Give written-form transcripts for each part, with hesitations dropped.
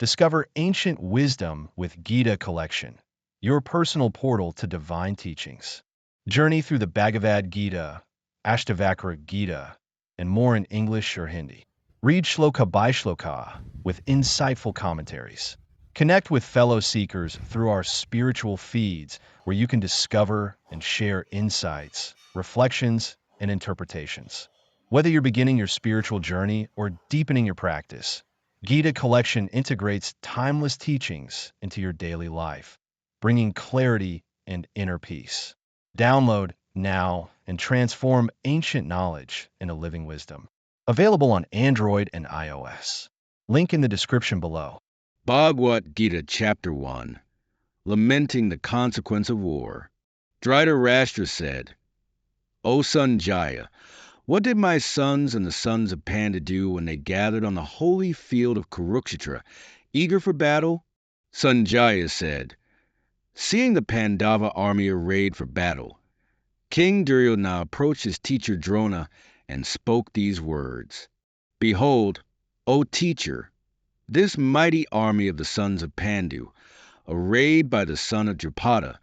Discover ancient wisdom with Gita Collection, your personal portal to divine teachings. Journey through the Bhagavad Gita, Ashtavakra Gita, and more in English or Hindi. Read shloka by shloka with insightful commentaries. Connect with fellow seekers through our spiritual feeds where you can discover and share insights, reflections, and interpretations. Whether you're beginning your spiritual journey or deepening your practice, Gita Collection integrates timeless teachings into your daily life, bringing clarity and inner peace. Download now and transform ancient knowledge into living wisdom. Available on Android and iOS. Link in the description below. Bhagavad Gita Chapter 1 Lamenting the Consequence of War. Dhritarashtra said, O Sanjaya, what did my sons and the sons of Panda do when they gathered on the holy field of Kurukshetra, eager for battle? Sanjaya said, seeing the Pandava army arrayed for battle, King Duryodhana approached his teacher Drona and spoke these words. Behold, O teacher, this mighty army of the sons of Pandu, arrayed by the son of Drupada,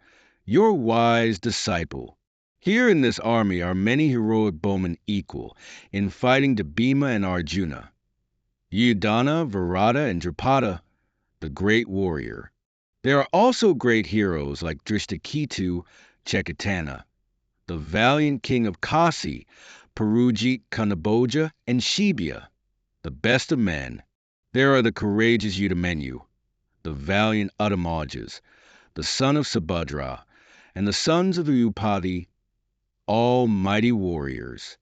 your wise disciple. Here in this army are many heroic bowmen equal in fighting to Bhima and Arjuna, Yudhana, Virata, and Drupada, the great warrior. There are also great heroes like Drishtaketu, Chekatana, the valiant king of Kasi, Parujit, Kanabhoja, and Shibya, the best of men. There are the courageous Udamenu, the valiant Uttamajas, the son of Subhadra, and the sons of the Upadi, all mighty warriors.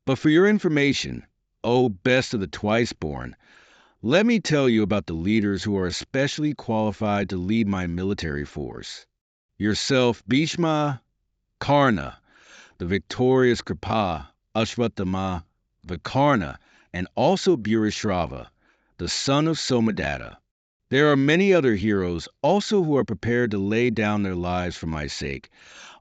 But for your information, O best of the twice-born, let me tell you about the leaders who are especially qualified to lead my military force. Yourself, Bhishma, Karna, the victorious Kripa, Ashvatthama, Vikarna, and also Bhurishrava, the son of Somadatta. There are many other heroes also who are prepared to lay down their lives for my sake,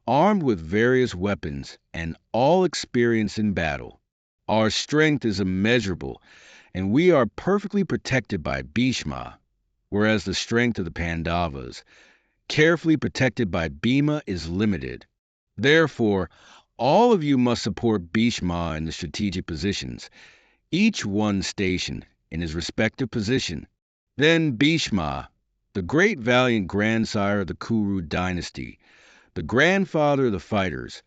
armed with various weapons and all experienced in battle. Our strength is immeasurable, and we are perfectly protected by Bhishma, whereas the strength of the Pandavas, carefully protected by Bhima, is limited. Therefore, all of you must support Bhishma in the strategic positions, each one stationed in his respective position. Then Bhishma, the great valiant grandsire of the Kuru dynasty, the grandfather of the fighters,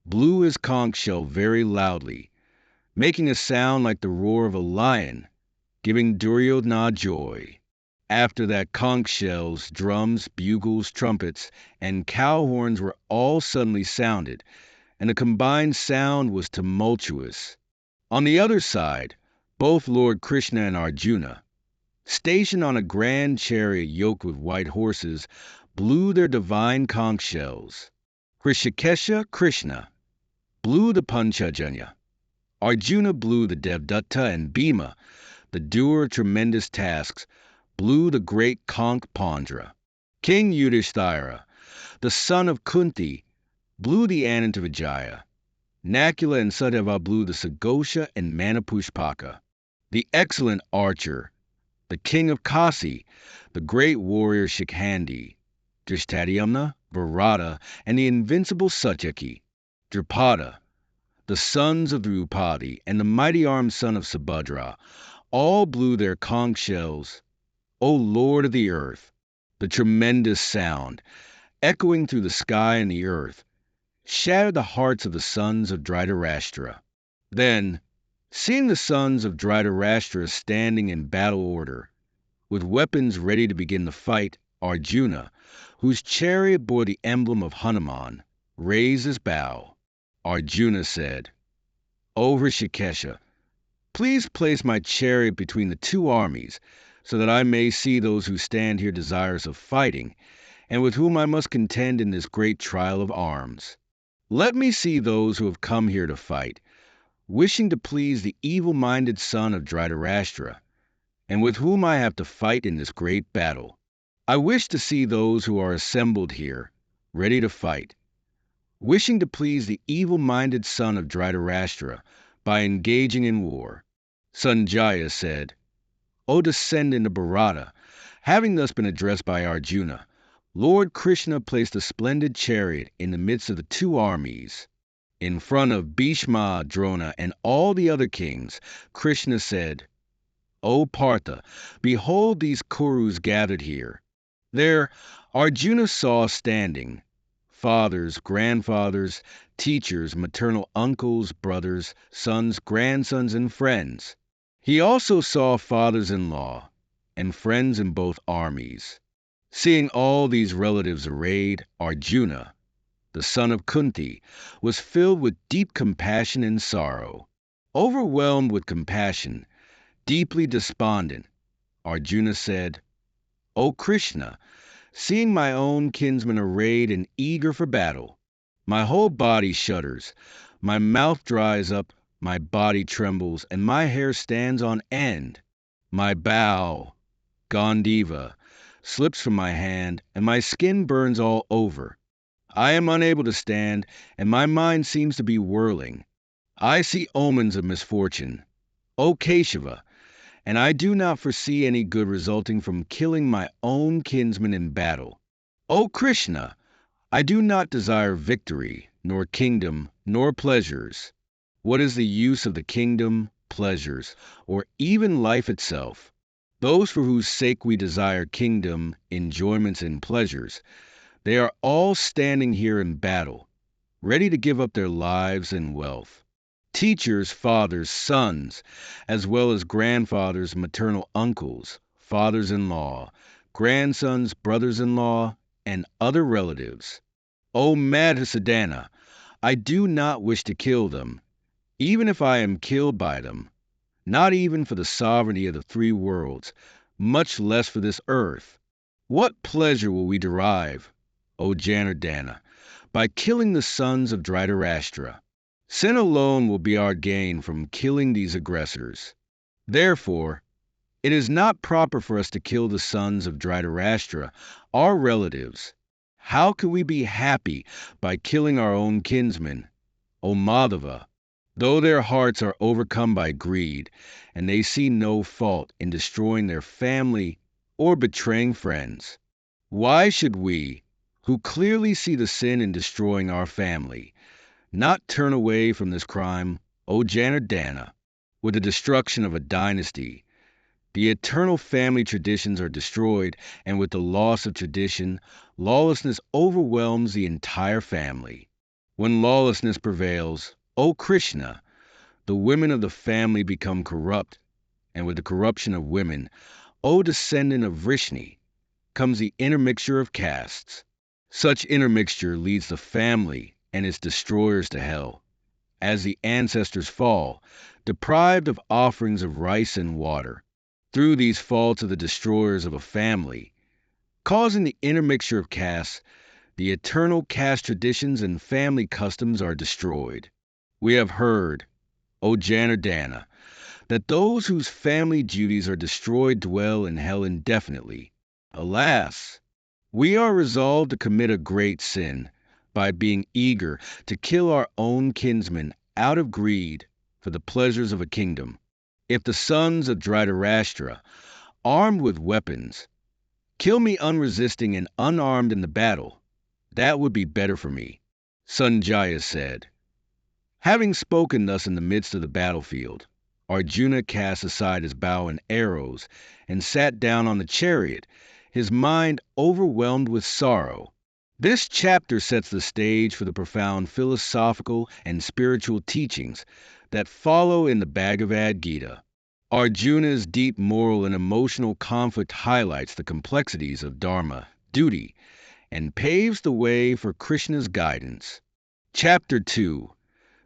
blew his conch shell very loudly, making a sound like the roar of a lion, giving Duryodhana joy. After that, conch shells, drums, bugles, trumpets, and cow horns were all suddenly sounded, and the combined sound was tumultuous. On the other side, both Lord Krishna and Arjuna, stationed on a grand chariot yoked with white horses, blew their divine conch shells. Hrishikesha Krishna blew the Panchajanya. Arjuna blew the Devdatta, and Bhima, the doer of tremendous tasks, blew the great conch Pandra. King Yudhishthira, the son of Kunti, blew the Anantavijaya. Nakula and Satyava blew the Sagosha and Manapushpaka. The excellent archer, the king of Kasi, the great warrior Shikhandi, Drishtadhyamna, Virata, and the invincible Satyaki, Drupada, the sons of Drupadi, and the mighty armed son of Subhadra, all blew their conch shells. O Lord of the earth, the tremendous sound, echoing through the sky and the earth, shattered the hearts of the sons of Dhritarashtra. Then, seeing the sons of Dhritarashtra standing in battle order, with weapons ready to begin the fight, Arjuna, whose chariot bore the emblem of Hanuman, raised his bow. Arjuna said, O Hrishikesha, please place my chariot between the two armies, so that I may see those who stand here desirous of fighting, and with whom I must contend in this great trial of arms. Let me see those who have come here to fight, wishing to please the evil-minded son of Dhritarashtra, and with whom I have to fight in this great battle. I wish to see those who are assembled here, ready to fight, wishing to please the evil-minded son of Dhritarashtra by engaging in war. Sanjaya said, O descendant of Bharata, Having thus been addressed by Arjuna, Lord Krishna placed a splendid chariot in the midst of the two armies. In front of Bhishma, Drona, and all the other kings, Krishna said, O Partha, behold these Kurus gathered here. There Arjuna saw standing fathers, grandfathers, teachers, maternal uncles, brothers, sons, grandsons, and friends. He also saw fathers-in-law and friends in both armies. Seeing all these relatives arrayed, Arjuna, the son of Kunti, was filled with deep compassion and sorrow. Overwhelmed with compassion, deeply despondent, Arjuna said, O Krishna, seeing my own kinsmen arrayed and eager for battle, my whole body shudders, my mouth dries up, my body trembles, and my hair stands on end. My bow, Gandiva, slips from my hand, and my skin burns all over. I am unable to stand, and my mind seems to be whirling. I see omens of misfortune. O Keshava, and I do not foresee any good resulting from killing my own kinsmen in battle. O Krishna, I do not desire victory, nor kingdom, nor pleasures. What is the use of the kingdom, pleasures, or even life itself? Those for whose sake we desire kingdom, enjoyments, and pleasures, they are all standing here in battle, ready to give up their lives and wealth. Teachers, fathers, sons, as well as grandfathers, maternal uncles, fathers-in-law, grandsons, brothers-in-law, and other relatives. O Madhusadana, I do not wish to kill them, even if I am killed by them, not even for the sovereignty of the three worlds, much less for this earth. What pleasure will we derive, O Janardana, by killing the sons of Dhritarashtra? Sin alone will be our gain from killing these aggressors. Therefore, it is not proper for us to kill the sons of Dhritarashtra, our relatives. How can we be happy by killing our own kinsmen, O Madhava, though their hearts are overcome by greed, and they see no fault in destroying their family or betraying friends? Why should we, who clearly see the sin in destroying our family, not turn away from this crime, O Janardana? With the destruction of a dynasty, the eternal family traditions are destroyed, and with the loss of tradition, lawlessness overwhelms the entire family. When lawlessness prevails, O Krishna, the women of the family become corrupt, and with the corruption of women, O descendant of Vrishni, comes the intermixture of castes. Such intermixture leads the family and its destroyers to hell, as the ancestors fall, deprived of offerings of rice and water. Through these faults of the destroyers of a family, causing the intermixture of castes, the eternal caste traditions and family customs are destroyed. We have heard, O Janardana, that those whose family duties are destroyed dwell in hell indefinitely. Alas! We are resolved to commit a great sin by being eager to kill our own kinsmen out of greed for the pleasures of a kingdom. If the sons of Dhritarashtra, armed with weapons, kill me unresisting and unarmed in the battle, that would be better for me. Sanjaya said. Having spoken thus in the midst of the battlefield, Arjuna cast aside his bow and arrows and sat down on the chariot, his mind overwhelmed with sorrow. This chapter sets the stage for the profound philosophical and spiritual teachings that follow in the Bhagavad Gita. Arjuna's deep moral and emotional conflict highlights the complexities of dharma, duty, and paves the way for Krishna's guidance. Chapter 2.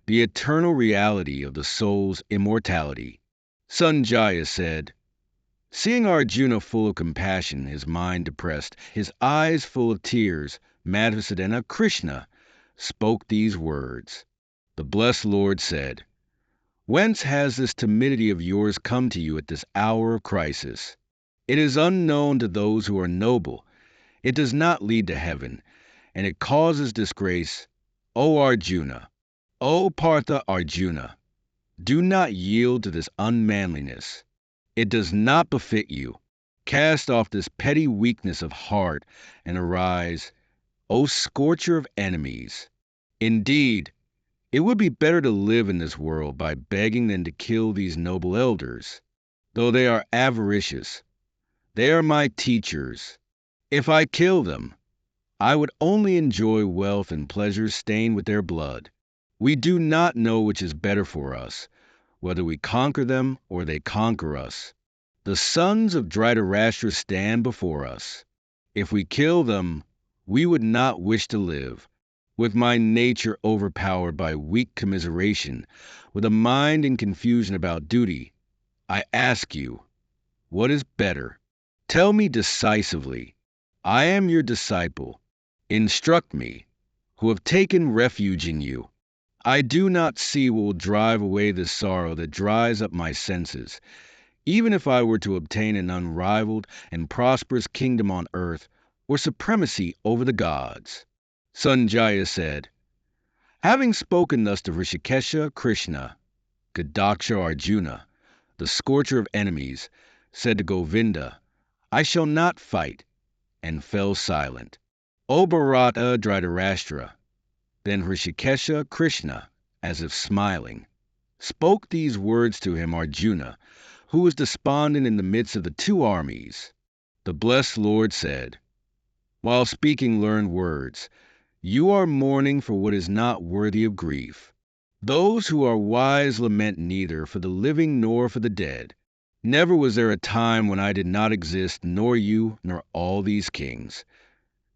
The Eternal Reality of the Soul's Immortality. Sanjaya said, seeing Arjuna full of compassion, his mind depressed, his eyes full of tears, Madhusadana Krishna spoke these words. The blessed Lord said, whence has this timidity of yours come to you at this hour of crisis? It is unknown to those who are noble. It does not lead to heaven, and it causes disgrace. O Arjuna, O Partha Arjuna, do not yield to this unmanliness. It does not befit you. Cast off this petty weakness of heart and arise, O scorcher of enemies. Indeed, it would be better to live in this world by begging than to kill these noble elders. Though they are avaricious, they are my teachers. If I kill them, I would only enjoy wealth and pleasures stained with their blood. We do not know which is better for us, whether we conquer them or they conquer us. The sons of Dhritarashtra stand before us. If we kill them, we would not wish to live. With my nature overpowered by weak commiseration, with a mind in confusion about duty, I ask you, what is better? Tell me decisively. I am your disciple. Instruct me, who have taken refuge in you. I do not see what will drive away the sorrow that dries up my senses. Even if I were to obtain an unrivaled and prosperous kingdom on earth, or supremacy over the gods. Sanjaya said, having spoken thus to Rishikesha, Krishna, Gadaksha Arjuna, the scorcher of enemies, said to Govinda, I shall not fight, and fell silent. O Bharata Dhritarashtra, then Rishikesha, Krishna, as if smiling, spoke these words to him Arjuna, who was despondent in the midst of the two armies. The blessed Lord said, while speaking learned words, you are mourning for what is not worthy of grief. Those who are wise lament neither for the living nor for the dead. Never was there a time when I did not exist, nor you, nor all these kings.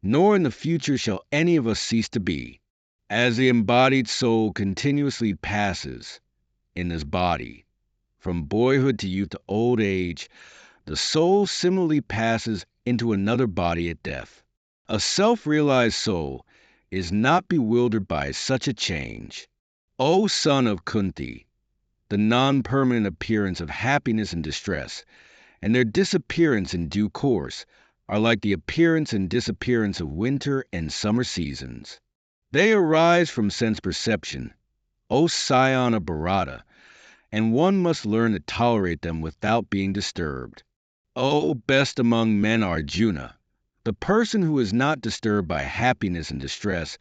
Nor in the future shall any of us cease to be. As the embodied soul continuously passes in this body, from boyhood to youth to old age, the soul similarly passes into another body at death. A self-realized soul is not bewildered by such a change. O son of Kunti, the non-permanent appearance of happiness and distress, and their disappearance in due course, are like the appearance and disappearance of winter and summer seasons. They arise from sense perception, O scion of Bharata, and one must learn to tolerate them without being disturbed. O best among men Arjuna, the person who is not disturbed by happiness and distress,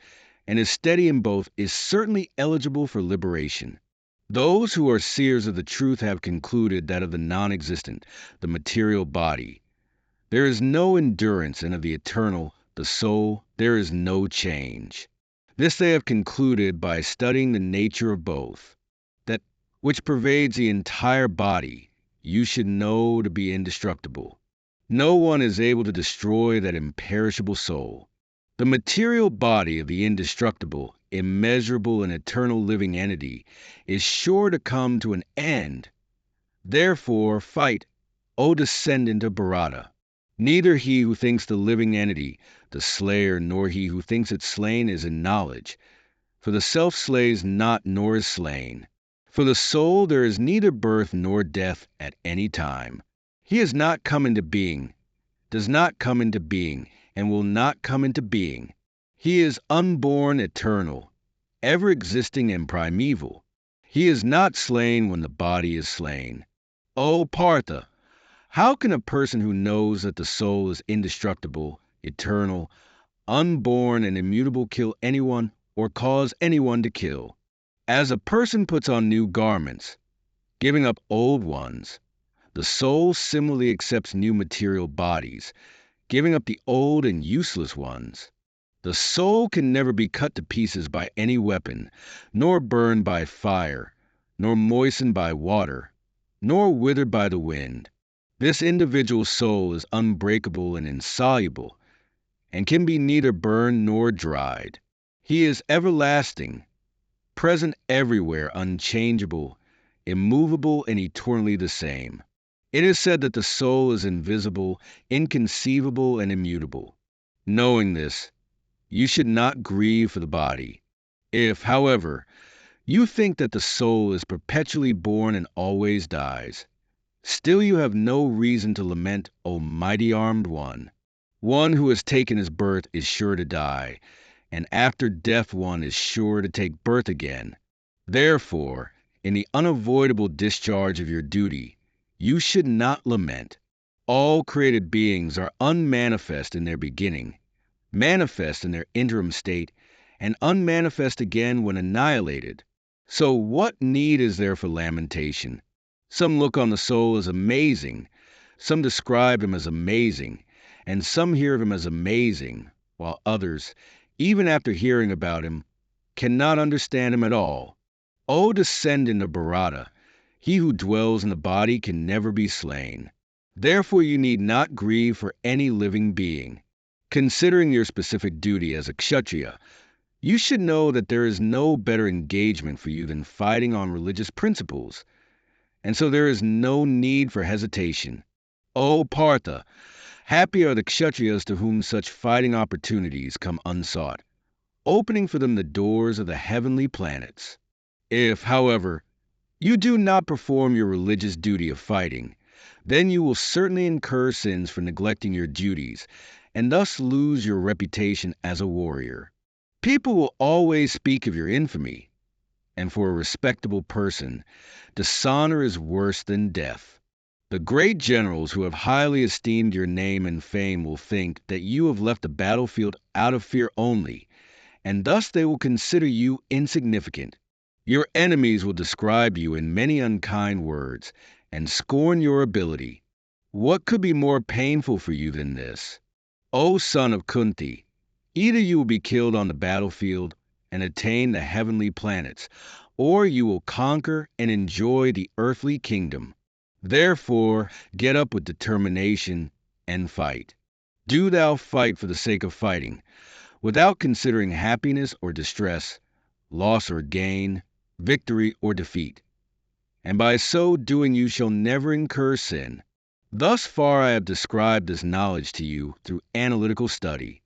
and is steady in both, is certainly eligible for liberation. Those who are seers of the truth have concluded that of the non-existent, the material body, there is no endurance, and of the eternal, the soul, there is no change. This they have concluded by studying the nature of both, that which pervades the entire body, you should know to be indestructible. No one is able to destroy that imperishable soul. The material body of the indestructible, immeasurable, and eternal living entity is sure to come to an end. Therefore, fight, O descendant of Bharata. Neither he who thinks the living entity, the slayer, nor he who thinks it slain is in knowledge. For the self slays not nor is slain. For the soul there is neither birth nor death at any time. He has not come into being, does not come into being, and will not come into being. He is unborn, eternal, ever existing and primeval. He is not slain when the body is slain. O Partha, how can a person who knows that the soul is indestructible, eternal, unborn, and immutable kill anyone or cause anyone to kill? As a person puts on new garments, giving up old ones, the soul similarly accepts new material bodies, giving up the old and useless ones. The soul can never be cut to pieces by any weapon, nor burned by fire, nor moistened by water, nor withered by the wind. This individual soul is unbreakable and insoluble, and can be neither burned nor dried. He is everlasting, present everywhere, unchangeable, immovable, and eternally the same. It is said that the soul is invisible, inconceivable, and immutable. Knowing this, you should not grieve for the body. If, however, you think that the soul is perpetually born and always dies, still you have no reason to lament, O mighty armed one. One who has taken his birth is sure to die, and after death one is sure to take birth again. Therefore, in the unavoidable discharge of your duty, you should not lament. All created beings are unmanifest in their beginning, manifest in their interim state, and unmanifest again when annihilated. So what need is there for lamentation? Some look on the soul as amazing, some describe him as amazing, and some hear of him as amazing, while others, even after hearing about him, cannot understand him at all. O descendant of Bharata, he who dwells in the body can never be slain. Therefore you need not grieve for any living being. Considering your specific duty as a kshatriya, you should know that there is no better engagement for you than fighting on religious principles, and so there is no need for hesitation. O Partha, happy are the kshatriyas to whom such fighting opportunities come unsought, opening for them the doors of the heavenly planets. If, however, you do not perform your religious duty of fighting, then you will certainly incur sins for neglecting your duties, and thus lose your reputation as a warrior. People will always speak of your infamy, and for a respectable person, dishonor is worse than death. The great generals who have highly esteemed your name and fame will think that you have left the battlefield out of fear only, and thus they will consider you insignificant. Your enemies will describe you in many unkind words and scorn your ability. What could be more painful for you than this? O son of Kunti, either you will be killed on the battlefield and attain the heavenly planets, or you will conquer and enjoy the earthly kingdom. Therefore, get up with determination and fight. Do thou fight for the sake of fighting, without considering happiness or distress, loss or gain, victory or defeat. And by so doing you shall never incur sin. Thus far I have described this knowledge to you through analytical study.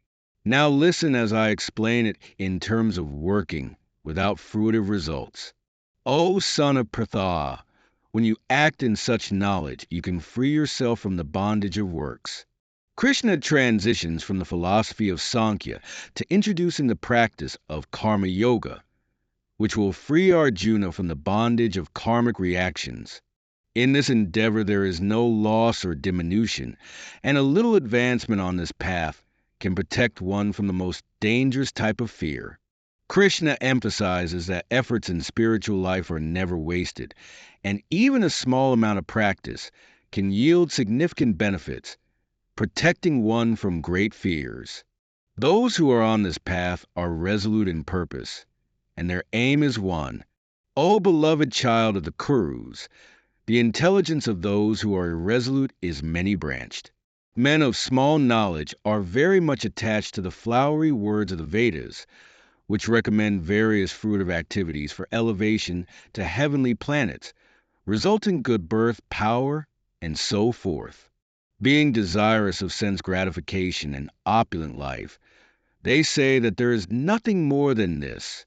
Now listen as I explain it in terms of working without fruitive results. O son of Pritha, when you act in such knowledge, you can free yourself from the bondage of works. Krishna transitions from the philosophy of Sankhya to introducing the practice of karma yoga, which will free Arjuna from the bondage of karmic reactions. In this endeavor there is no loss or diminution, and a little advancement on this path can protect one from the most dangerous type of fear. Krishna emphasizes that efforts in spiritual life are never wasted, and even a small amount of practice can yield significant benefits, protecting one from great fears. Those who are on this path are resolute in purpose, and their aim is one. O beloved child of the Kurus, the intelligence of those who are irresolute is many-branched. Men of small knowledge are very much attached to the flowery words of the Vedas, which recommend various fruitive activities for elevation to heavenly planets, resulting good birth, power, and so forth. Being desirous of sense gratification and opulent life, they say that there is nothing more than this.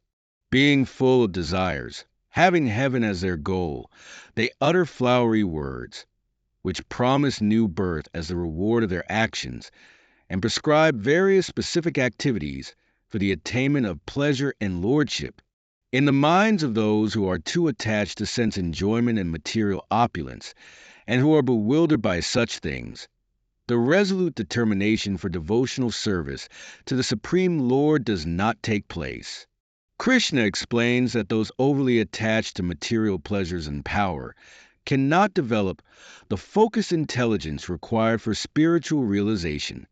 Being full of desires, having heaven as their goal, they utter flowery words, which promise new birth as the reward of their actions, and prescribe various specific activities for the attainment of pleasure and lordship. In the minds of those who are too attached to sense enjoyment and material opulence, and who are bewildered by such things, the resolute determination for devotional service to the Supreme Lord does not take place. Krishna explains that those overly attached to material pleasures and power cannot develop the focused intelligence required for spiritual realization.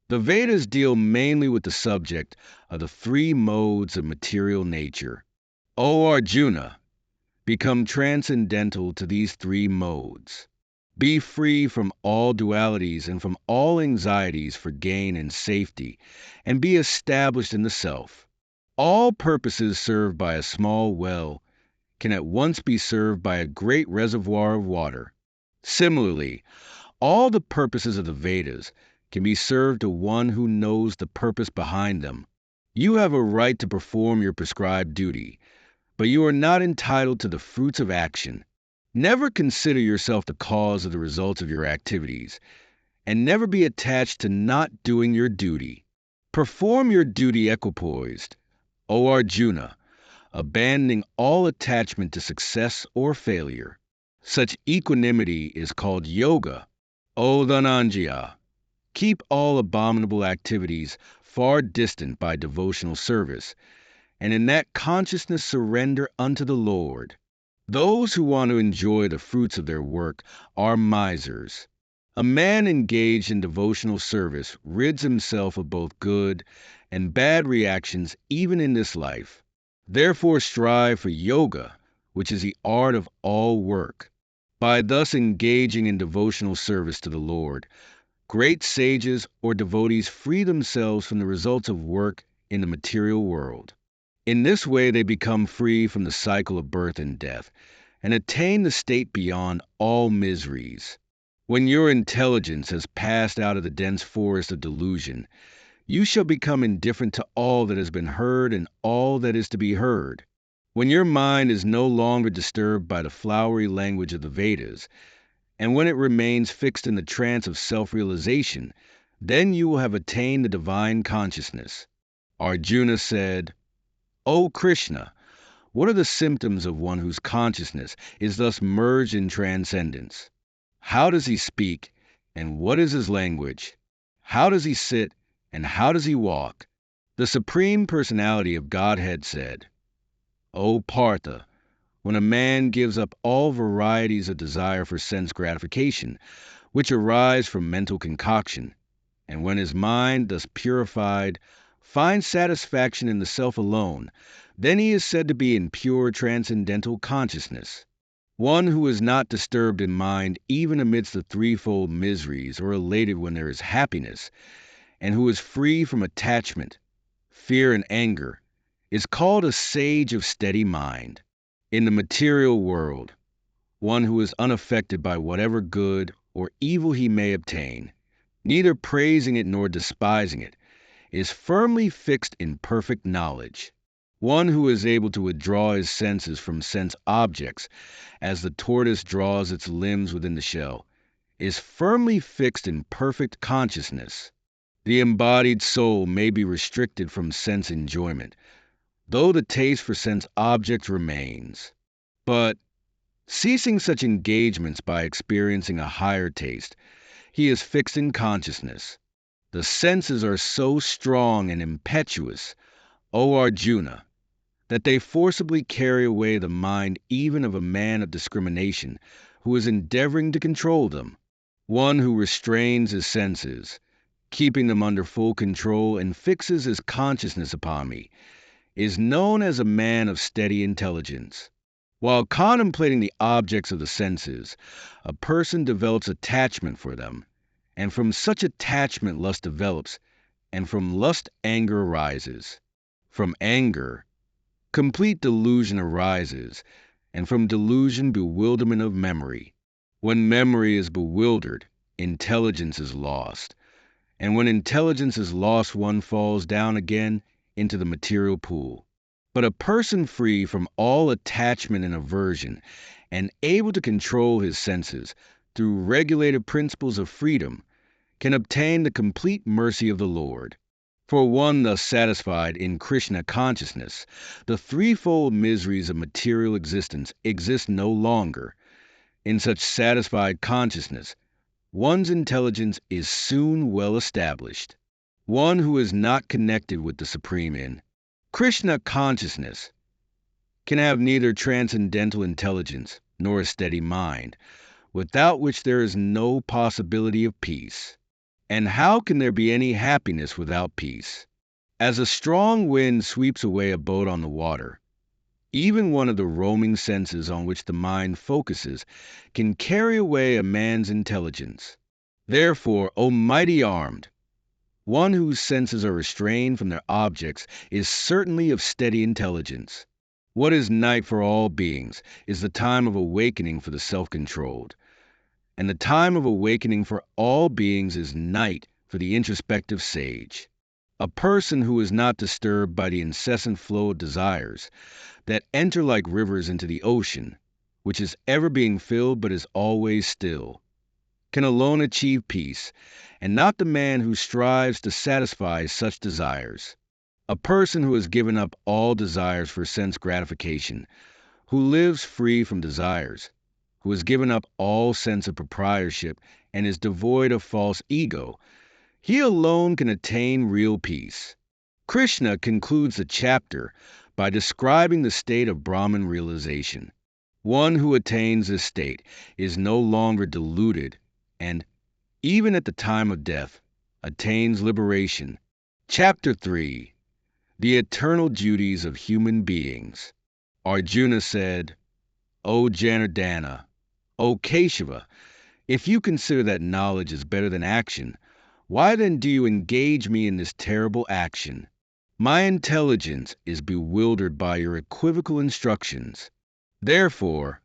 The Vedas deal mainly with the subject of the three modes of material nature. O Arjuna, become transcendental to these three modes. Be free from all dualities and from all anxieties for gain and safety, and be established in the self. All purposes served by a small well can at once be served by a great reservoir of water. Similarly, all the purposes of the Vedas can be served to one who knows the purpose behind them. You have a right to perform your prescribed duty, but you are not entitled to the fruits of action. Never consider yourself the cause of the results of your activities, and never be attached to not doing your duty. Perform your duty equipoised, O Arjuna, abandoning all attachment to success or failure. Such equanimity is called yoga. O Dhananjaya, keep all abominable activities far distant by devotional service, and in that consciousness surrender unto the Lord. Those who want to enjoy the fruits of their work are misers. A man engaged in devotional service rids himself of both good and bad reactions even in this life. Therefore strive for yoga, which is the art of all work. By thus engaging in devotional service to the Lord, great sages or devotees free themselves from the results of work in the material world. In this way they become free from the cycle of birth and death, and attain the state beyond all miseries. When your intelligence has passed out of the dense forest of delusion, you shall become indifferent to all that has been heard and all that is to be heard. When your mind is no longer disturbed by the flowery language of the Vedas, and when it remains fixed in the trance of self-realization, then you will have attained the divine consciousness. Arjuna said, O Krishna, what are the symptoms of one whose consciousness is thus merged in transcendence? How does he speak, and what is his language? How does he sit, and how does he walk? The Supreme Personality of Godhead said, O Partha, when a man gives up all varieties of desire for sense gratification, which arise from mental concoction, and when his mind, thus purified, finds satisfaction in the self alone, then he is said to be in pure transcendental consciousness. One who is not disturbed in mind even amidst the threefold miseries or elated when there is happiness, and who is free from attachment, fear, and anger, is called a sage of steady mind. In the material world, one who is unaffected by whatever good or evil he may obtain, neither praising it nor despising it, is firmly fixed in perfect knowledge. One who is able to withdraw his senses from sense objects, as the tortoise draws its limbs within the shell, is firmly fixed in perfect consciousness. The embodied soul may be restricted from sense enjoyment, though the taste for sense objects remains. But, ceasing such engagements by experiencing a higher taste, he is fixed in consciousness. The senses are so strong and impetuous, O Arjuna, that they forcibly carry away the mind even of a man of discrimination who is endeavoring to control them. One who restrains his senses, keeping them under full control, and fixes his consciousness upon me, is known as a man of steady intelligence. While contemplating the objects of the senses, a person develops attachment for them, and from such attachment lust develops, and from lust anger arises. From anger, complete delusion arises, and from delusion bewilderment of memory. When memory is bewildered, intelligence is lost, and when intelligence is lost, one falls down again into the material pool. But a person free from all attachment and aversion, and able to control his senses through regulated principles of freedom, can obtain the complete mercy of the Lord. For one thus satisfied in Krishna consciousness, the threefold miseries of material existence exist no longer. In such satisfied consciousness, one's intelligence is soon well established. One who is not connected with the Supreme in Krishna consciousness can have neither transcendental intelligence nor a steady mind, without which there is no possibility of peace. And how can there be any happiness without peace? As a strong wind sweeps away a boat on the water, even one of the roaming senses on which the mind focuses can carry away a man's intelligence. Therefore, O mighty armed, one whose senses are restrained from their objects is certainly of steady intelligence. What is night for all beings is the time of awakening for the self-controlled, and the time of awakening for all beings is night for the introspective sage. A person who is not disturbed by the incessant flow of desires that enter like rivers into the ocean, which is ever being filled but is always still, can alone achieve peace, and not the man who strives to satisfy such desires. A person who has given up all desires for sense gratification, who lives free from desires, who has given up all sense of proprietorship and is devoid of false ego, he alone can attain real peace. Krishna concludes the chapter by describing the state of Brahman realization. One who attains this state is no longer deluded and, even at the time of death, attains liberation. Chapter 3. The Eternal Duties of Human Beings. Arjuna said, O Janardana, O Keshava, if you consider that knowledge is better than action, why then do you engage me in this terrible action? My intelligence is bewildered by your equivocal instructions. Therefore,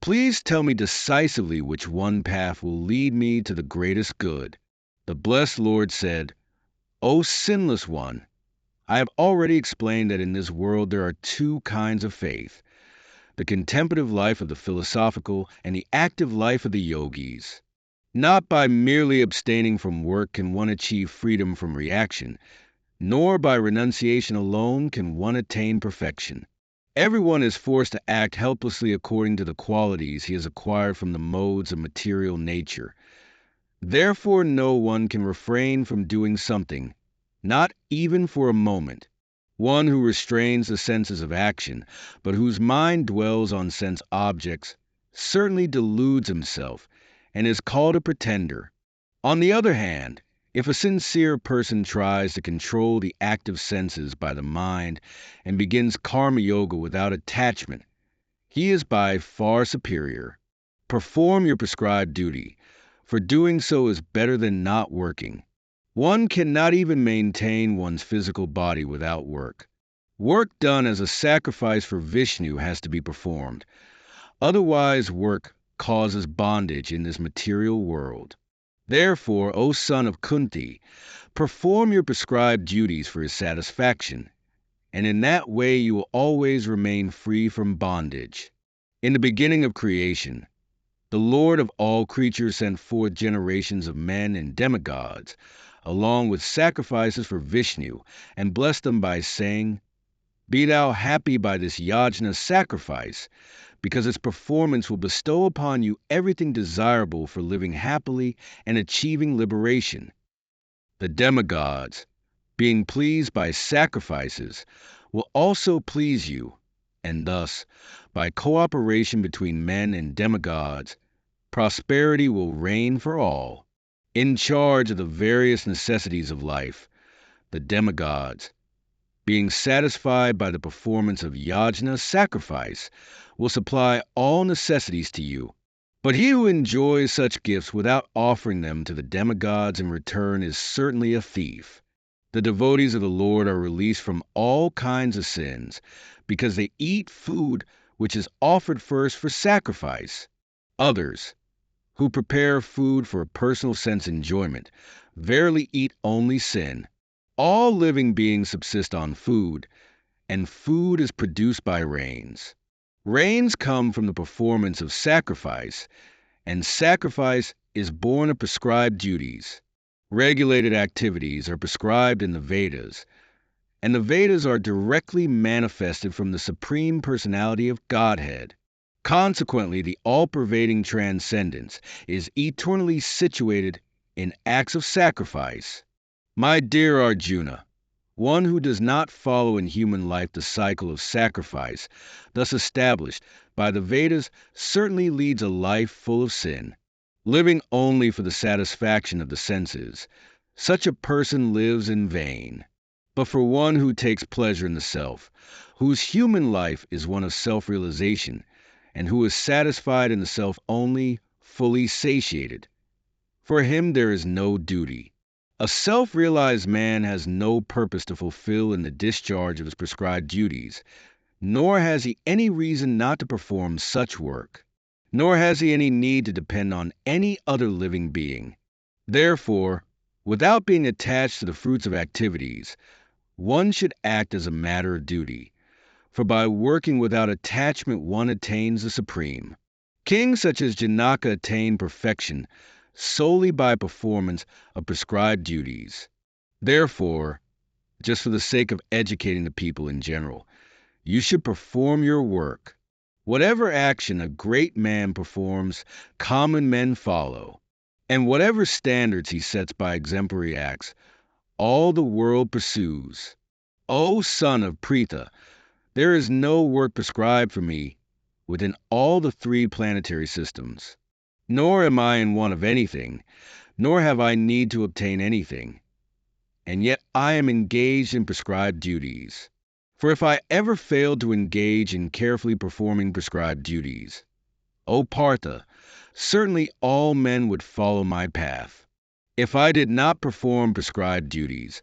please tell me decisively which one path will lead me to the greatest good. The blessed Lord said, O sinless one, I have already explained that in this world there are two kinds of faith, the contemplative life of the philosophical and the active life of the yogis. Not by merely abstaining from work can one achieve freedom from reaction, nor by renunciation alone can one attain perfection. Everyone is forced to act helplessly according to the qualities he has acquired from the modes of material nature. Therefore no one can refrain from doing something, not even for a moment. One who restrains the senses of action, but whose mind dwells on sense objects, certainly deludes himself and is called a pretender. On the other hand, if a sincere person tries to control the active senses by the mind and begins karma yoga without attachment, he is by far superior. Perform your prescribed duty, for doing so is better than not working. One cannot even maintain one's physical body without work. Work done as a sacrifice for Vishnu has to be performed. Otherwise, work causes bondage in this material world. Therefore, O son of Kunti, perform your prescribed duties for his satisfaction, and in that way you will always remain free from bondage. In the beginning of creation, the Lord of all creatures sent forth generations of men and demigods, along with sacrifices for Vishnu, and blessed them by saying, Be thou happy by this yajna sacrifice, because its performance will bestow upon you everything desirable for living happily and achieving liberation. The demigods, being pleased by sacrifices, will also please you, and thus, by cooperation between men and demigods, prosperity will reign for all. In charge of the various necessities of life, the demigods, being satisfied by the performance of yajna sacrifice, will supply all necessities to you. But he who enjoys such gifts without offering them to the demigods in return is certainly a thief. The devotees of the Lord are released from all kinds of sins, because they eat food which is offered first for sacrifice. Others, who prepare food for personal sense enjoyment, verily eat only sin. All living beings subsist on food, and food is produced by rains. Rains come from the performance of sacrifice, and sacrifice is born of prescribed duties. Regulated activities are prescribed in the Vedas, and the Vedas are directly manifested from the Supreme Personality of Godhead. Consequently, the all-pervading transcendence is eternally situated in acts of sacrifice. My dear Arjuna, one who does not follow in human life the cycle of sacrifice, thus established by the Vedas, certainly leads a life full of sin. Living only for the satisfaction of the senses, such a person lives in vain. But for one who takes pleasure in the self, whose human life is one of self-realization, and who is satisfied in the self only, fully satiated, for him there is no duty. A self-realized man has no purpose to fulfill in the discharge of his prescribed duties, nor has he any reason not to perform such work, nor has he any need to depend on any other living being. Therefore, without being attached to the fruits of activities, one should act as a matter of duty, for by working without attachment one attains the supreme. Kings such as Janaka attain perfection solely by performance of prescribed duties. Therefore, just for the sake of educating the people in general, you should perform your work. Whatever action a great man performs, common men follow. And whatever standards he sets by exemplary acts, all the world pursues. O son of Pritha, there is no work prescribed for me within all the three planetary systems. Nor am I in want of anything, nor have I need to obtain anything. And yet I am engaged in prescribed duties. For if I ever failed to engage in carefully performing prescribed duties, O Partha, certainly all men would follow my path. If I did not perform prescribed duties,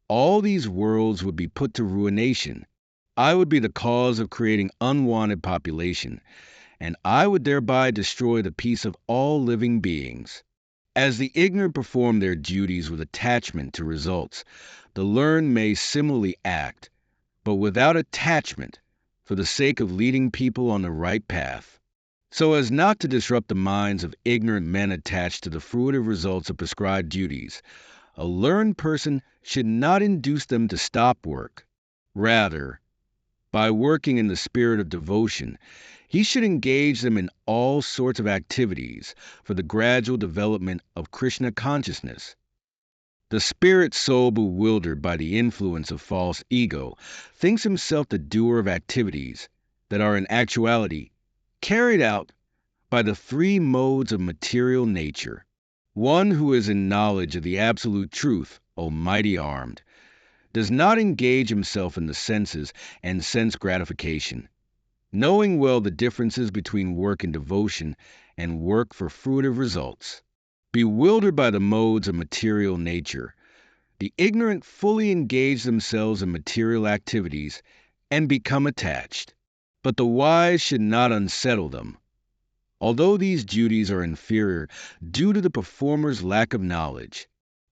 all these worlds would be put to ruination. I would be the cause of creating unwanted population, and I would thereby destroy the peace of all living beings. As the ignorant perform their duties with attachment to results, the learned may similarly act, but without attachment, for the sake of leading people on the right path, so as not to disrupt the minds of ignorant men attached to the fruitive results of prescribed duties. A learned person should not induce them to stop work. Rather, by working in the spirit of devotion, he should engage them in all sorts of activities for the gradual development of Krishna consciousness. The spirit soul bewildered by the influence of false ego thinks himself the doer of activities that are in actuality carried out by the three modes of material nature. One who is in knowledge of the absolute truth, almighty armed, does not engage himself in the senses and sense gratification, knowing well the differences between work in devotion and work for fruitive results. Bewildered by the modes of material nature, the ignorant fully engage themselves in material activities and become attached. But the wise should not unsettle them. Although these duties are inferior due to the performer's lack of knowledge.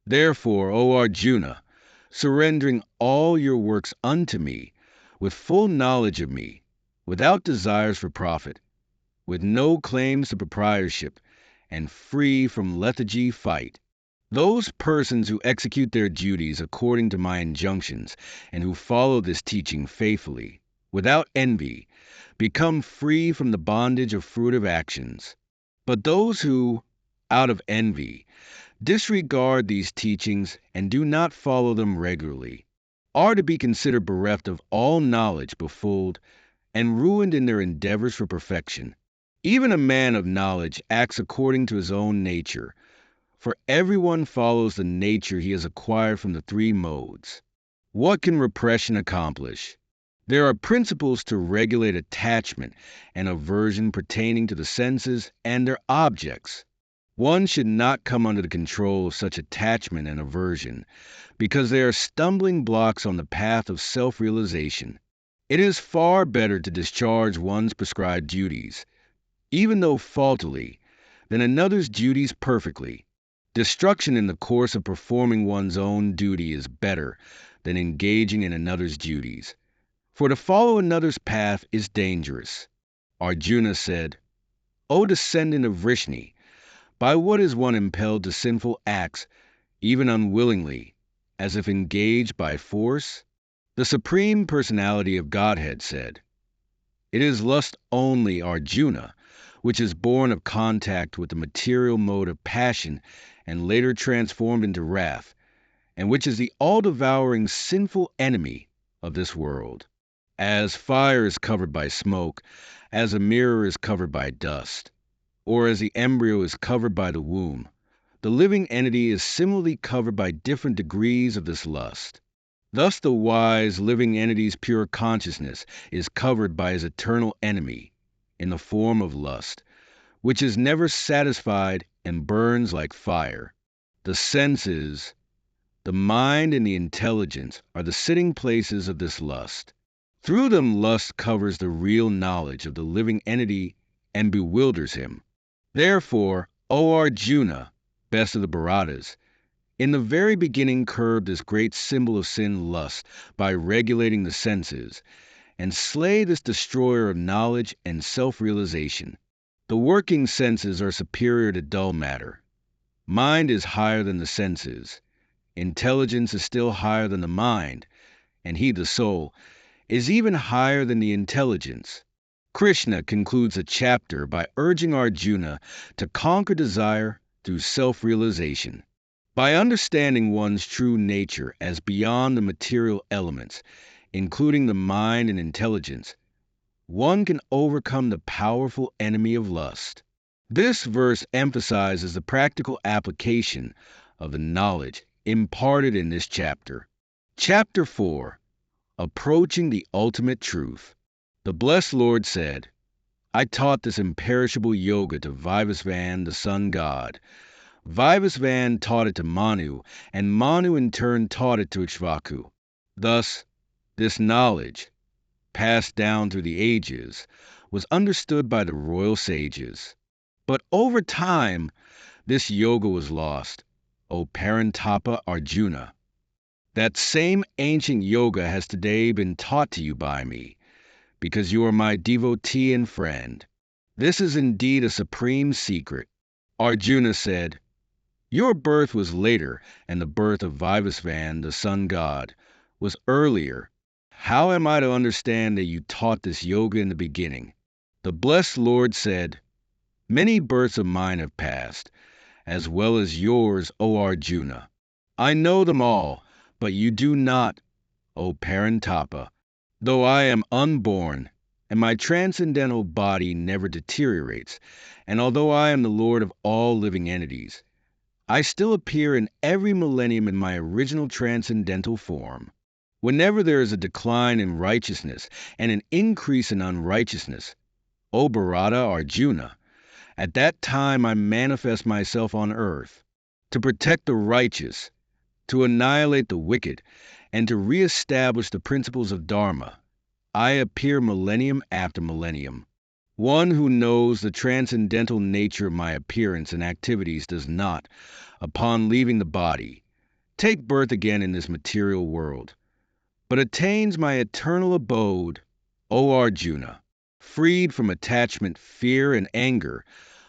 Therefore, O Arjuna, surrendering all your works unto me, with full knowledge of me, without desires for profit, with no claims to proprietorship, and free from lethargy, fight. Those persons who execute their duties according to my injunctions and who follow this teaching faithfully, without envy, become free from the bondage of fruitive actions. But those who, out of envy, disregard these teachings and do not follow them regularly, are to be considered bereft of all knowledge, befooled, and ruined in their endeavors for perfection. Even a man of knowledge acts according to his own nature, for everyone follows the nature he has acquired from the three modes. What can repression accomplish? There are principles to regulate attachment and aversion pertaining to the senses and their objects. One should not come under the control of such attachment and aversion, because they are stumbling blocks on the path of self-realization. It is far better to discharge one's prescribed duties, even though faultily, than another's duties perfectly. Destruction in the course of performing one's own duty is better than engaging in another's duties. For to follow another's path is dangerous. Arjuna said, O descendant of Vrishni, by what is one impelled to sinful acts, even unwillingly, as if engaged by force? The Supreme Personality of Godhead said, It is lust only, Arjuna, which is born of contact with the material mode of passion and later transformed into wrath, and which is the all-devouring sinful enemy of this world. As fire is covered by smoke, as a mirror is covered by dust, or as the embryo is covered by the womb, the living entity is similarly covered by different degrees of this lust. Thus the wise living entity's pure consciousness is covered by his eternal enemy, in the form of lust, which is never satisfied and burns like fire. The senses, the mind, and the intelligence are the sitting places of this lust. Through them lust covers the real knowledge of the living entity and bewilders him. Therefore, O Arjuna, best of the Bharatas, in the very beginning curb this great symbol of sin, lust, by regulating the senses, and slay this destroyer of knowledge and self-realization. The working senses are superior to dull matter. Mind is higher than the senses. Intelligence is still higher than the mind, and he, the soul, is even higher than the intelligence. Krishna concludes the chapter by urging Arjuna to conquer desire through self-realization. By understanding one's true nature as beyond the material elements, including the mind and intelligence, one can overcome the powerful enemy of lust. This verse emphasizes the practical application of the knowledge imparted in this chapter. Chapter 4: Approaching the Ultimate Truth. The Blessed Lord said, I taught this imperishable yoga to Vivasvan, the sun god. Vivasvan taught it to Manu, and Manu in turn taught it to Ikshvaku. Thus, this knowledge, passed down through the ages, was understood by the royal sages. But over time, this yoga was lost, O Parantapa Arjuna. That same ancient yoga has today been taught to you by me, because you are my devotee and friend. This is indeed a supreme secret. Arjuna said, Your birth was later, and the birth of Vivasvan, the sun god, was earlier. How am I to understand that you taught this yoga in the beginning? The Blessed Lord said, Many births of mine have passed, as well as yours, O Arjuna. I know them all, but you do not, O Parantapa. Though I am unborn, and my transcendental body never deteriorates, and although I am the Lord of all living entities, I still appear in every millennium in my original transcendental form. Whenever there is a decline in righteousness and an increase in unrighteousness, O Bharata Arjuna, at that time I manifest myself on earth to protect the righteous, to annihilate the wicked, and to re-establish the principles of Dharma. I appear millennium after millennium. One who knows the transcendental nature of my appearance and activities does not, upon leaving the body, take birth again in this material world, but attains my eternal abode, O Arjuna, freed from attachment, fear, and anger,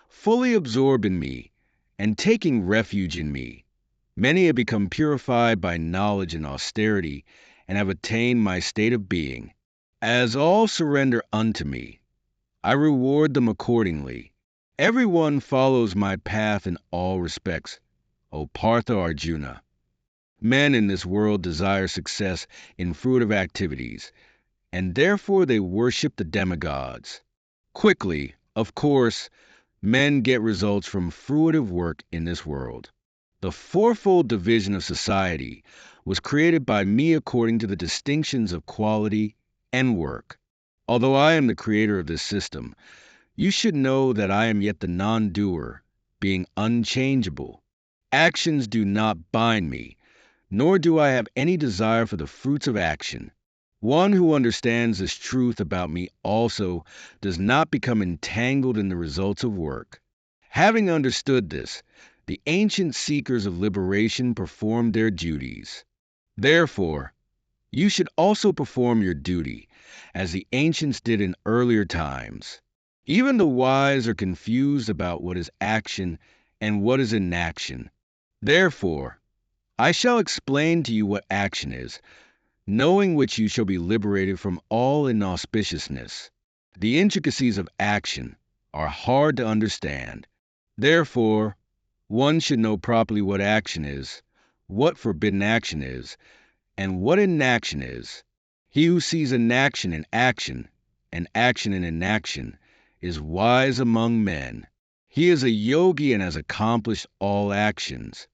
fully absorbed in me, and taking refuge in me. Many have become purified by knowledge and austerity, and have attained my state of being. As all surrender unto me, I reward them accordingly. Everyone follows my path in all respects, O Partha Arjuna. Men in this world desire success in fruitive activities, and therefore they worship the demigods. Quickly, of course, men get results from fruitive work in this world. The fourfold division of society was created by me according to the distinctions of quality and work. Although I am the creator of this system, you should know that I am yet the non-doer, being unchangeable. Actions do not bind me, nor do I have any desire for the fruits of action. One who understands this truth about me also does not become entangled in the results of work. Having understood this, the ancient seekers of liberation performed their duties. Therefore, you should also perform your duty, as the ancients did in earlier times. Even the wise are confused about what is action and what is inaction. Therefore, I shall explain to you what action is, knowing which you shall be liberated from all inauspiciousness. The intricacies of action are hard to understand. Therefore, one should know properly what action is, what forbidden action is, and what inaction is. He who sees inaction in action, and action in inaction, is wise among men. He is a yogi and has accomplished all actions.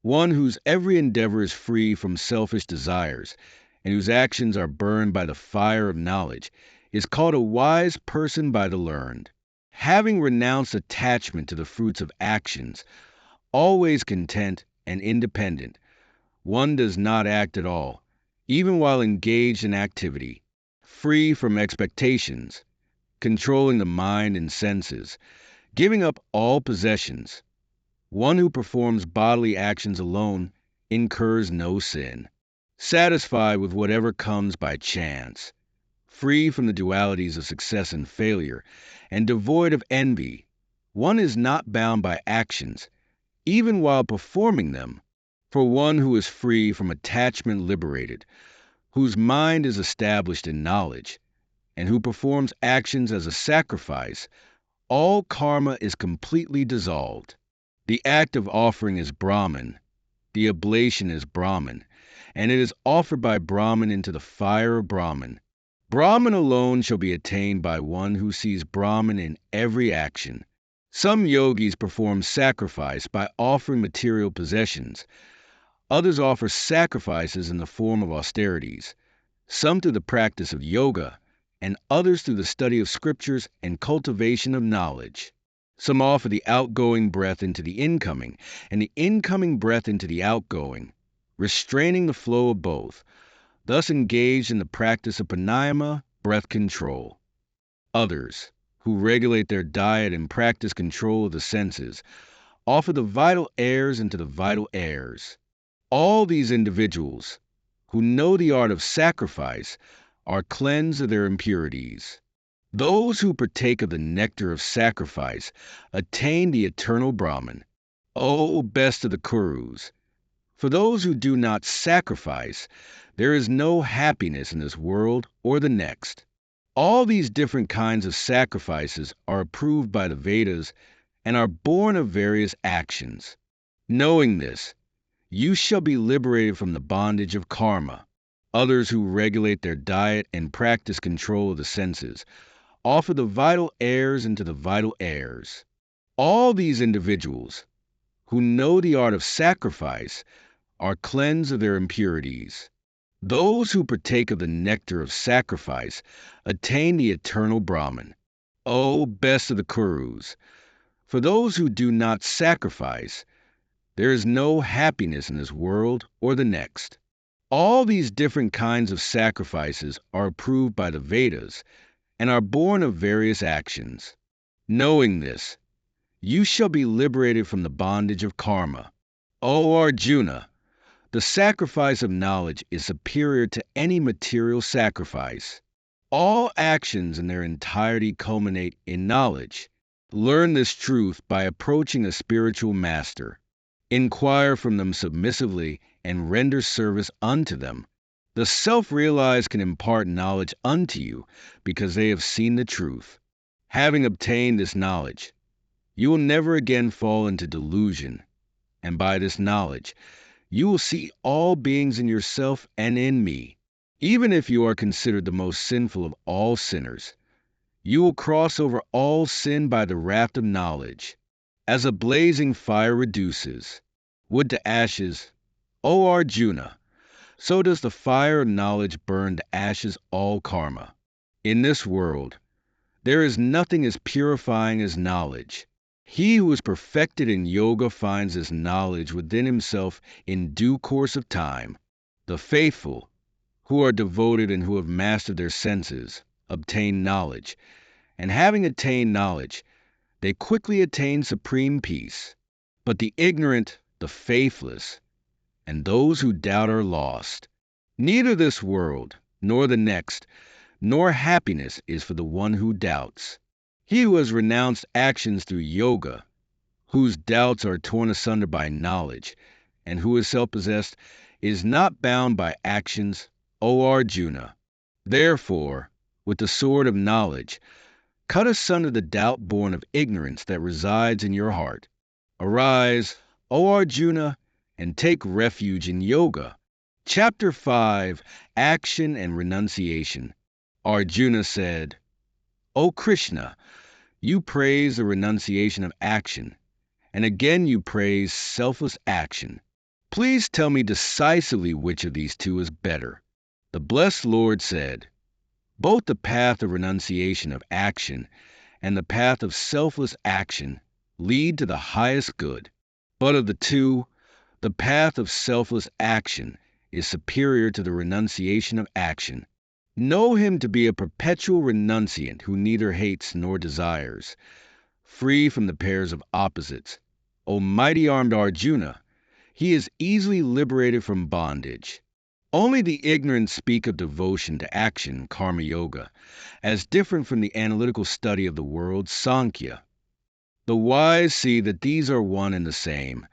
One whose every endeavor is free from selfish desires, and whose actions are burned by the fire of knowledge, is called a wise person by the learned. Having renounced attachment to the fruits of actions, always content and independent, one does not act at all, even while engaged in activity, free from expectations, controlling the mind and senses, giving up all possessions. One who performs bodily actions alone incurs no sin, satisfied with whatever comes by chance, free from the dualities of success and failure, and devoid of envy. One is not bound by actions, even while performing them, for one who is free from attachment liberated, whose mind is established in knowledge, and who performs actions as a sacrifice, all karma is completely dissolved. The act of offering is Brahman, the oblation is Brahman, and it is offered by Brahman into the fire of Brahman. Brahman alone shall be attained by one who sees Brahman in every action. Some yogis perform sacrifice by offering material possessions. Others offer sacrifices in the form of austerities, some through the practice of yoga, and others through the study of scriptures and cultivation of knowledge. Some offer the outgoing breath into the incoming, and the incoming breath into the outgoing, restraining the flow of both, thus engaged in the practice of pranayama, breath control. Others, who regulate their diet and practice control of the senses, offer the vital airs into the vital airs. All these individuals, who know the art of sacrifice, are cleansed of their impurities. Those who partake of the nectar of sacrifice attain the eternal Brahman. O best of the Kurus! For those who do not sacrifice, there is no happiness in this world or the next. All these different kinds of sacrifices are approved by the Vedas and are born of various actions. Knowing this, you shall be liberated from the bondage of karma. Others who regulate their diet and practice control of the senses offer the vital airs into the vital airs. All these individuals, who know the art of sacrifice, are cleansed of their impurities. Those who partake of the nectar of sacrifice attain the eternal Brahman. O best of the Kurus! For those who do not sacrifice, there is no happiness in this world or the next. All these different kinds of sacrifices are approved by the Vedas and are born of various actions. Knowing this, you shall be liberated from the bondage of karma. O Arjuna! The sacrifice of knowledge is superior to any material sacrifice. All actions in their entirety culminate in knowledge. Learn this truth by approaching a spiritual master. Inquire from them submissively and render service unto them. The self-realized can impart knowledge unto you because they have seen the truth. Having obtained this knowledge, you will never again fall into delusion, and by this knowledge, you will see all beings in yourself and in me. Even if you are considered the most sinful of all sinners, you will cross over all sin by the raft of knowledge. As a blazing fire reduces wood to ashes, O Arjuna, so does the fire of knowledge burn to ashes all karma. In this world, there is nothing as purifying as knowledge. He who is perfected in yoga finds this knowledge within himself in due course of time. The faithful, who are devoted and who have mastered their senses, obtain knowledge, and having attained knowledge, they quickly attain supreme peace. But the ignorant, the faithless, and those who doubt are lost. Neither this world, nor the next, nor happiness is for the one who doubts. He who has renounced actions through yoga, whose doubts are torn asunder by knowledge, and who is self-possessed, is not bound by actions, O Arjuna. Therefore, with the sword of knowledge, cut asunder the doubt born of ignorance that resides in your heart. Arise, O Arjuna, and take refuge in yoga. Chapter 5, Action and Renunciation. Arjuna said, O Krishna, you praise the renunciation of action, and again you praise selfless action. Please tell me decisively which of these two is better. The blessed Lord said, both the path of renunciation of action and the path of selfless action lead to the highest good. But of the two, the path of selfless action is superior to the renunciation of action. Know him to be a perpetual renunciant who neither hates nor desires, free from the pairs of opposites. O mighty armed Arjuna, he is easily liberated from bondage. Only the ignorant speak of devotion to action, karma yoga, as different from the analytical study of the world, Sankhya. The wise see that these are one and the same,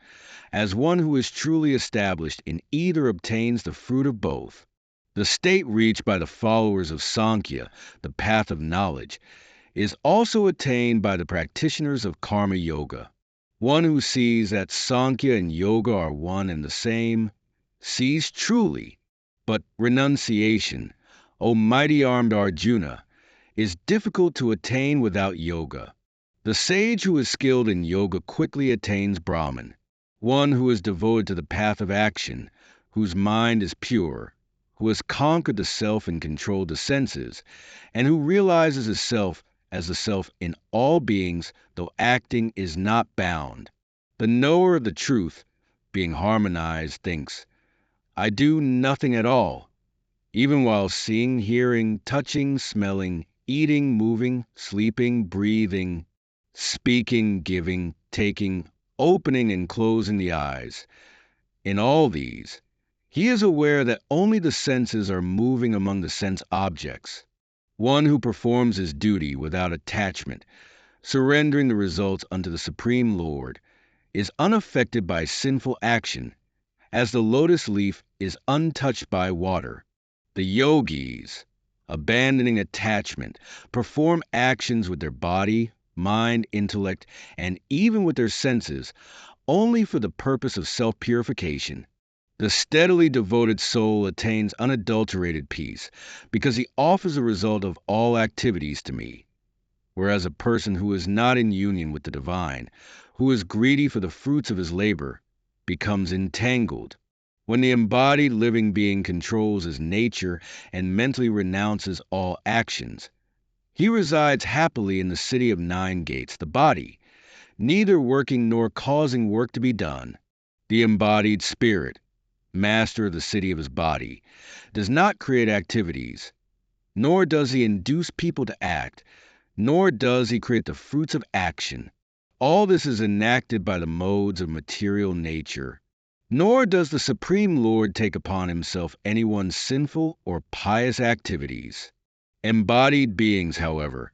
as one who is truly established in either obtains the fruit of both. The state reached by the followers of Sankhya, the path of knowledge, is also attained by the practitioners of karma yoga. One who sees that Sankhya and yoga are one and the same, sees truly. But renunciation, O mighty armed Arjuna, is difficult to attain without yoga. The sage who is skilled in yoga quickly attains Brahman. One who is devoted to the path of action, whose mind is pure, who has conquered the self and controlled the senses, and who realizes the self as the self in all beings, though acting is not bound. The knower of the truth, being harmonized, thinks, I do nothing at all, even while seeing, hearing, touching, smelling, eating, moving, sleeping, breathing, speaking, giving, taking, opening and closing the eyes. In all these, he is aware that only the senses are moving among the sense objects. One who performs his duty without attachment, surrendering the results unto the Supreme Lord, is unaffected by sinful action, as the lotus leaf is untouched by water. The yogis, abandoning attachment, perform actions with their body, mind, intellect, and even with their senses, only for the purpose of self-purification. The steadily devoted soul attains unadulterated peace, because he offers the result of all activities to me, whereas a person who is not in union with the divine, who is greedy for the fruits of his labor, becomes entangled. When the embodied living being controls his nature and mentally renounces all actions, he resides happily in the city of 9 gates, the body, neither working nor causing work to be done. The embodied spirit, master of the city of his body, does not create activities, nor does he induce people to act, nor does he create the fruits of action. All this is enacted by the modes of material nature. Nor does the Supreme Lord take upon himself anyone's sinful or pious activities. Embodied beings, however,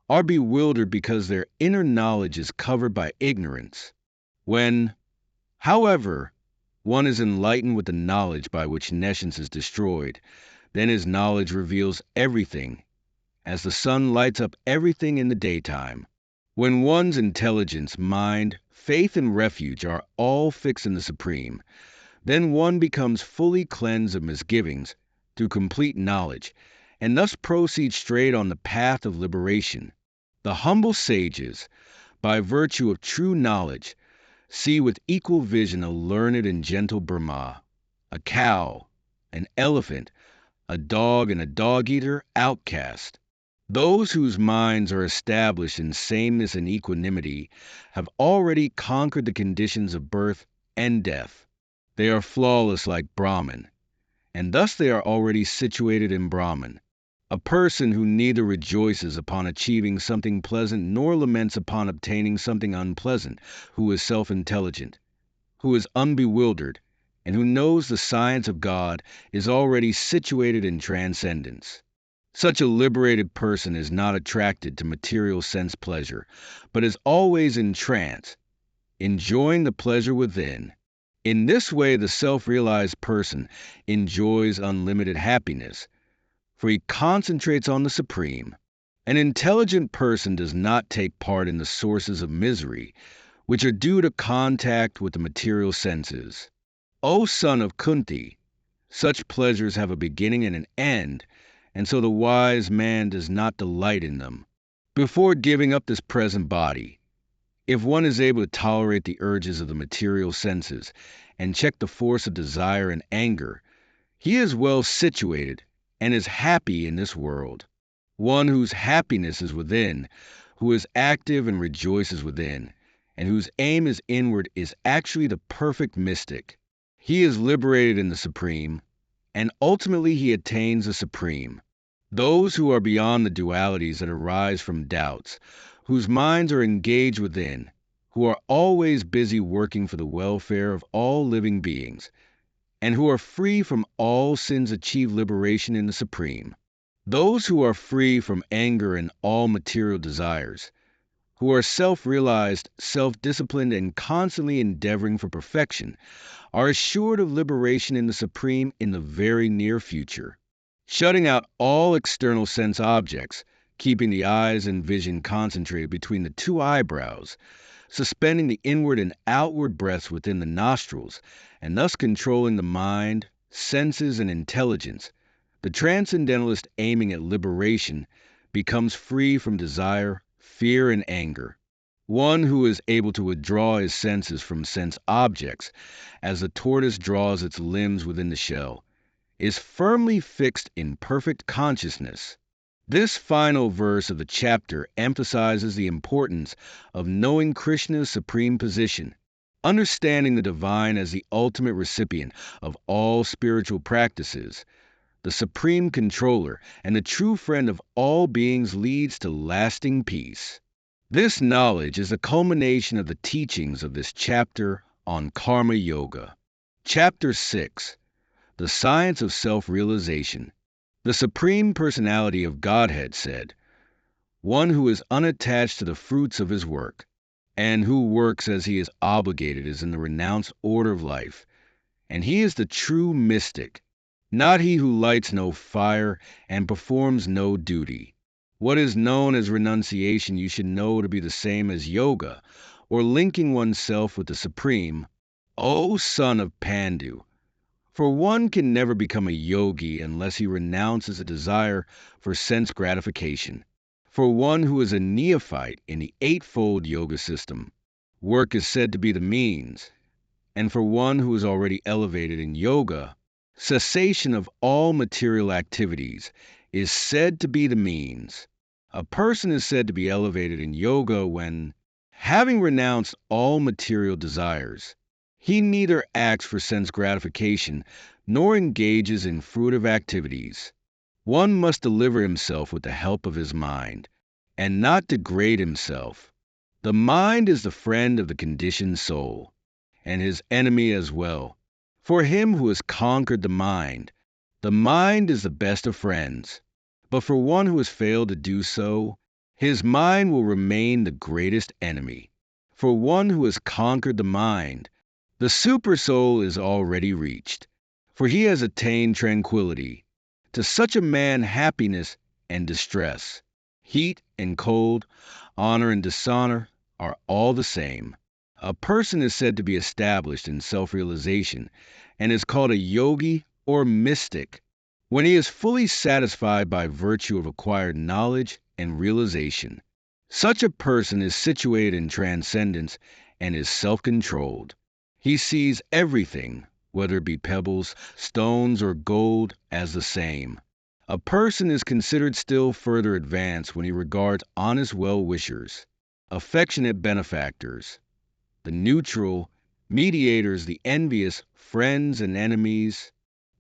are bewildered because their inner knowledge is covered by ignorance. When, however, one is enlightened with the knowledge by which nescience is destroyed, then his knowledge reveals everything, as the sun lights up everything in the daytime. When one's intelligence, mind, faith, and refuge are all fixed in the Supreme, then one becomes fully cleansed of misgivings through complete knowledge, and thus proceeds straight on the path of liberation. The humble sages, by virtue of true knowledge, see with equal vision a learned and gentle Brahma, a cow, an elephant, a dog, and a dog-eater outcast. Those whose minds are established in sameness and equanimity have already conquered the conditions of birth and death. They are flawless like Brahman, and thus they are already situated in Brahman. A person who neither rejoices upon achieving something pleasant nor laments upon obtaining something unpleasant, who is self-intelligent, who is unbewildered, and who knows the science of God, is already situated in transcendence. Such a liberated person is not attracted to material sense pleasure, but is always in trance, enjoying the pleasure within. In this way, the self-realized person enjoys unlimited happiness, for he concentrates on the Supreme. An intelligent person does not take part in the sources of misery, which are due to contact with the material senses. O son of Kunti, such pleasures have a beginning and an end, and so the wise man does not delight in them. Before giving up this present body, if one is able to tolerate the urges of the material senses and check the force of desire and anger, he is well situated and is happy in this world. One whose happiness is within, who is active and rejoices within, and whose aim is inward is actually the perfect mystic. He is liberated in the Supreme, and ultimately he attains the Supreme. Those who are beyond the dualities that arise from doubts, whose minds are engaged within, who are always busy working for the welfare of all living beings, and who are free from all sins achieve liberation in the Supreme. Those who are free from anger and all material desires, who are self-realized, self-disciplined, and constantly endeavoring for perfection, are assured of liberation in the Supreme in the very near future. Shutting out all external sense objects, keeping the eyes and vision concentrated between the two eyebrows, suspending the inward and outward breaths within the nostrils, and thus controlling the mind, senses, and intelligence, the transcendentalist aiming at liberation becomes free from desire, fear, and anger. One who is able to withdraw his senses from sense objects, as the tortoise draws its limbs within the shell, is firmly fixed in perfect consciousness. This final verse of the chapter emphasizes the importance of knowing Krishna's supreme position, understanding the divine as the ultimate recipient of all spiritual practices, the supreme controller, and the true friend of all beings leads to lasting peace. This knowledge is a culmination of the teachings of this chapter on Karma Yoga. Chapter 6: The Science of Self-Realization. The Supreme Personality of Godhead said, "One who is unattached to the fruits of his work, and who works as he is obligated is in the renounced order of life, and he is the true mystic, not he who lights no fire and performs no duty. What is known as renunciation you should know to be the same as yoga, or linking oneself with the Supreme, O son of Pandu. For one can never become a yogi unless he renounces a desire for sense gratification. For one who is a neophyte in the eightfold yoga system, work is said to be the means, and for one who is already elevated in yoga, cessation of all material activities is said to be the means. A person is said to be elevated in yoga when, having renounced all material desires, he neither acts for sense gratification nor engages in fruitive activities. One must deliver himself with the help of his mind, and not degrade himself. The mind is the friend of the conditioned soul, and his enemy as well. For him who has conquered the mind is the best of friends. But for one who has failed to do so, his mind will remain the greatest enemy. For one who has conquered the mind, the supersoul is already reached, for he has attained tranquility. To such a man happiness and distress, heat and cold, honor and dishonor are all the same. A person is said to be established in self-realization and is called a yogi or mystic when he is fully satisfied by virtue of acquired knowledge and realization. Such a person is situated in transcendence and is self-controlled. He sees everything, whether it be pebbles, stones, or gold, as the same. A person is considered still further advanced when he regards honest well-wishers, affectionate benefactors, the neutral, mediators, the envious, friends and enemies,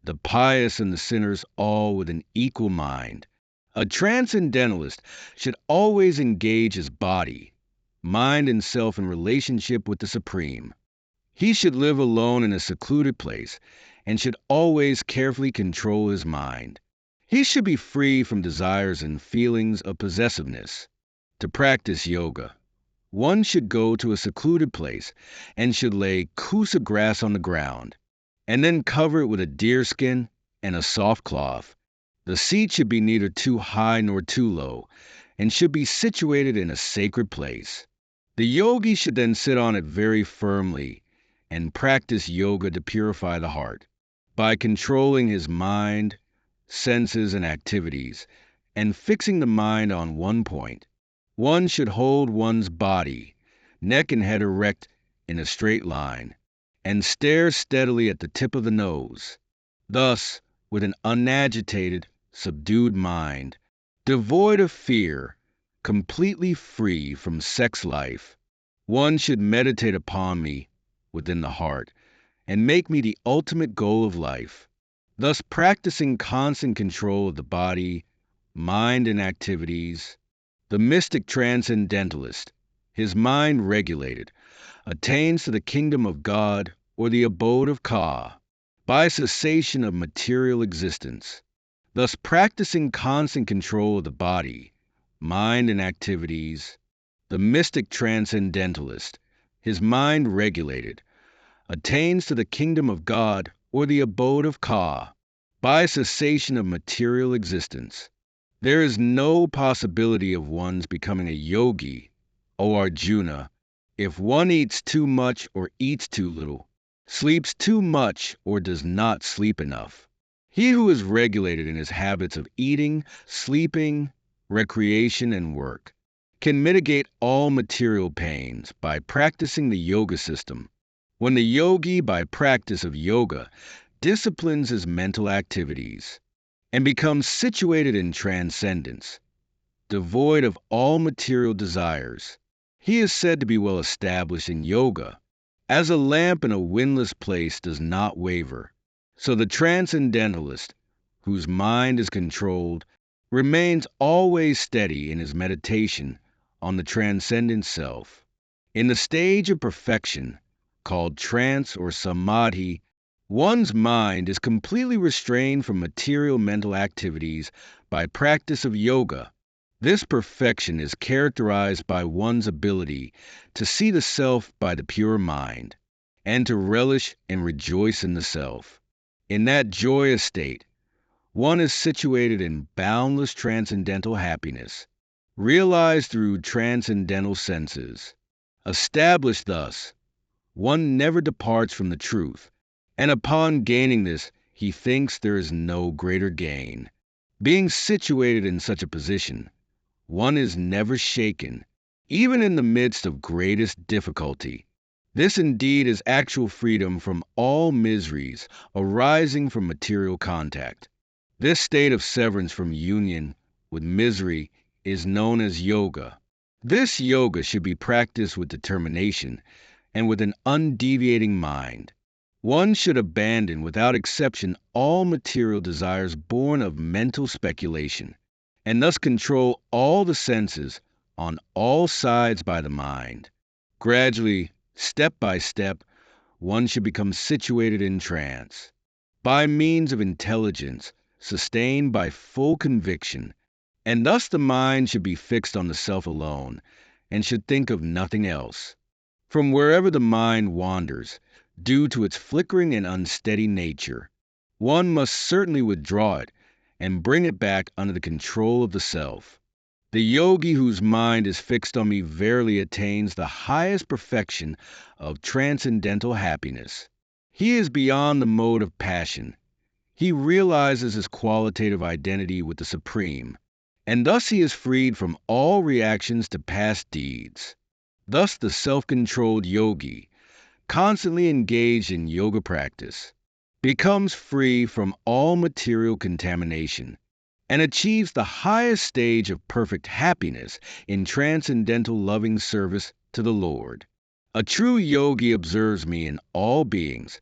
the pious and the sinners, all with an equal mind. A transcendentalist should always engage his body, mind, and self in relationship with the Supreme. He should live alone in a secluded place and should always carefully control his mind. He should be free from desires and feelings of possessiveness. To practice yoga, one should go to a secluded place and should lay kusa grass on the ground, and then cover it with a deerskin and a soft cloth. The seat should be neither too high nor too low, and should be situated in a sacred place. The yogi should then sit on it very firmly and practice yoga to purify the heart. By controlling his mind, senses, and activities, and fixing the mind on one point, one should hold one's body, neck and head erect in a straight line, and stare steadily at the tip of the nose. Thus, with an unagitated, subdued mind, devoid of fear, completely free from sex life, one should meditate upon me within the heart and make me the ultimate goal of life, thus practicing constant control of the body, mind, and activities. The mystic transcendentalist, his mind regulated, attains to the kingdom of God or the abode of Ka by cessation of material existence, thus practicing constant control of the body, mind, and activities. the mystic transcendentalist, his mind regulated, attains to the kingdom of God or the abode of Ka by cessation of material existence. There is no possibility of one's becoming a yogi, O Arjuna, if one eats too much or eats too little, sleeps too much or does not sleep enough. He who is regulated in his habits of eating, sleeping, recreation, and work can mitigate all material pains by practicing the yoga system. When the yogi, by practice of yoga, disciplines his mental activities and becomes situated in transcendence, devoid of all material desires, he is said to be well established in yoga. As a lamp in a windless place does not waver, so the transcendentalist, whose mind is controlled, remains always steady in his meditation on the transcendent self. In the stage of perfection, called trance or samadhi, one's mind is completely restrained from material mental activities by practice of yoga. This perfection is characterized by one's ability to see the self by the pure mind, and to relish and rejoice in the self. In that joyous state, one is situated in boundless transcendental happiness, realized through transcendental senses. Established thus, one never departs from the truth, and upon gaining this, he thinks there is no greater gain. Being situated in such a position, one is never shaken, even in the midst of greatest difficulty. This indeed is actual freedom from all miseries arising from material contact. This state of severance from union with misery is known as yoga. This yoga should be practiced with determination and with an undeviating mind. One should abandon without exception all material desires born of mental speculation, and thus control all the senses on all sides by the mind. Gradually, step by step, one should become situated in trance. By means of intelligence, sustained by full conviction, and thus the mind should be fixed on the self alone, and should think of nothing else. From wherever the mind wanders, due to its flickering and unsteady nature, one must certainly withdraw it and bring it back under the control of the self. The yogi whose mind is fixed on me verily attains the highest perfection of transcendental happiness. He is beyond the mode of passion. He realizes his qualitative identity with the Supreme, and thus he is freed from all reactions to past deeds. Thus the self-controlled yogi, constantly engaged in yoga practice, becomes free from all material contamination and achieves the highest stage of perfect happiness in transcendental loving service to the Lord. A true yogi observes me in all beings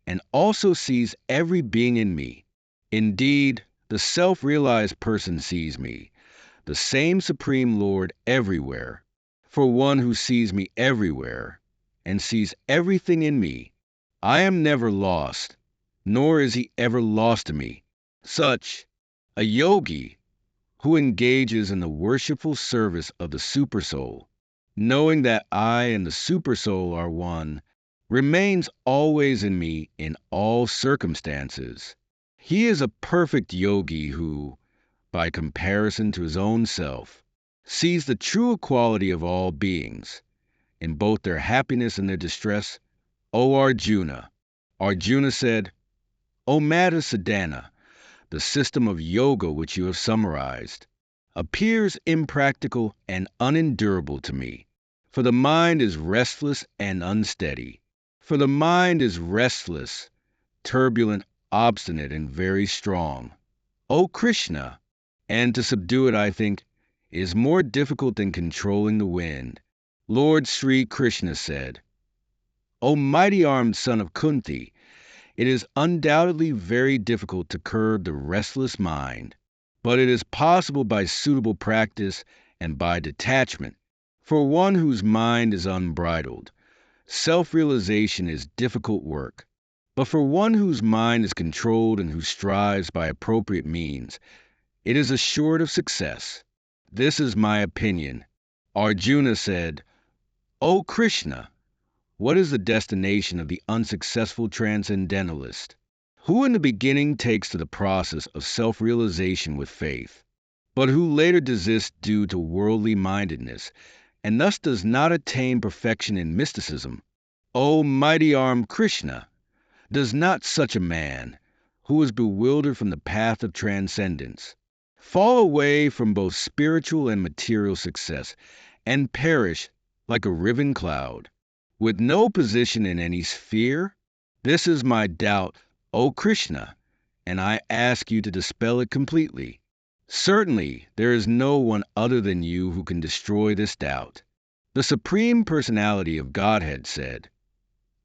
and also sees every being in me. Indeed, the self-realized person sees me, the same Supreme Lord, everywhere. For one who sees me everywhere and sees everything in me, I am never lost, nor is he ever lost to me. Such a yogi who engages in the worshipful service of the Supersoul, knowing that I and the Supersoul are one, remains always in me in all circumstances. He is a perfect yogi who, by comparison to his own self, sees the true equality of all beings, in both their happiness and their distress. O Arjuna! Arjuna said, O Madha Sadhana, the system of yoga which you have summarized, appears impractical and unendurable to me, for the mind is restless and unsteady. For the mind is restless, turbulent, obstinate, and very strong. O Krishna! And to subdue it, I think, is more difficult than controlling the wind. Lord Shri Krishna said, O mighty-armed son of Kunti, it is undoubtedly very difficult to curb the restless mind, but it is possible by suitable practice and by detachment. For one whose mind is unbridled, self-realization is difficult work. But for one whose mind is controlled and who strives by appropriate means, it is assured of success. This is my opinion. Arjuna said, "O Krishna, what is the destination of the unsuccessful transcendentalist, who in the beginning takes to the process of self-realization with faith, but who later desists due to worldly mindedness, and thus does not attain perfection in mysticism? O mighty-armed Krishna, does not such a man, who is bewildered from the path of transcendence, fall away from both spiritual and material success, and perish like a riven cloud, with no position in any sphere? This is my doubt, O Krishna, and I ask you to dispel it completely. Certainly, there is no one other than you who can destroy this doubt." The Supreme Personality of Godhead said,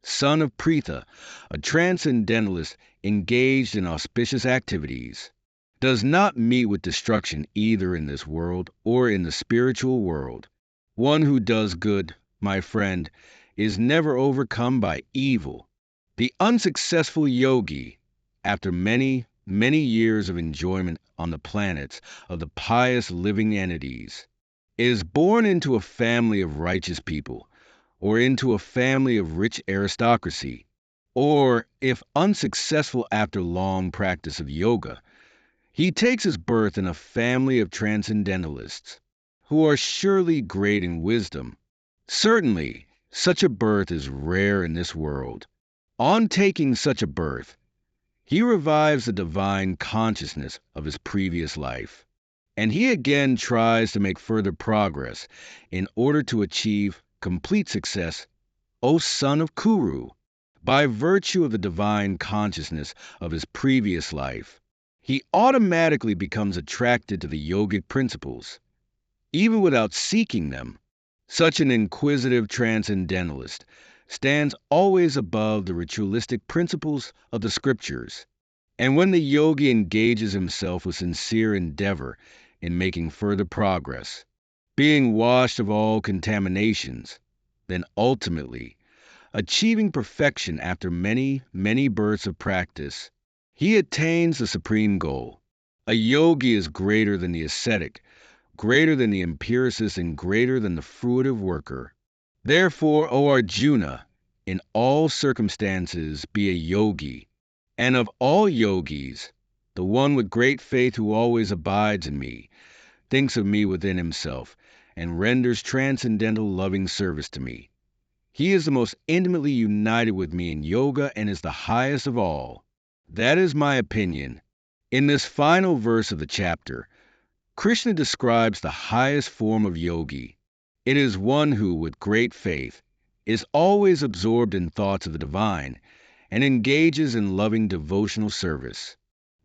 "Son of Pritha, a transcendentalist engaged in auspicious activities, does not meet with destruction either in this world or in the spiritual world. One who does good, my friend, is never overcome by evil. The unsuccessful yogi, after many, many years of enjoyment on the planets of the pious living entities, is born into a family of righteous people, or into a family of rich aristocracy, or, if unsuccessful after long practice of yoga, he takes his birth in a family of transcendentalists, who are surely great in wisdom. Certainly, such a birth is rare in this world. On taking such a birth, he revives the divine consciousness of his previous life, and he again tries to make further progress in order to achieve complete success, O son of Kuru, by virtue of the divine consciousness of his previous life. He automatically becomes attracted to the yogic principles, even without seeking them. Such an inquisitive transcendentalist stands always above the ritualistic principles of the scriptures. And when the yogi engages himself with sincere endeavor in making further progress, being washed of all contaminations, then ultimately, achieving perfection after many, many births of practice, he attains the supreme goal. A yogi is greater than the ascetic, greater than the empiricist, and greater than the fruitive worker. Therefore, O Arjuna, in all circumstances be a yogi, and of all yogis, the one with great faith who always abides in me, thinks of me within himself, and renders transcendental loving service to me. He is the most intimately united with me in yoga and is the highest of all. That is my opinion. In this final verse of the chapter, Krishna describes the highest form of yogi. It is one who, with great faith, is always absorbed in thoughts of the divine and engages in loving devotional service.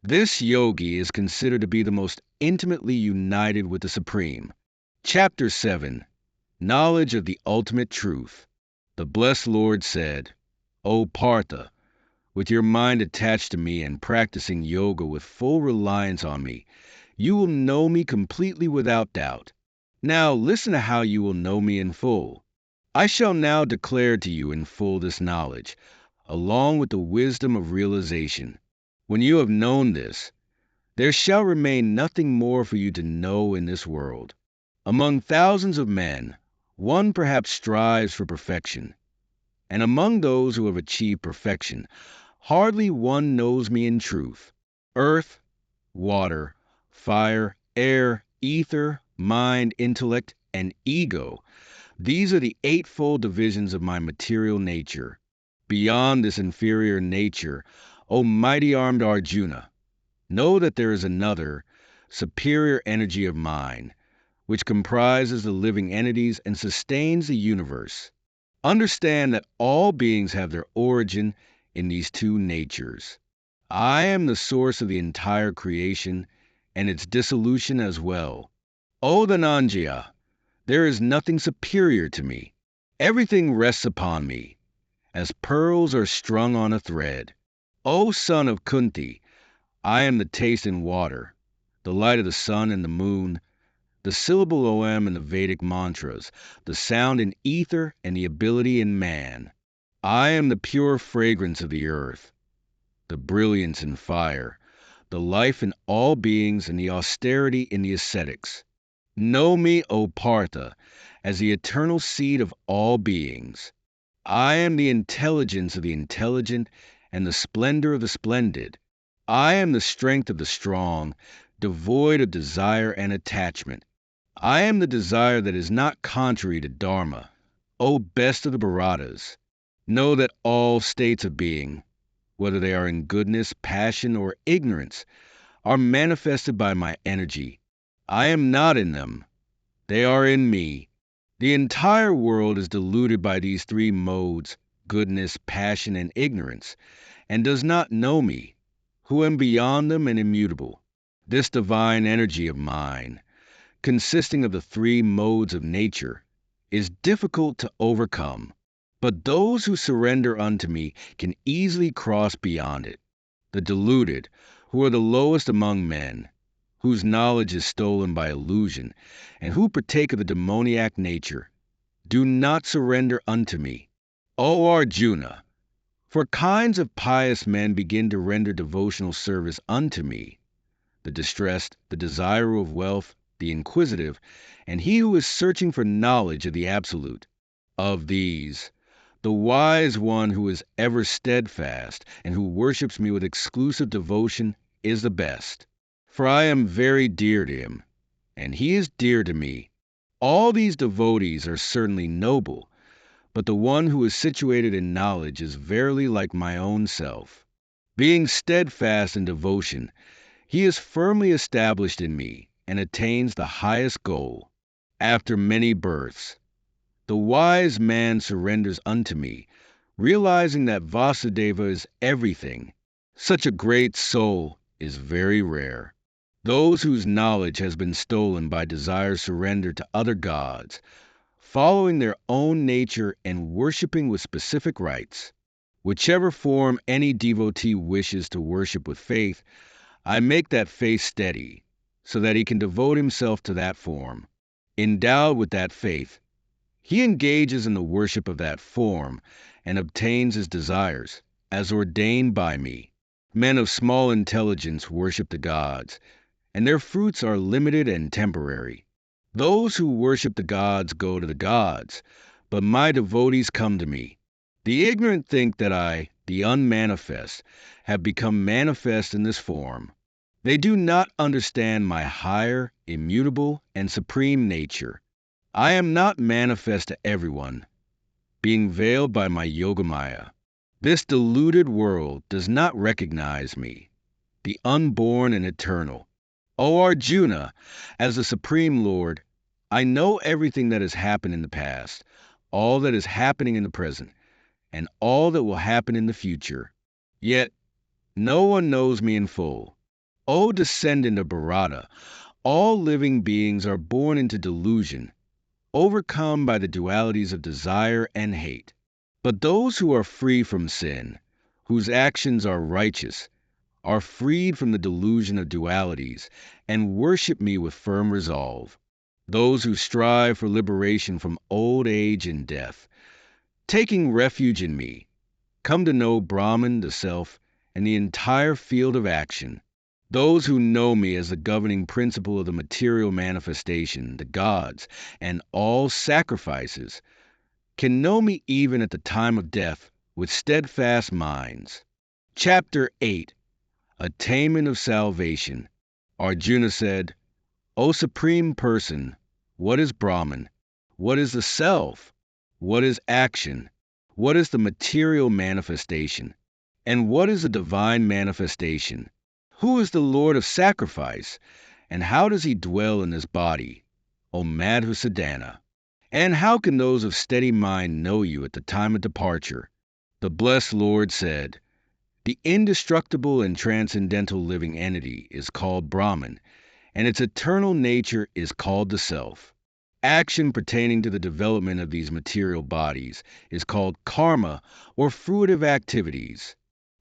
This yogi is considered to be the most intimately united with the Supreme. Chapter 7. Knowledge of the Ultimate Truth. The Blessed Lord said, "O Partha, with your mind attached to me and practicing yoga with full reliance on me, you will know me completely without doubt. Now listen to how you will know me in full. I shall now declare to you in full this knowledge, along with the wisdom of realization. When you have known this, there shall remain nothing more for you to know in this world. Among thousands of men, one perhaps strives for perfection, and among those who have achieved perfection, hardly one knows me in truth. Earth, water, fire, air, ether, mind, intellect, and ego, these are the eightfold divisions of my material nature. Beyond this inferior nature, O mighty-armed Arjuna, know that there is another, superior energy of mine, which comprises the living entities and sustains the universe. Understand that all beings have their origin in these two natures. I am the source of the entire creation and its dissolution as well. O Dhananjaya, there is nothing superior to me. Everything rests upon me, as pearls are strung on a thread. O son of Kunti, I am the taste in water, the light of the sun and the moon, the syllable OM in the Vedic mantras, the sound in ether, and the ability in man. I am the pure fragrance of the earth, the brilliance in fire, the life in all beings, and the austerity in the ascetics. Know me, O Partha, as the eternal seed of all beings. I am the intelligence of the intelligent and the splendor of the splendid. I am the strength of the strong, devoid of desire and attachment. I am the desire that is not contrary to Dharma. O best of the Bharatas, know that all states of being, whether they are in goodness, passion, or ignorance, are manifested by my energy. I am not in them. They are in me. The entire world is deluded by these three modes, goodness, passion, and ignorance, and does not know me, who am beyond them and immutable. This divine energy of mine, consisting of the three modes of nature, is difficult to overcome, but those who surrender unto me can easily cross beyond it. The deluded, who are the lowest among men, whose knowledge is stolen by illusion, and who partake of the demoniac nature, do not surrender unto me. O Arjuna, for kinds of pious men begin to render devotional service unto me: the distressed, the desirer of wealth, the inquisitive, and he who is searching for knowledge of the Absolute. Of these, the wise one who is ever steadfast and who worships me with exclusive devotion is the best, for I am very dear to him, and he is dear to me. All these devotees are certainly noble, but the one who is situated in knowledge is verily like my own self. Being steadfast in devotion, he is firmly established in me and attains the highest goal. After many births, the wise man surrenders unto me, realizing that Vasudeva is everything. Such a great soul is very rare. Those whose knowledge has been stolen by desire surrender to other gods, following their own nature and worshiping with specific rites. Whichever form any devotee wishes to worship with faith, I make that faith steady, so that he can devote himself to that form. Endowed with that faith, he engages in the worship of that form and obtains his desires, as ordained by me. Men of small intelligence worship the gods, and their fruits are limited and temporary. Those who worship the gods go to the gods, but my devotees come to me. The ignorant think that I, the unmanifest, have become manifest in this form. They do not understand my higher, immutable, and supreme nature. I am not manifest to everyone, being veiled by my yogamaya. This deluded world does not recognize me, the unborn and eternal. O Arjuna, as the Supreme Lord, I know everything that has happened in the past, all that is happening in the present, and all that will happen in the future. Yet no one knows me in full. O descendant of Bharata, all living beings are born into delusion, overcome by the dualities of desire and hate. But those who are free from sin, whose actions are righteous, are freed from the delusion of dualities and worship me with firm resolve. Those who strive for liberation from old age and death, taking refuge in me, come to know Brahman, the Self, and the entire field of action. Those who know me as the governing principle of the material manifestation, the gods, and all sacrifices, can know me even at the time of death with steadfast minds. Chapter 8. Attainment of Salvation. Arjuna said, O Supreme Person, what is Brahman? What is the Self? What is action? What is the material manifestation? And what is the divine manifestation? Who is the Lord of sacrifice? And how does he dwell in this body, O Madhusadana? And how can those of steady mind know you at the time of departure? The blessed Lord said, the indestructible and transcendental living entity is called Brahman, and its eternal nature is called the Self. Action pertaining to the development of these material bodies is called karma, or fruitive activities.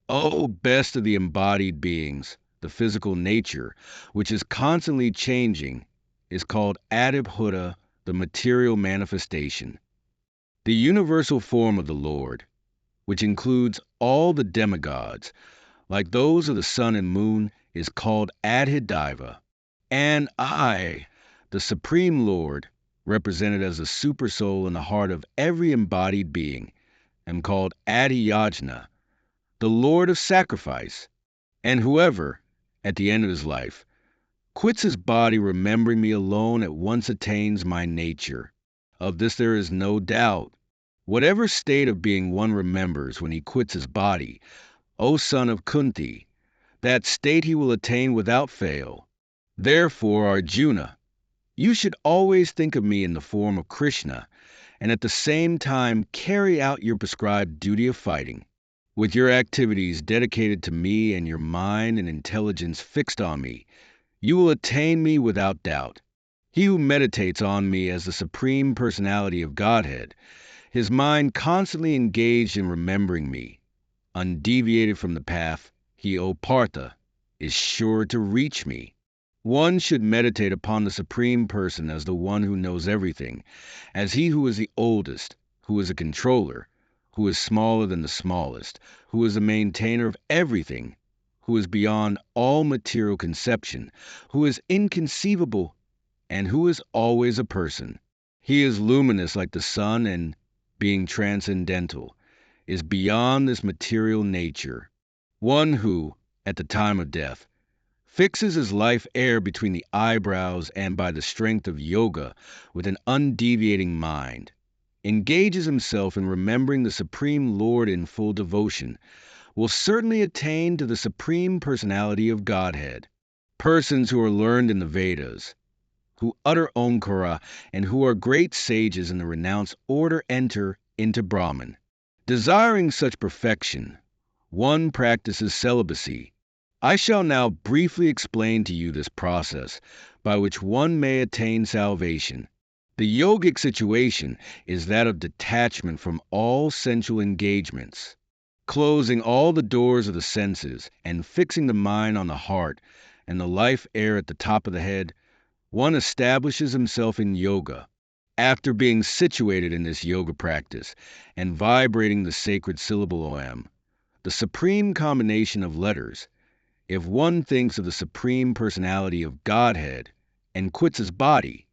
O best of the embodied beings, the physical nature, which is constantly changing, is called adibhuta, the material manifestation. The universal form of the Lord, which includes all the demigods, like those of the sun and moon, is called adhidaiva. And I, The Supreme Lord, represented as the supersoul in the heart of every embodied being, am called Adiyajna, the Lord of sacrifice, and whoever, at the end of his life, quits his body remembering me alone at once attains my nature. Of this there is no doubt. Whatever state of being one remembers when he quits his body, O son of Kunti, that state he will attain without fail. Therefore, Arjuna, you should always think of me in the form of Krishna, and at the same time carry out your prescribed duty of fighting. With your activities dedicated to me and your mind and intelligence fixed on me, you will attain me without doubt. He who meditates on me as the Supreme Personality of Godhead, his mind constantly engaged in remembering me, undeviated from the path, he, O Partha, is sure to reach me. One should meditate upon the Supreme Person as the one who knows everything, as he who is the oldest, who is a controller, who is smaller than the smallest, who is a maintainer of everything, who is beyond all material conception, who is inconceivable, and who is always a person. He is luminous like the sun and, being transcendental, is beyond this material nature. One who, at the time of death, fixes his life air between the eyebrows and by the strength of yoga with an undeviating mind, engages himself in remembering the Supreme Lord in full devotion, will certainly attain to the Supreme Personality of Godhead. Persons who are learned in the Vedas, who utter Omkara, and who are great sages in the renounced order enter into Brahman. Desiring such perfection, one practices celibacy. I shall now briefly explain to you this process by which one may attain salvation. The yogic situation is that of detachment from all sensual engagements, closing all the doors of the senses and fixing the mind on the heart and the life air at the top of the head. One establishes himself in yoga. After being situated in this yoga practice and vibrating the sacred syllable Om, the supreme combination of letters, if one thinks of the Supreme Personality of Godhead and quits his body,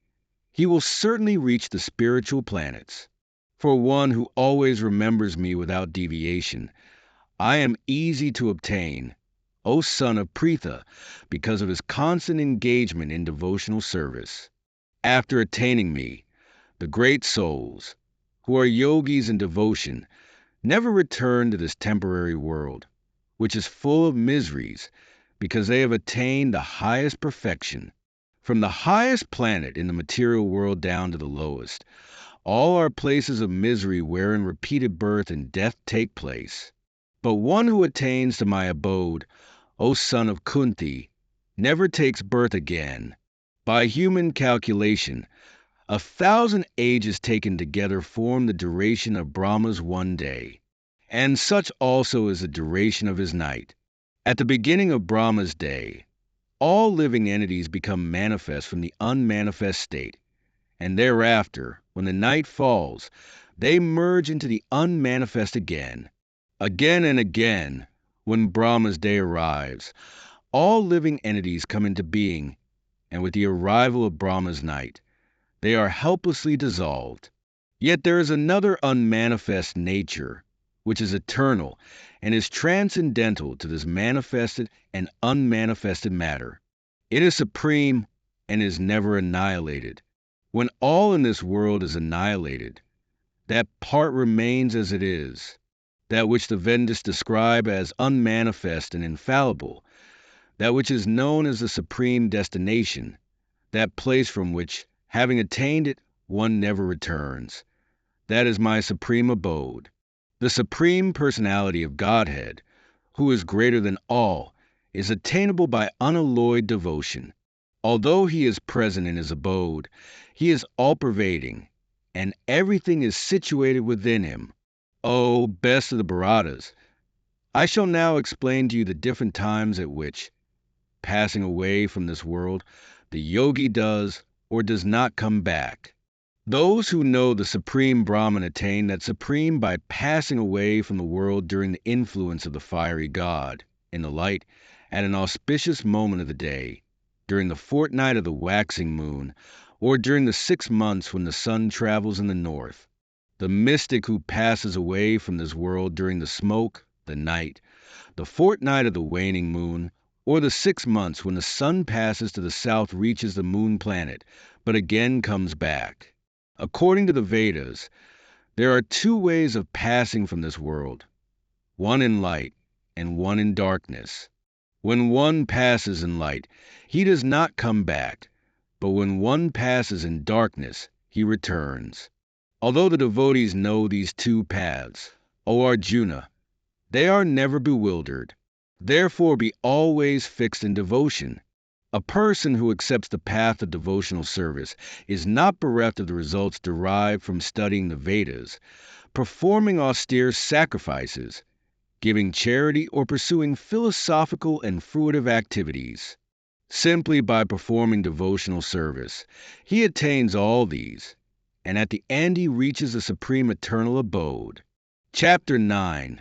he will certainly reach the spiritual planets. For one who always remembers me without deviation, I am easy to obtain, O son of Pritha, because of his constant engagement in devotional service. After attaining me, the great souls, who are yogis in devotion, never return to this temporary world, which is full of miseries, because they have attained the highest perfection. From the highest planet in the material world down to the lowest, all are places of misery wherein repeated birth and death take place. But one who attains to my abode, O son of Kunti, never takes birth again. By human calculation, 1,000 ages taken together form the duration of Brahma's one day, and such also is the duration of his night. At the beginning of Brahma's day, all living entities become manifest from the unmanifest state, and thereafter, when the night falls, they merge into the unmanifest again. Again and again, when Brahma's day arrives, all living entities come into being, and with the arrival of Brahma's night, they are helplessly dissolved. Yet there is another unmanifest nature, which is eternal and is transcendental to this manifested and unmanifested matter. It is supreme and is never annihilated. When all in this world is annihilated, that part remains as it is, that which the Vedas describe as unmanifest and infallible, that which is known as the supreme destination, that place from which, having attained it, one never returns. That is my supreme abode. The Supreme Personality of Godhead, who is greater than all, is attainable by unalloyed devotion. Although he is present in his abode, he is all-pervading, and everything is situated within him. O best of the Bharatas, I shall now explain to you the different times at which, passing away from this world, the yogi does or does not come back. Those who know the Supreme Brahman attain that supreme by passing away from the world during the influence of the fiery god, in the light, at an auspicious moment of the day, during the fortnight of the waxing moon, or during the 6 months when the sun travels in the north. The mystic who passes away from this world during the smoke, the night, the fortnight of the waning moon, or the 6 months when the sun passes to the south reaches the moon planet, but again comes back. According to the Vedas, there are two ways of passing from this world, one in light and one in darkness. When one passes in light, he does not come back, but when one passes in darkness, he returns. Although the devotees know these two paths, O Arjuna, they are never bewildered. Therefore be always fixed in devotion. A person who accepts the path of devotional service is not bereft of the results derived from studying the Vedas, performing austere sacrifices, giving charity, or pursuing philosophical and fruitive activities. Simply by performing devotional service, he attains all these, and at the end he reaches the supreme eternal abode. Chapter 9.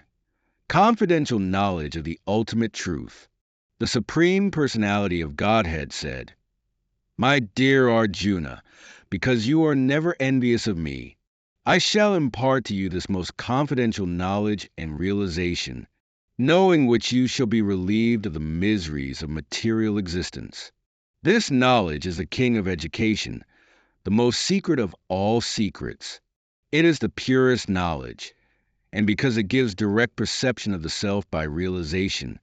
Confidential Knowledge of the Ultimate Truth. The Supreme Personality of Godhead said, My dear Arjuna, because you are never envious of me, I shall impart to you this most confidential knowledge and realization, knowing which you shall be relieved of the miseries of material existence. This knowledge is the king of education, the most secret of all secrets. It is the purest knowledge, and because it gives direct perception of the self by realization,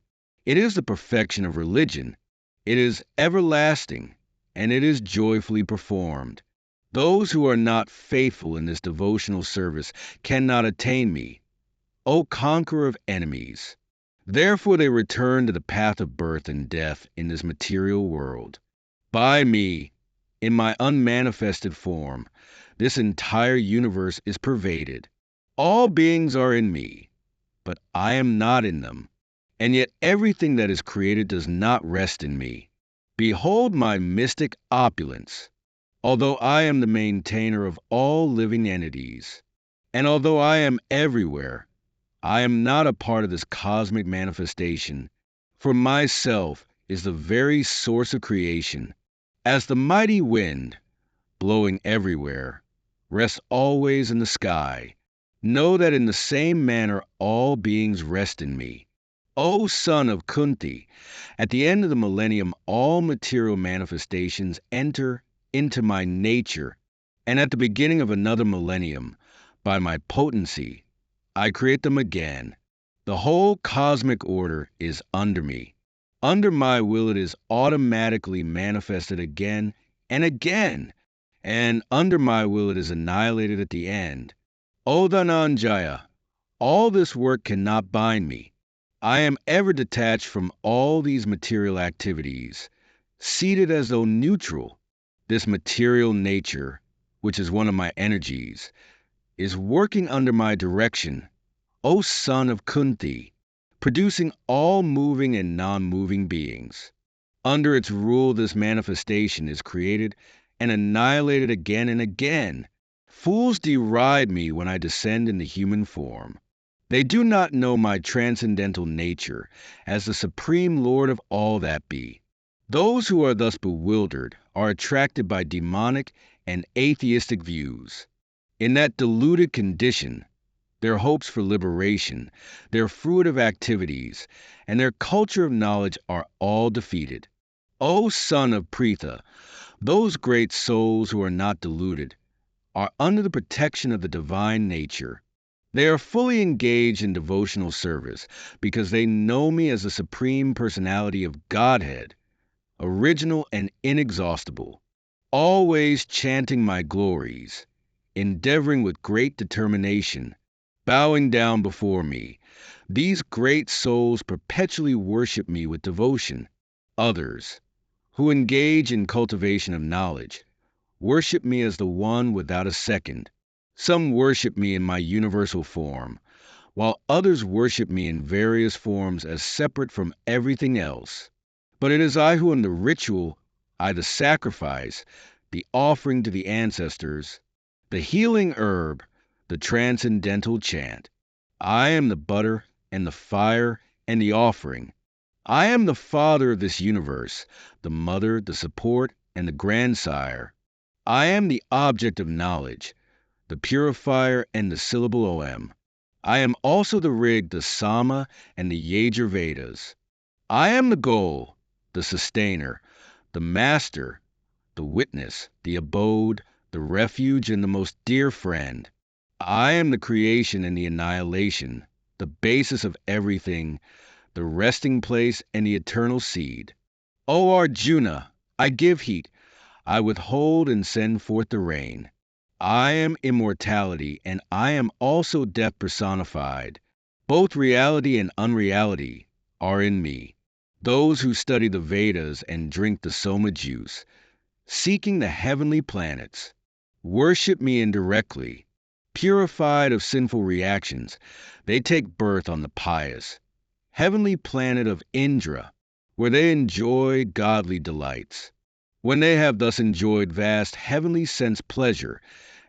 it is the perfection of religion. It is everlasting, and it is joyfully performed. Those who are not faithful in this devotional service cannot attain me, O conqueror of enemies. Therefore they return to the path of birth and death in this material world. By me, in my unmanifested form, this entire universe is pervaded. All beings are in me, but I am not in them, and yet everything that is created does not rest in me. Behold my mystic opulence. Although I am the maintainer of all living entities, and although I am everywhere, I am not a part of this cosmic manifestation, for myself is the very source of creation. As the mighty wind, blowing everywhere, rests always in the sky, know that in the same manner all beings rest in me. O son of Kunti, at the end of the millennium all material manifestations enter into my nature, and at the beginning of another millennium, by my potency, I create them again. The whole cosmic order is under me. Under my will it is automatically manifested again and again, and under my will it is annihilated at the end. O Dhananjaya, all this work cannot bind me. I am ever detached from all these material activities, seated as though neutral. This material nature, which is one of my energies, is working under my direction, O son of Kunti, producing all moving and non-moving beings. Under its rule this manifestation is created and annihilated again and again. Fools deride me when I descend in the human form. They do not know my transcendental nature as the supreme Lord of all that be. Those who are thus bewildered are attracted by demonic and atheistic views. In that deluded condition, their hopes for liberation, their fruitive activities, and their culture of knowledge are all defeated. O son of Pritha, those great souls who are not deluded are under the protection of the divine nature. They are fully engaged in devotional service because they know me as the Supreme Personality of Godhead, original and inexhaustible, always chanting my glories, endeavoring with great determination, bowing down before me. These great souls perpetually worship me with devotion. Others, who engage in cultivation of knowledge, worship me as the one without a second. Some worship me in my universal form, while others worship me in various forms as separate from everything else. But it is I who am the ritual, I the sacrifice, the offering to the ancestors, the healing herb, the transcendental chant. I am the butter and the fire and the offering. I am the father of this universe, the mother, the support, and the grandsire. I am the object of knowledge, the purifier, and the syllable OM. I am also the rig, the Sama, and the Yajur Vedas. I am the goal, the sustainer, the master, the witness, the abode, the refuge, and the most dear friend. I am the creation and the annihilation, the basis of everything, the resting place and the eternal seed. O Arjuna, I give heat, I withhold and send forth the rain. I am immortality, and I am also death personified. Both reality and unreality are in me. Those who study the Vedas and drink the Soma juice, seeking the heavenly planets, worship me indirectly. Purified of sinful reactions, they take birth on the pious, heavenly planet of Indra, where they enjoy godly delights. When they have thus enjoyed vast heavenly sense pleasure,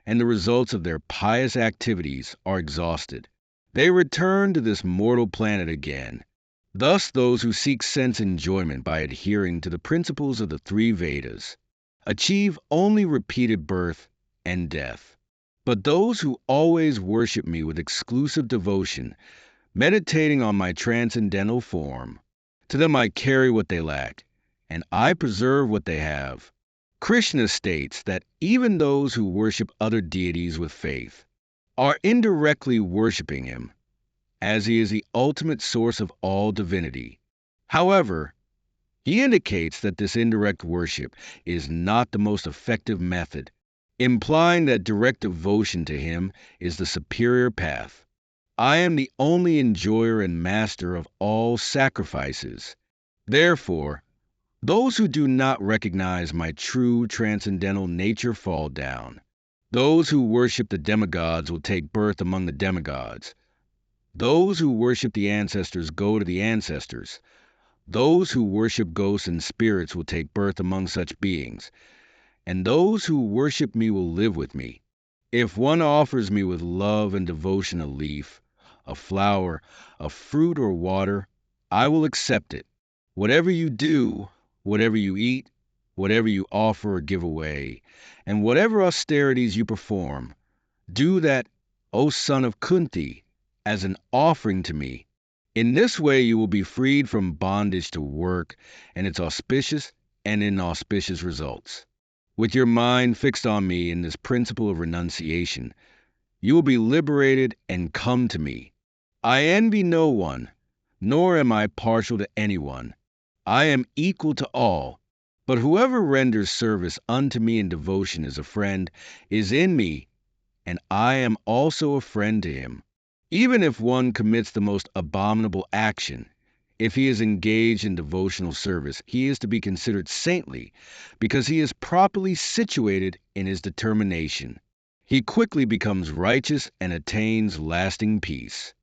and the results of their pious activities are exhausted, they return to this mortal planet again. Thus, those who seek sense enjoyment by adhering to the principles of the three Vedas achieve only repeated birth and death. But those who always worship me with exclusive devotion, meditating on my transcendental form, to them I carry what they lack, and I preserve what they have. Krishna states that even those who worship other deities with faith are indirectly worshiping him, as he is the ultimate source of all divinity. However, he indicates that this indirect worship is not the most effective method, implying that direct devotion to him is the superior path. I am the only enjoyer and master of all sacrifices. Therefore, those who do not recognize my true transcendental nature fall down. Those who worship the demigods will take birth among the demigods. Those who worship the ancestors go to the ancestors. Those who worship ghosts and spirits will take birth among such beings, and those who worship me will live with me. If one offers me with love and devotion a leaf, a flower, a fruit, or water, I will accept it. Whatever you do, whatever you eat, whatever you offer or give away, and whatever austerities you perform, do that, O son of Kunti, as an offering to me. In this way you will be freed from bondage to work and its auspicious and inauspicious results. With your mind fixed on me in this principle of renunciation, you will be liberated and come to me. I envy no one, nor am I partial to anyone. I am equal to all, but whoever renders service unto me in devotion as a friend is in me, and I am also a friend to him. Even if one commits the most abominable action, if he is engaged in devotional service, he is to be considered saintly because he is properly situated in his determination. He quickly becomes righteous and attains lasting peace.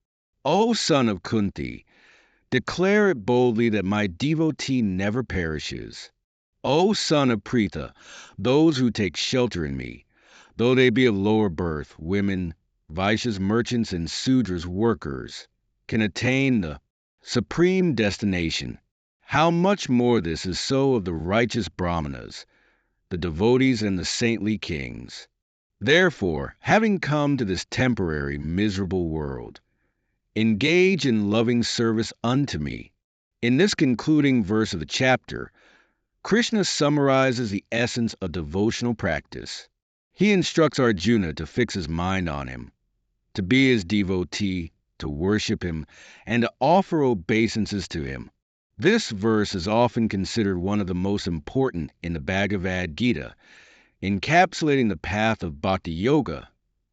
O son of Kunti, declare it boldly that my devotee never perishes. O son of Pritha, those who take shelter in me, though they be of lower birth, women, Vaishyas, merchants, and Sudras, workers, can attain the supreme destination. How much more this is so of the righteous Brahmanas, the devotees, and the saintly kings. Therefore, having come to this temporary, miserable world, engage in loving service unto me. In this concluding verse of the chapter, Krishna summarizes the essence of devotional practice. He instructs Arjuna to fix his mind on him, to be his devotee, to worship him, and to offer obeisances to him. This verse is often considered one of the most important in the Bhagavad Gita, encapsulating the path of bhakti yoga,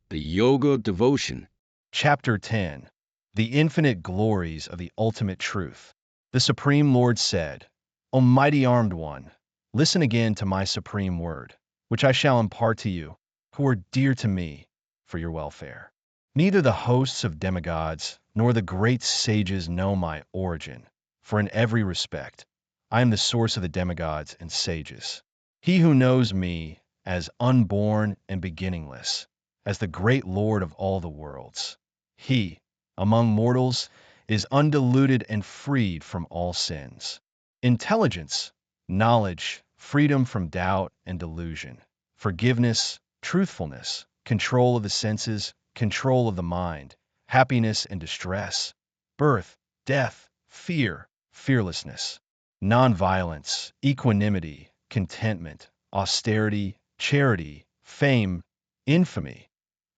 the yoga of devotion. Chapter 10. The Infinite Glories of the Ultimate Truth. The Supreme Lord said, O mighty armed one, listen again to my supreme word, which I shall impart to you, who are dear to me, for your welfare. Neither the hosts of demigods nor the great sages know my origin, for in every respect I am the source of the demigods and sages. He who knows me as unborn and beginningless, as the great Lord of all the worlds, he, among mortals, is undiluted and freed from all sins. Intelligence, knowledge, freedom from doubt and delusion, forgiveness, truthfulness, control of the senses, control of the mind, happiness and distress, birth, death, fear, fearlessness, nonviolence, equanimity, contentment, austerity, charity, fame, infamy.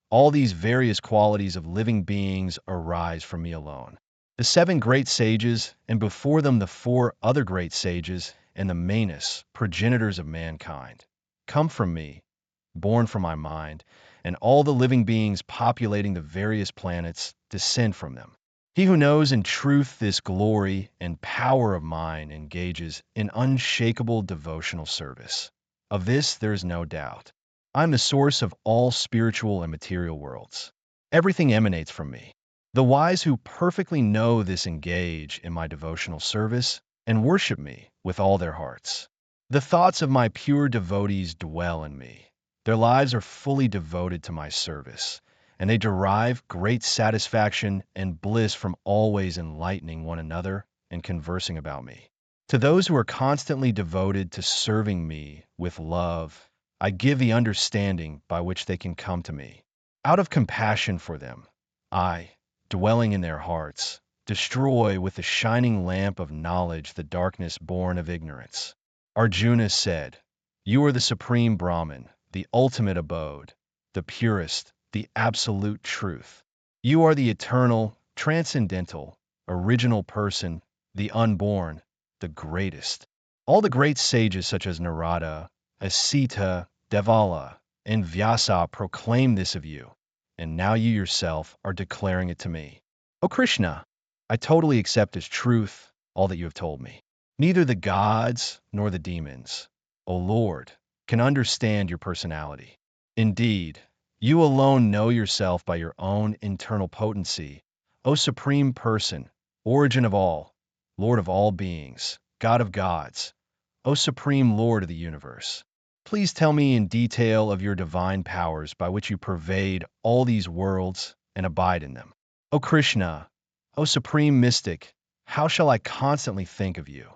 All these various qualities of living beings arise from me alone. The seven great sages, and before them the four other great sages, and the Manus, progenitors of mankind, come from me, born from my mind, and all the living beings populating the various planets descend from them. He who knows in truth this glory and power of mine engages in unshakable devotional service. Of this there is no doubt. I am the source of all spiritual and material worlds. Everything emanates from me. The wise who perfectly know this engage in my devotional service and worship me with all their hearts. The thoughts of my pure devotees dwell in me. Their lives are fully devoted to my service, and they derive great satisfaction and bliss from always enlightening one another and conversing about me. To those who are constantly devoted to serving me with love, I give the understanding by which they can come to me. Out of compassion for them, I, dwelling in their hearts, destroy with the shining lamp of knowledge the darkness born of ignorance. Arjuna said, "You are the supreme Brahman, the ultimate abode, the purest, the absolute truth. You are the eternal, transcendental, original person, the unborn, the greatest." All the great sages such as Narada, Asita, Devala, and Vyasa proclaim this of you, and now you yourself are declaring it to me. O Krishna, I totally accept as truth all that you have told me. Neither the gods nor the demons, O Lord, can understand your personality. Indeed, you alone know yourself by your own internal potency, O Supreme Person, origin of all, Lord of all beings, God of gods, O Supreme Lord of the universe. Please tell me in detail of your divine powers by which you pervade all these worlds and abide in them. O Krishna, O Supreme Mystic, how shall I constantly think of you?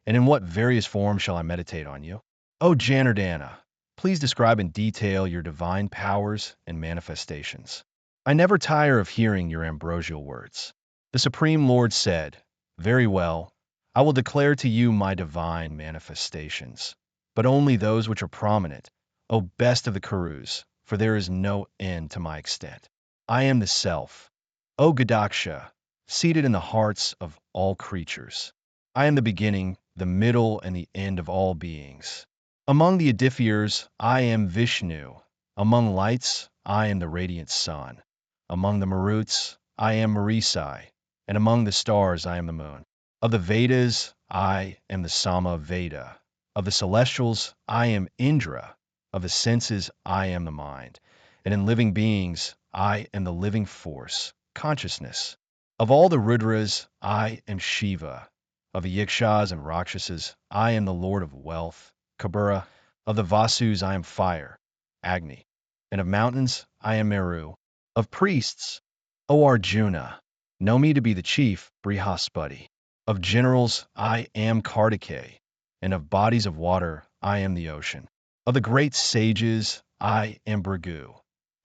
And in what various forms shall I meditate on you? O Janardana, please describe in detail your divine powers and manifestations. I never tire of hearing your ambrosial words. The Supreme Lord said, "Very well, I will declare to you my divine manifestations, but only those which are prominent, O best of the Kurus, for there is no end to my extent. I am the Self, O Gadaksha, seated in the hearts of all creatures. I am the beginning, the middle, and the end of all beings. Among the Adithyas, I am Vishnu. Among lights, I am the radiant sun. Among the Maruts, I am Marisai, and among the stars, I am the moon. Of the Vedas, I am the Sama Veda. Of the celestials, I am Indra. Of the senses, I am the mind. And in living beings, I am the living force, consciousness. Of all the Rudras, I am Shiva. Of the Yakshas and Rakshasas, I am the Lord of wealth, Kabura. Of the Vasus, I am fire, Agni. And of mountains, I am Meru. Of priests, O Arjuna, know me to be the chief, Brihaspati. Of generals, I am Kartikeya, and of bodies of water, I am the ocean. Of the great sages, I am Bhrigu.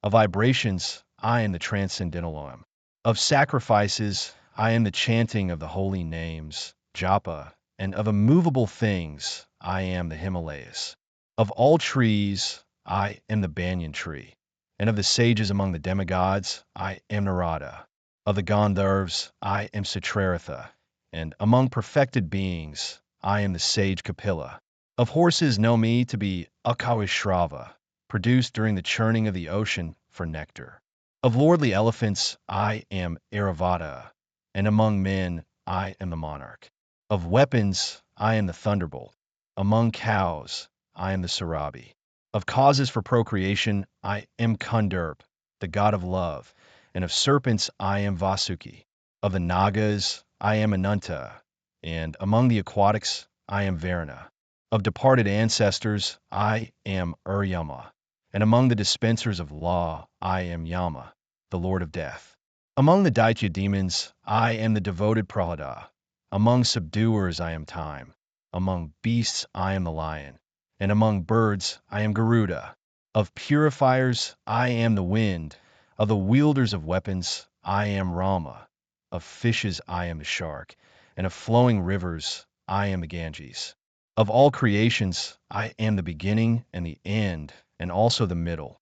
Of vibrations, I am the transcendental Om. Of sacrifices, I am the chanting of the holy names, Japa, and of immovable things, I am the Himalayas. Of all trees, I am the banyan tree, and of the sages among the demigods, I am Narada. Of the Gandharvas, I am Citraratha, and among perfected beings, I am the sage Kapila. Of horses know me to be Akavishrava, produced during the churning of the ocean for nectar. Of lordly elephants, I am Airavata, and among men, I am the monarch. Of weapons, I am the thunderbolt. Among cows, I am the Sarabi. Of causes for procreation, I am Kandurp, the god of love, and of serpents, I am Vasuki. Of the Nagas, I am Ananta, and among the aquatics, I am Varuna. Of departed ancestors, I am Uryama, and among the dispensers of law, I am Yama, the lord of death. Among the Daitya demons, I am the devoted Prahlada. Among subduers, I am time. Among beasts, I am the lion. And among birds, I am Garuda. Of purifiers, I am the wind. Of the wielders of weapons, I am Rama. Of fishes, I am the shark. And of flowing rivers, I am the Ganges. Of all creations, I am the beginning and the end, and also the middle.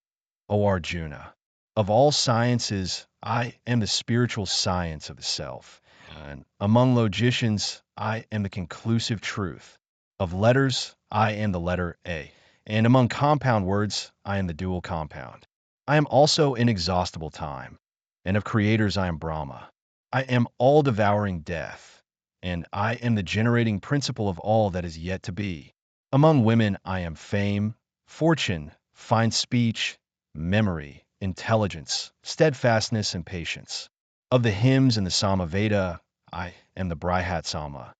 O Arjuna, of all sciences, I am the spiritual science of the self. And among logicians, I am the conclusive truth. Of letters, I am the letter A. And among compound words, I am the dual compound. I am also inexhaustible time. And of creators, I am Brahma. I am all devouring death. And I am the generating principle of all that is yet to be. Among women, I am fame, fortune, fine speech, memory, intelligence, steadfastness, and patience. Of the hymns and the Samaveda, I am the Brihat Sama.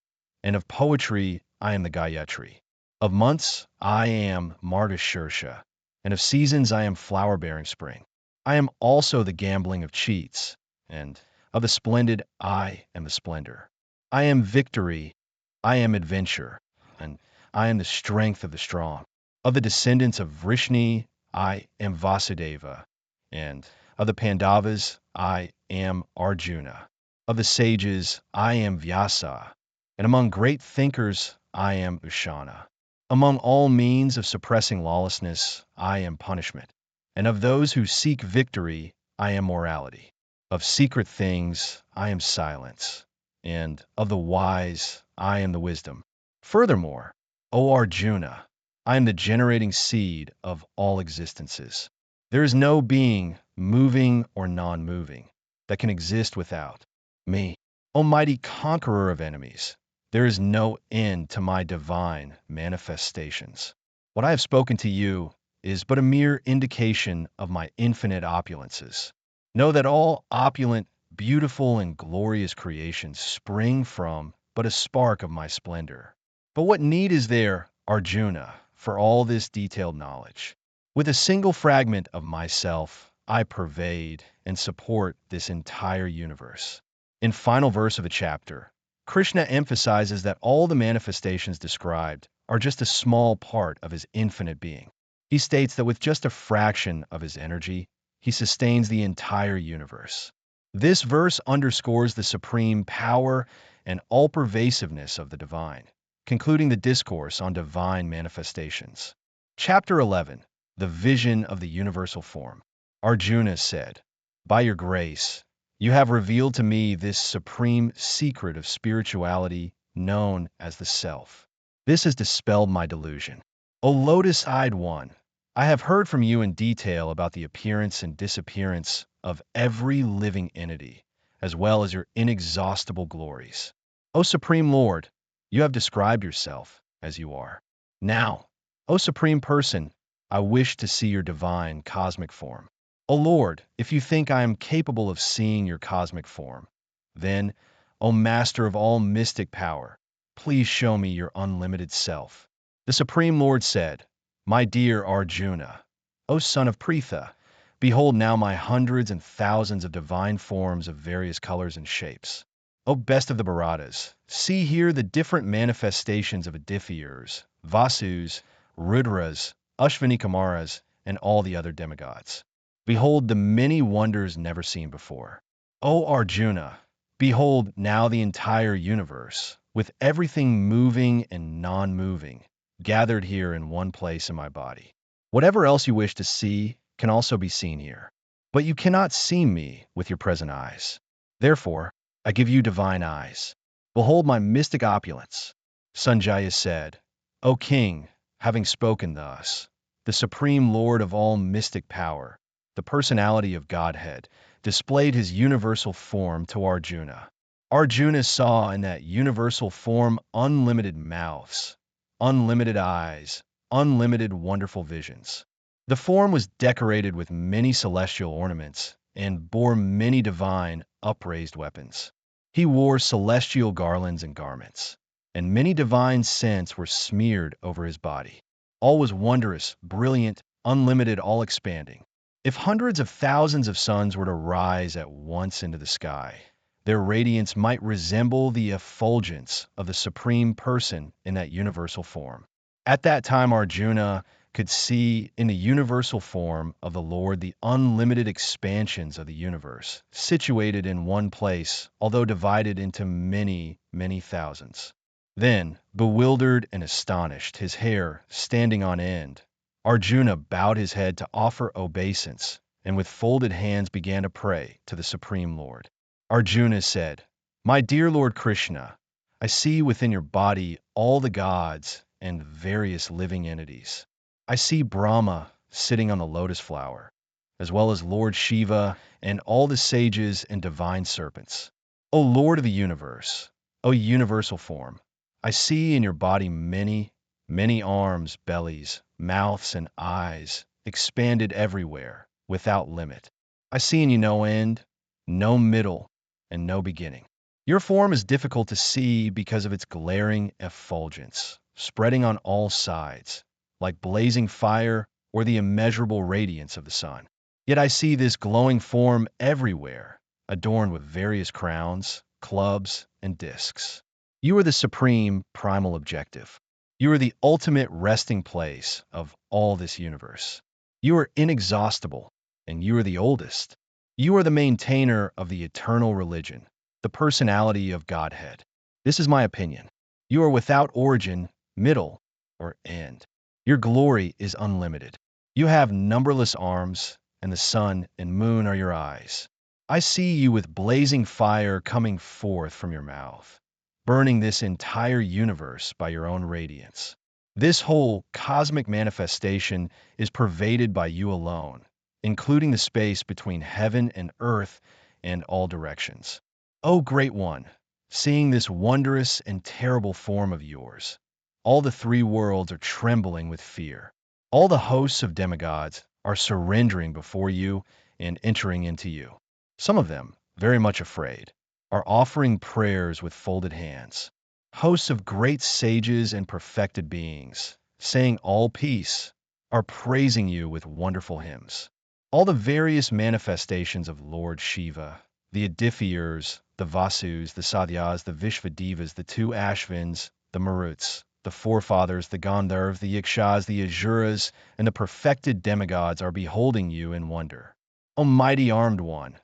And of poetry, I am the Gayatri. Of months, I am Margashirsha. And of seasons, I am flower-bearing spring. I am also the gambling of cheats. And of the splendid, I am the splendor. I am victory. I am adventure. And I am the strength of the strong. Of the descendants of Vrishni, I am Vasudeva. And of the Pandavas, I am Arjuna. Of the sages, I am Vyasa. And among great thinkers, I am Ushana. Among all means of suppressing lawlessness, I am punishment. And of those who seek victory, I am morality. Of secret things, I am silence. And of the wise, I am the wisdom. Furthermore, O Arjuna, I am the generating seed of all existences. There is no being, moving or non-moving, that can exist without me. O mighty conqueror of enemies, there is no end to my divine manifestations. What I have spoken to you is but a mere indication of my infinite opulences. Know that all opulent, beautiful, and glorious creations spring from but a spark of my splendor. But what need is there, Arjuna, for all this detailed knowledge? With a single fragment of myself, I pervade and support this entire universe. In final verse of a chapter, Krishna emphasizes that all the manifestations described are just a small part of his infinite being. He states that with just a fraction of his energy, he sustains the entire universe. This verse underscores the supreme power and all-pervasiveness of the divine, concluding the discourse on divine manifestations. Chapter 11, The Vision of the Universal Form. Arjuna said, "By your grace, you have revealed to me this supreme secret of spirituality known as the self. This has dispelled my delusion. O lotus-eyed one, I have heard from you in detail about the appearance and disappearance of every living entity, as well as your inexhaustible glories. O Supreme Lord, you have described yourself as you are. Now, O Supreme Person, I wish to see your divine cosmic form. O Lord, if you think I am capable of seeing your cosmic form, then, O Master of all mystic power, please show me your unlimited self." The Supreme Lord said, "My dear Arjuna, O son of Pritha, behold now my hundreds and thousands of divine forms of various colors and shapes. O best of the Bharatas, see here the different manifestations of Adithyas, Vasus, Rudras, Ashvini Kumaras, and all the other demigods. Behold the many wonders never seen before. O Arjuna, behold now the entire universe, with everything moving and non-moving, gathered here in one place in my body. Whatever else you wish to see can also be seen here. But you cannot see me with your present eyes. Therefore, I give you divine eyes. Behold my mystic opulence." Sanjaya said, "O king, having spoken thus, the supreme lord of all mystic power, the personality of Godhead, displayed his universal form to Arjuna. Arjuna saw in that universal form unlimited mouths, unlimited eyes, unlimited wonderful visions. The form was decorated with many celestial ornaments and bore many divine, upraised weapons. He wore celestial garlands and garments, and many divine scents were smeared over his body. All was wondrous, brilliant, unlimited, all-expanding. If hundreds of thousands of suns were to rise at once into the sky, their radiance might resemble the effulgence of the Supreme Person in that universal form. At that time, Arjuna could see in the universal form of the Lord the unlimited expansions of the universe, situated in one place, although divided into many, many thousands. Then, bewildered and astonished, his hair standing on end, Arjuna bowed his head to offer obeisance, and with folded hands began to pray to the Supreme Lord. Arjuna said, "My dear Lord Krishna, I see within your body all the gods and various living entities. I see Brahma sitting on the lotus flower, as well as Lord Shiva and all the sages and divine serpents. O Lord of the universe, O universal form, I see in your body many, many arms, bellies, mouths, and eyes, expanded everywhere, without limit. I see in you no end, no middle, and no beginning. Your form is difficult to see because of its glaring effulgence, spreading on all sides, like blazing fire or the immeasurable radiance of the sun. Yet I see this glowing form everywhere, adorned with various crowns, clubs, and discs. You are the supreme primal objective. You are the ultimate resting place of all this universe. You are inexhaustible, and you are the oldest. You are the maintainer of the eternal religion, the personality of Godhead. This is my opinion. You are without origin, middle, or end. Your glory is unlimited. You have numberless arms, and the sun and moon are your eyes. I see you with blazing fire coming forth from your mouth, burning this entire universe by your own radiance. This whole cosmic manifestation is pervaded by you alone, including the space between heaven and earth and all directions. O Great One, seeing this wondrous and terrible form of yours, all the three worlds are trembling with fear. All the hosts of demigods are surrendering before you and entering into you. Some of them, very much afraid, are offering prayers with folded hands. Hosts of great sages and perfected beings, saying all peace, are praising you with wonderful hymns. All the various manifestations of Lord Shiva, the Adithyas, the Vasus, the Satyas, the Vishvadevas, the two Ashvins, the Maruts, the forefathers, the Gandharvas, the Yakshas, the Asuras, and the perfected demigods are beholding you in wonder. O mighty armed one,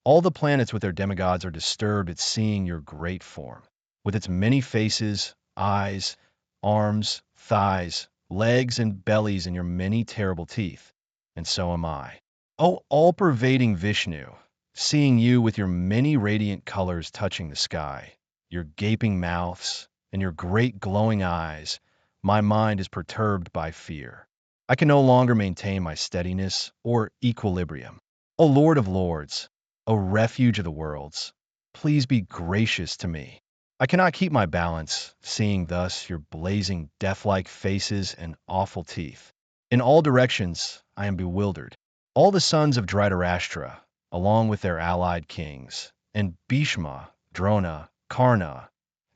all the planets with their demigods are disturbed at seeing your great form, with its many faces, eyes, arms, thighs, legs, and bellies, and your many terrible teeth. And so am I. O all-pervading Vishnu, seeing you with your many radiant colors touching the sky, your gaping mouths, and your great glowing eyes, my mind is perturbed by fear. I can no longer maintain my steadiness or equilibrium. O Lord of Lords, O refuge of the worlds, please be gracious to me. I cannot keep my balance, seeing thus your blazing death-like faces and awful teeth. In all directions I am bewildered. All the sons of Dhritarashtra, along with their allied kings, and Bhishma, Drona, Karna,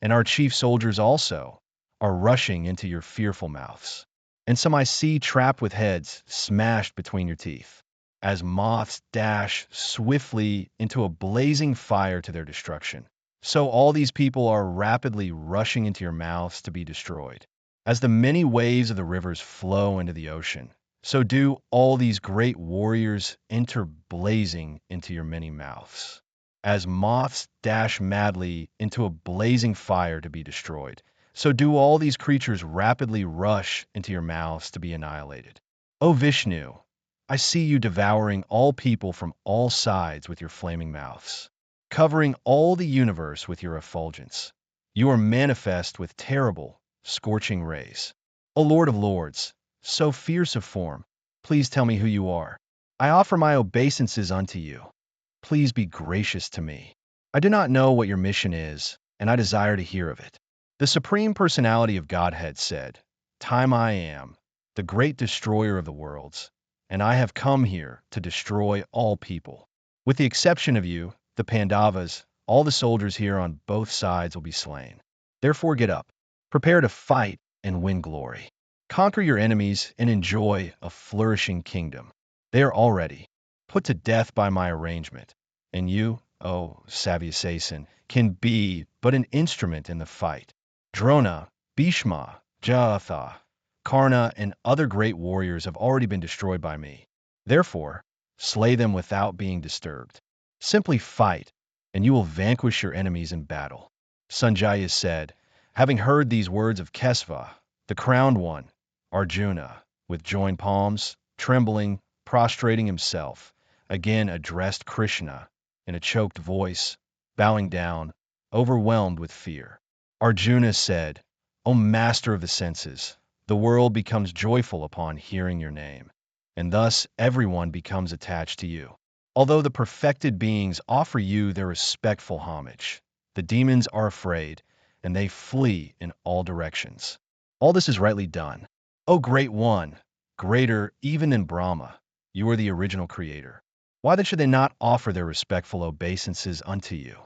and our chief soldiers also, are rushing into your fearful mouths. And some I see trapped with heads smashed between your teeth, as moths dash swiftly into a blazing fire to their destruction. So all these people are rapidly rushing into your mouths to be destroyed. As the many waves of the rivers flow into the ocean, so do all these great warriors enter blazing into your many mouths. As moths dash madly into a blazing fire to be destroyed, so do all these creatures rapidly rush into your mouths to be annihilated. O Vishnu, I see you devouring all people from all sides with your flaming mouths, covering all the universe with your effulgence. You are manifest with terrible, scorching rays. O Lord of Lords, so fierce of form, please tell me who you are. I offer my obeisances unto you. Please be gracious to me. I do not know what your mission is, and I desire to hear of it. The Supreme Personality of Godhead said, "Time I am, the great destroyer of the worlds, and I have come here to destroy all people. With the exception of you, the Pandavas, all the soldiers here on both sides will be slain. Therefore get up, prepare to fight and win glory. Conquer your enemies and enjoy a flourishing kingdom. They are all ready. put to death by my arrangement. And you, O savvy assassin, can be but an instrument in the fight. Drona, Bhishma, Jayadratha, Karna, and other great warriors have already been destroyed by me. Therefore, slay them without being disturbed. Simply fight, and you will vanquish your enemies in battle. Sanjaya said, having heard these words of Kesava, the crowned one, Arjuna, with joined palms, trembling, prostrating himself, again addressed Krishna in a choked voice, bowing down, overwhelmed with fear. Arjuna said, O master of the senses, the world becomes joyful upon hearing your name, and thus everyone becomes attached to you. Although the perfected beings offer you their respectful homage, the demons are afraid, and they flee in all directions. All this is rightly done. O Great One, greater even than Brahma, you are the original creator. Why then should they not offer their respectful obeisances unto you?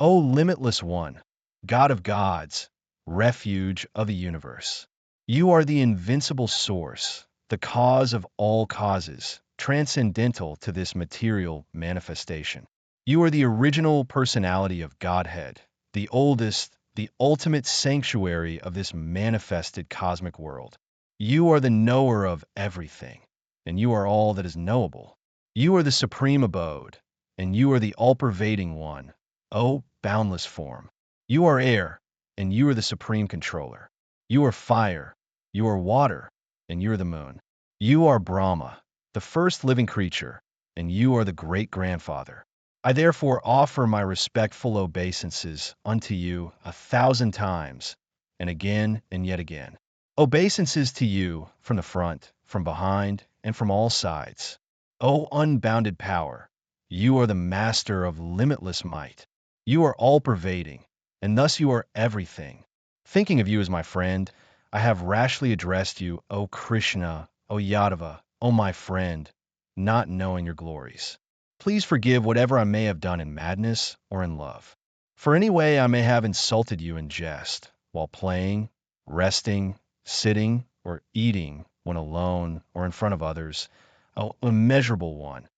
O Limitless One, God of gods, refuge of the universe. You are the invincible source, the cause of all causes, transcendental to this material manifestation. You are the original personality of Godhead, the oldest, the ultimate sanctuary of this manifested cosmic world. You are the knower of everything, and you are all that is knowable. You are the supreme abode, and you are the all-pervading one, O boundless form. You are air, and you are the supreme controller. You are fire, you are water, and you are the moon. You are Brahma, the first living creature, and you are the great-grandfather. I therefore offer my respectful obeisances unto you 1,000 times, and again and yet again. Obeisances to you from the front, from behind, and from all sides. O unbounded power, you are the master of limitless might. You are all-pervading, and thus you are everything. Thinking of you as my friend, I have rashly addressed you, O Krishna, O Yadava, O my friend, not knowing your glories. Please forgive whatever I may have done in madness or in love. For any way I may have insulted you in jest, while playing, resting, sitting, or eating, when alone or in front of others, O immeasurable one,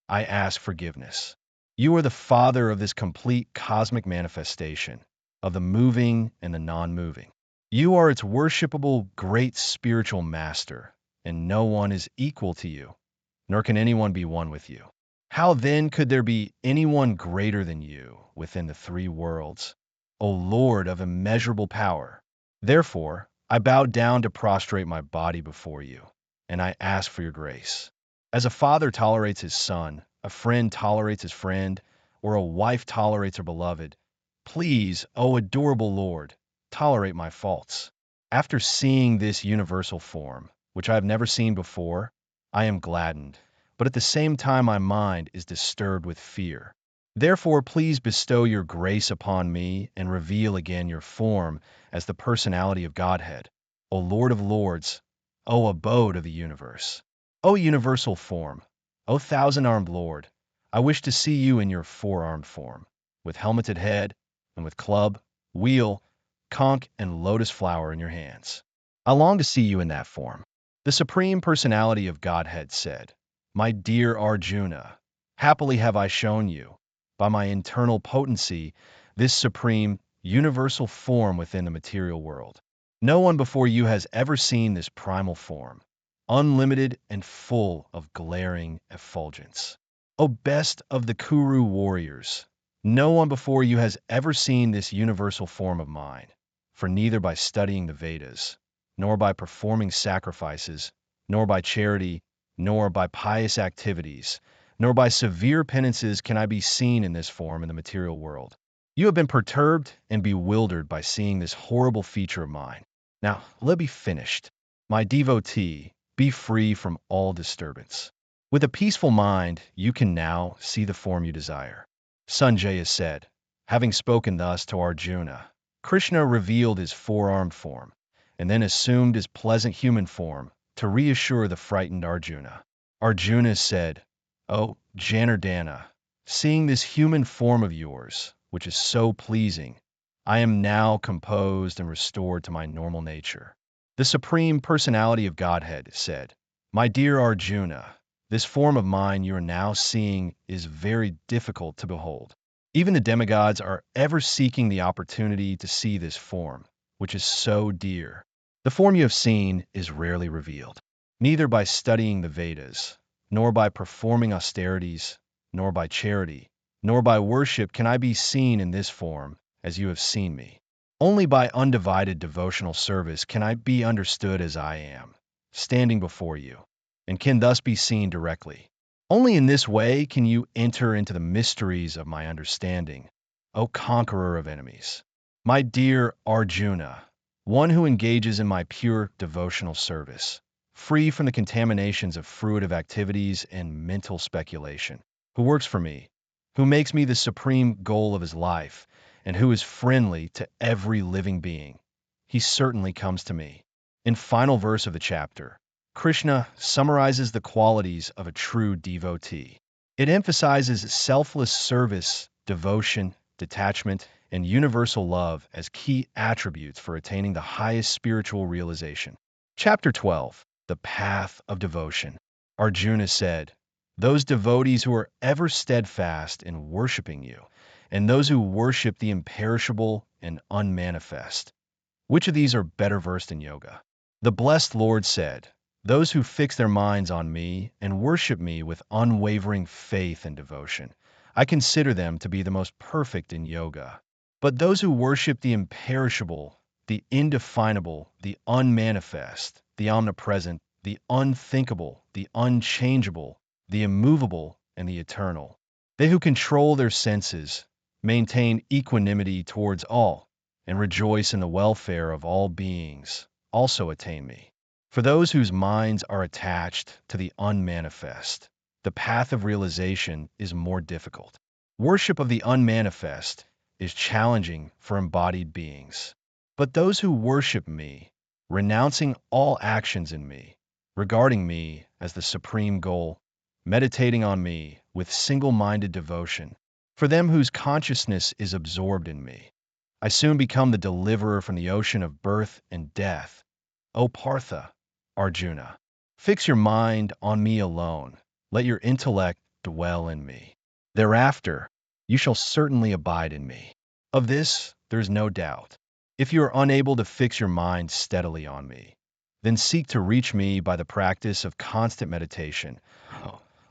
I ask forgiveness. You are the Father of this complete cosmic manifestation, of the moving and the non-moving. You are its worshipable great spiritual master, and no one is equal to you, nor can anyone be one with you. How then could there be anyone greater than you within the three worlds, O Lord of immeasurable power? Therefore, I bow down to prostrate my body before you, and I ask for your grace. As a father tolerates his son, a friend tolerates his friend, or a wife tolerates her beloved, please, O adorable Lord, tolerate my faults. After seeing this universal form, which I have never seen before, I am gladdened, but at the same time my mind is disturbed with fear. Therefore, please bestow your grace upon me and reveal again your form as the personality of Godhead, O Lord of Lords, O abode of the universe. O universal form, O thousand-armed Lord, I wish to see you in your four-armed form, with helmeted head, and with club, wheel, conch, and lotus flower in your hands. I long to see you in that form. The Supreme Personality of Godhead said, My dear Arjuna, happily have I shown you, by my internal potency, this supreme, universal form within the material world. No one before you has ever seen this primal form, unlimited and full of glaring effulgence. O best of the Kuru warriors, no one before you has ever seen this universal form of mine, for neither by studying the Vedas, nor by performing sacrifices, nor by charity, nor by pious activities, nor by severe penances can I be seen in this form in the material world. You have been perturbed and bewildered by seeing this horrible feature of mine. Now, let me finished. My devotee, be free from all disturbance. With a peaceful mind, you can now see the form you desire. Sanjaya said, having spoken thus to Arjuna, Krishna revealed his four-armed form, and then assumed his pleasant human form to reassure the frightened Arjuna. Arjuna said, O Janardana, seeing this human form of yours, which is so pleasing, I am now composed and restored to my normal nature. The Supreme Personality of Godhead said, My dear Arjuna, This form of mine you are now seeing is very difficult to behold. Even the demigods are ever seeking the opportunity to see this form, which is so dear. The form you have seen is rarely revealed, neither by studying the Vedas, nor by performing austerities, nor by charity, nor by worship can I be seen in this form as you have seen me. Only by undivided devotional service can I be understood as I am, standing before you, and can thus be seen directly. Only in this way can you enter into the mysteries of my understanding, O conqueror of enemies. My dear Arjuna, one who engages in my pure devotional service, free from the contaminations of fruitive activities and mental speculation, who works for me, who makes me the supreme goal of his life, and who is friendly to every living being. He certainly comes to me. In final verse of the chapter, Krishna summarizes the qualities of a true devotee. It emphasizes selfless service, devotion, detachment, and universal love as key attributes for attaining the highest spiritual realization. Chapter 12, The Path of Devotion. Arjuna said, "Those devotees who are ever steadfast in worshiping you, and those who worship the imperishable and unmanifest. Which of these are better versed in yoga?" The blessed Lord said, "Those who fix their minds on me and worship me with unwavering faith and devotion, I consider them to be the most perfect in yoga. But those who worship the imperishable, the indefinable, the unmanifest, the omnipresent, the unthinkable, the unchangeable, the immovable, and the eternal, they who control their senses, maintain equanimity towards all, and rejoice in the welfare of all beings, also attain me. For those whose minds are attached to the unmanifest, the path of realization is more difficult. Worship of the unmanifest is challenging for embodied beings. But those who worship me, renouncing all actions in me, regarding me as the supreme goal, meditating on me with single-minded devotion, for them whose consciousness is absorbed in me, I soon become the deliverer from the ocean of birth and death. O Partha, Arjuna, fix your mind on me alone. Let your intellect dwell in me. Thereafter, you shall certainly abide in me. Of this, there is no doubt. If you are unable to fix your mind steadily on me, then seek to reach me by the practice of constant meditation.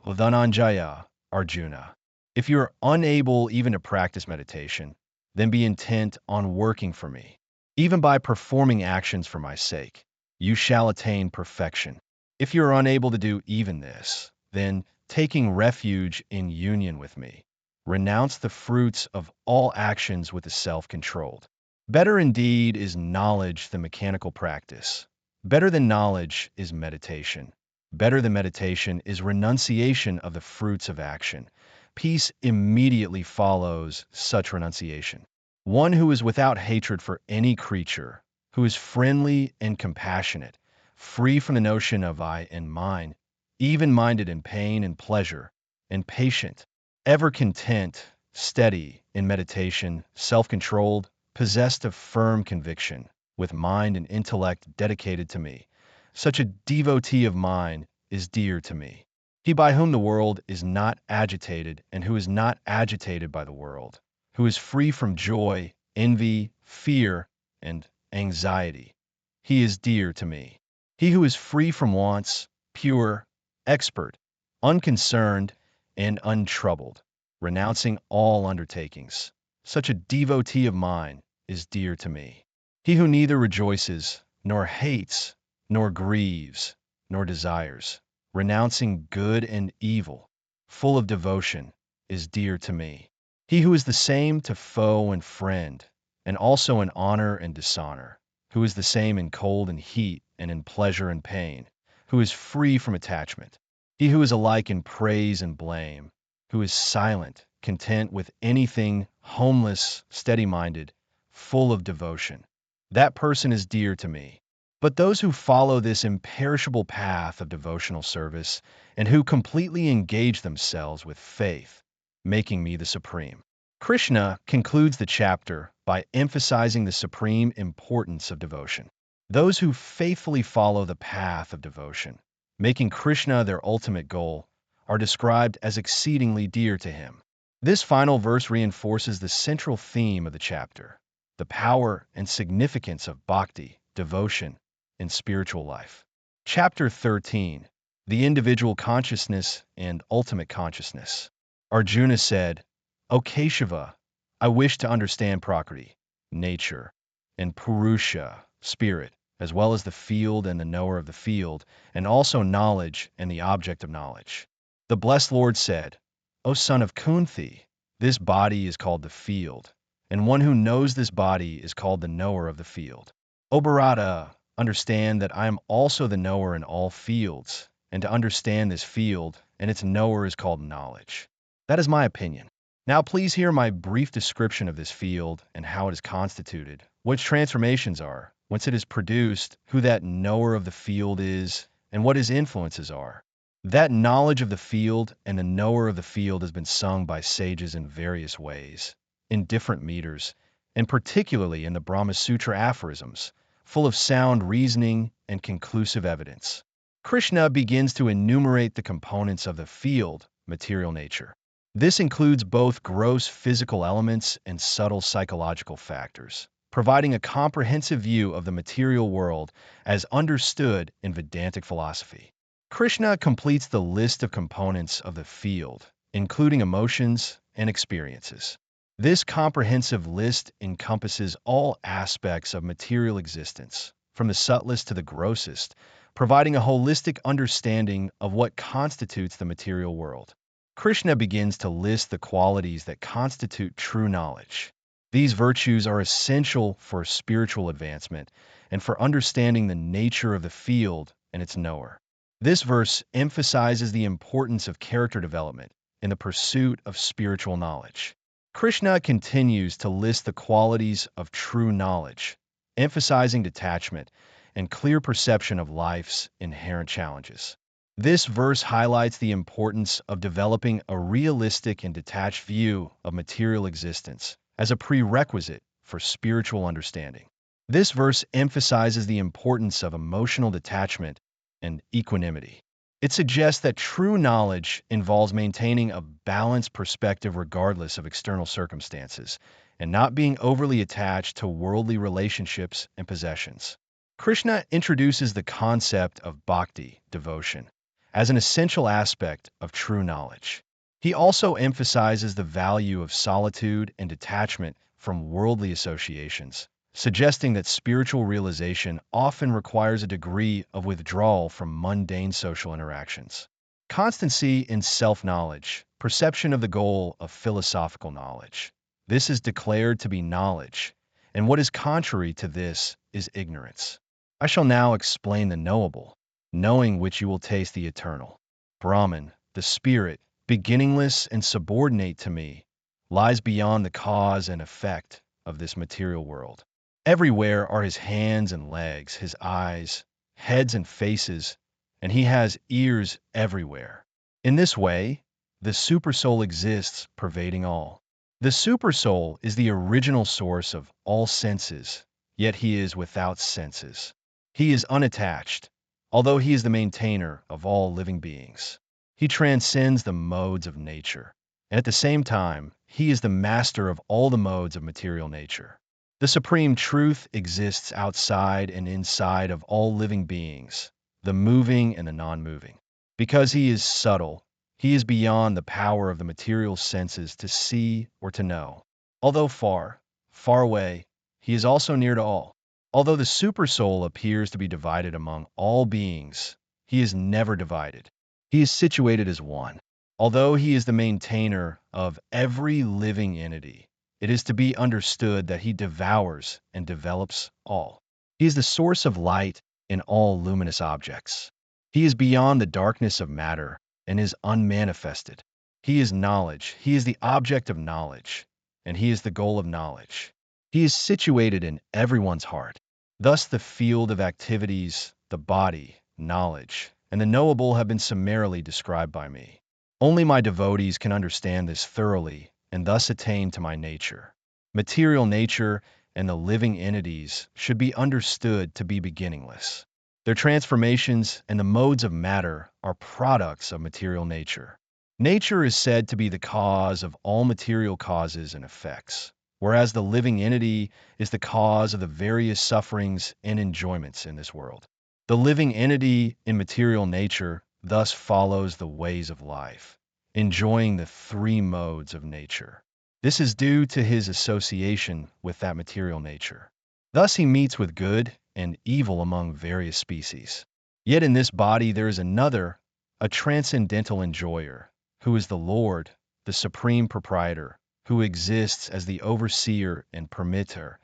Dhananjaya, Arjuna. If you are unable even to practice meditation, then be intent on working for me. Even by performing actions for my sake, you shall attain perfection. If you are unable to do even this, then, taking refuge in union with me, renounce the fruits of all actions with the self-controlled. Better indeed is knowledge than mechanical practice. Better than knowledge is meditation. Better than meditation is renunciation of the fruits of action. Peace immediately follows such renunciation. One who is without hatred for any creature, who is friendly and compassionate, free from the notion of I and mine, even-minded in pain and pleasure, and patient, ever content, steady in meditation, self-controlled, possessed of firm conviction, with mind and intellect dedicated to me. Such a devotee of mine is dear to me. He by whom the world is not agitated and who is not agitated by the world, who is free from joy, envy, fear, and anxiety. He is dear to me. He who is free from wants, pure, expert, unconcerned, and untroubled, renouncing all undertakings. Such a devotee of mine is dear to me. He who neither rejoices, nor hates, nor grieves, nor desires, renouncing good and evil, full of devotion, is dear to me. He who is the same to foe and friend, and also in honor and dishonor, who is the same in cold and heat and in pleasure and pain, who is free from attachment. He who is alike in praise and blame, who is silent, content with anything, homeless, steady-minded, full of devotion. That person is dear to me. But those who follow this imperishable path of devotional service and who completely engage themselves with faith, making me the supreme. Krishna concludes the chapter by emphasizing the supreme importance of devotion. Those who faithfully follow the path of devotion, making Krishna their ultimate goal, are described as exceedingly dear to him. This final verse reinforces the central theme of the chapter, the power and significance of bhakti, devotion, in spiritual life. Chapter 13, the individual consciousness and ultimate consciousness. Arjuna said, O Keshava, I wish to understand Prakriti, nature, and Purusha, spirit, as well as the field and the knower of the field, and also knowledge and the object of knowledge. The blessed Lord said, O son of Kunti, this body is called the field, and one who knows this body is called the knower of the field. O Bharata, understand that I am also the knower in all fields, and to understand this field and its knower is called knowledge. That is my opinion. Now please hear my brief description of this field and how it is constituted, what its transformations are, whence it is produced, who that knower of the field is, and what his influences are. That knowledge of the field and the knower of the field has been sung by sages in various ways, in different meters, and particularly in the Brahma Sutra aphorisms, full of sound reasoning and conclusive evidence. Krishna begins to enumerate the components of the field, material nature. This includes both gross physical elements and subtle psychological factors, providing a comprehensive view of the material world as understood in Vedantic philosophy. Krishna completes the list of components of the field, including emotions and experiences. This comprehensive list encompasses all aspects of material existence, from the subtlest to the grossest, providing a holistic understanding of what constitutes the material world. Krishna begins to list the qualities that constitute true knowledge. These virtues are essential for spiritual advancement and for understanding the nature of the field and its knower. This verse emphasizes the importance of character development in the pursuit of spiritual knowledge. Krishna continues to list the qualities of true knowledge, emphasizing detachment and clear perception of life's inherent challenges. This verse highlights the importance of developing a realistic and detached view of material existence as a prerequisite for spiritual understanding. This verse emphasizes the importance of emotional detachment and equanimity. It suggests that true knowledge involves maintaining a balanced perspective regardless of external circumstances, and not being overly attached to worldly relationships and possessions. Krishna introduces the concept of bhakti, devotion, as an essential aspect of true knowledge. He also emphasizes the value of solitude and detachment from worldly associations, suggesting that spiritual realization often requires a degree of withdrawal from mundane social interactions. Constancy in self-knowledge, perception of the goal of philosophical knowledge. This is declared to be knowledge, and what is contrary to this is ignorance. I shall now explain the knowable, knowing which you will taste the eternal. Brahman, the spirit, beginningless and subordinate to me, lies beyond the cause and effect of this material world. Everywhere are his hands and legs, his eyes, heads and faces, and he has ears everywhere. In this way, the supersoul exists, pervading all. The supersoul is the original source of all senses, yet he is without senses. He is unattached, although he is the maintainer of all living beings. He transcends the modes of nature, and at the same time, he is the master of all the modes of material nature. The supreme truth exists outside and inside of all living beings, the moving and the non-moving. Because he is subtle, he is beyond the power of the material senses to see or to know. Although far, far away, he is also near to all. Although the supersoul appears to be divided among all beings, he is never divided. He is situated as one. Although he is the maintainer of every living entity, it is to be understood that he devours and develops all. He is the source of light in all luminous objects. He is beyond the darkness of matter and is unmanifested. He is knowledge. He is the object of knowledge, and he is the goal of knowledge. He is situated in everyone's heart. Thus the field of activities, the body, knowledge, and the knowable have been summarily described by me. Only my devotees can understand this thoroughly and thus attain to my nature. Material nature and the living entities should be understood to be beginningless. Their transformations and the modes of matter are products of material nature. Nature is said to be the cause of all material causes and effects, whereas the living entity is the cause of the various sufferings and enjoyments in this world. The living entity in material nature thus follows the ways of life, enjoying the three modes of nature. This is due to his association with that material nature. Thus he meets with good and evil among various species. Yet in this body there is another, a transcendental enjoyer, who is the Lord, the supreme proprietor, who exists as the overseer and permitter,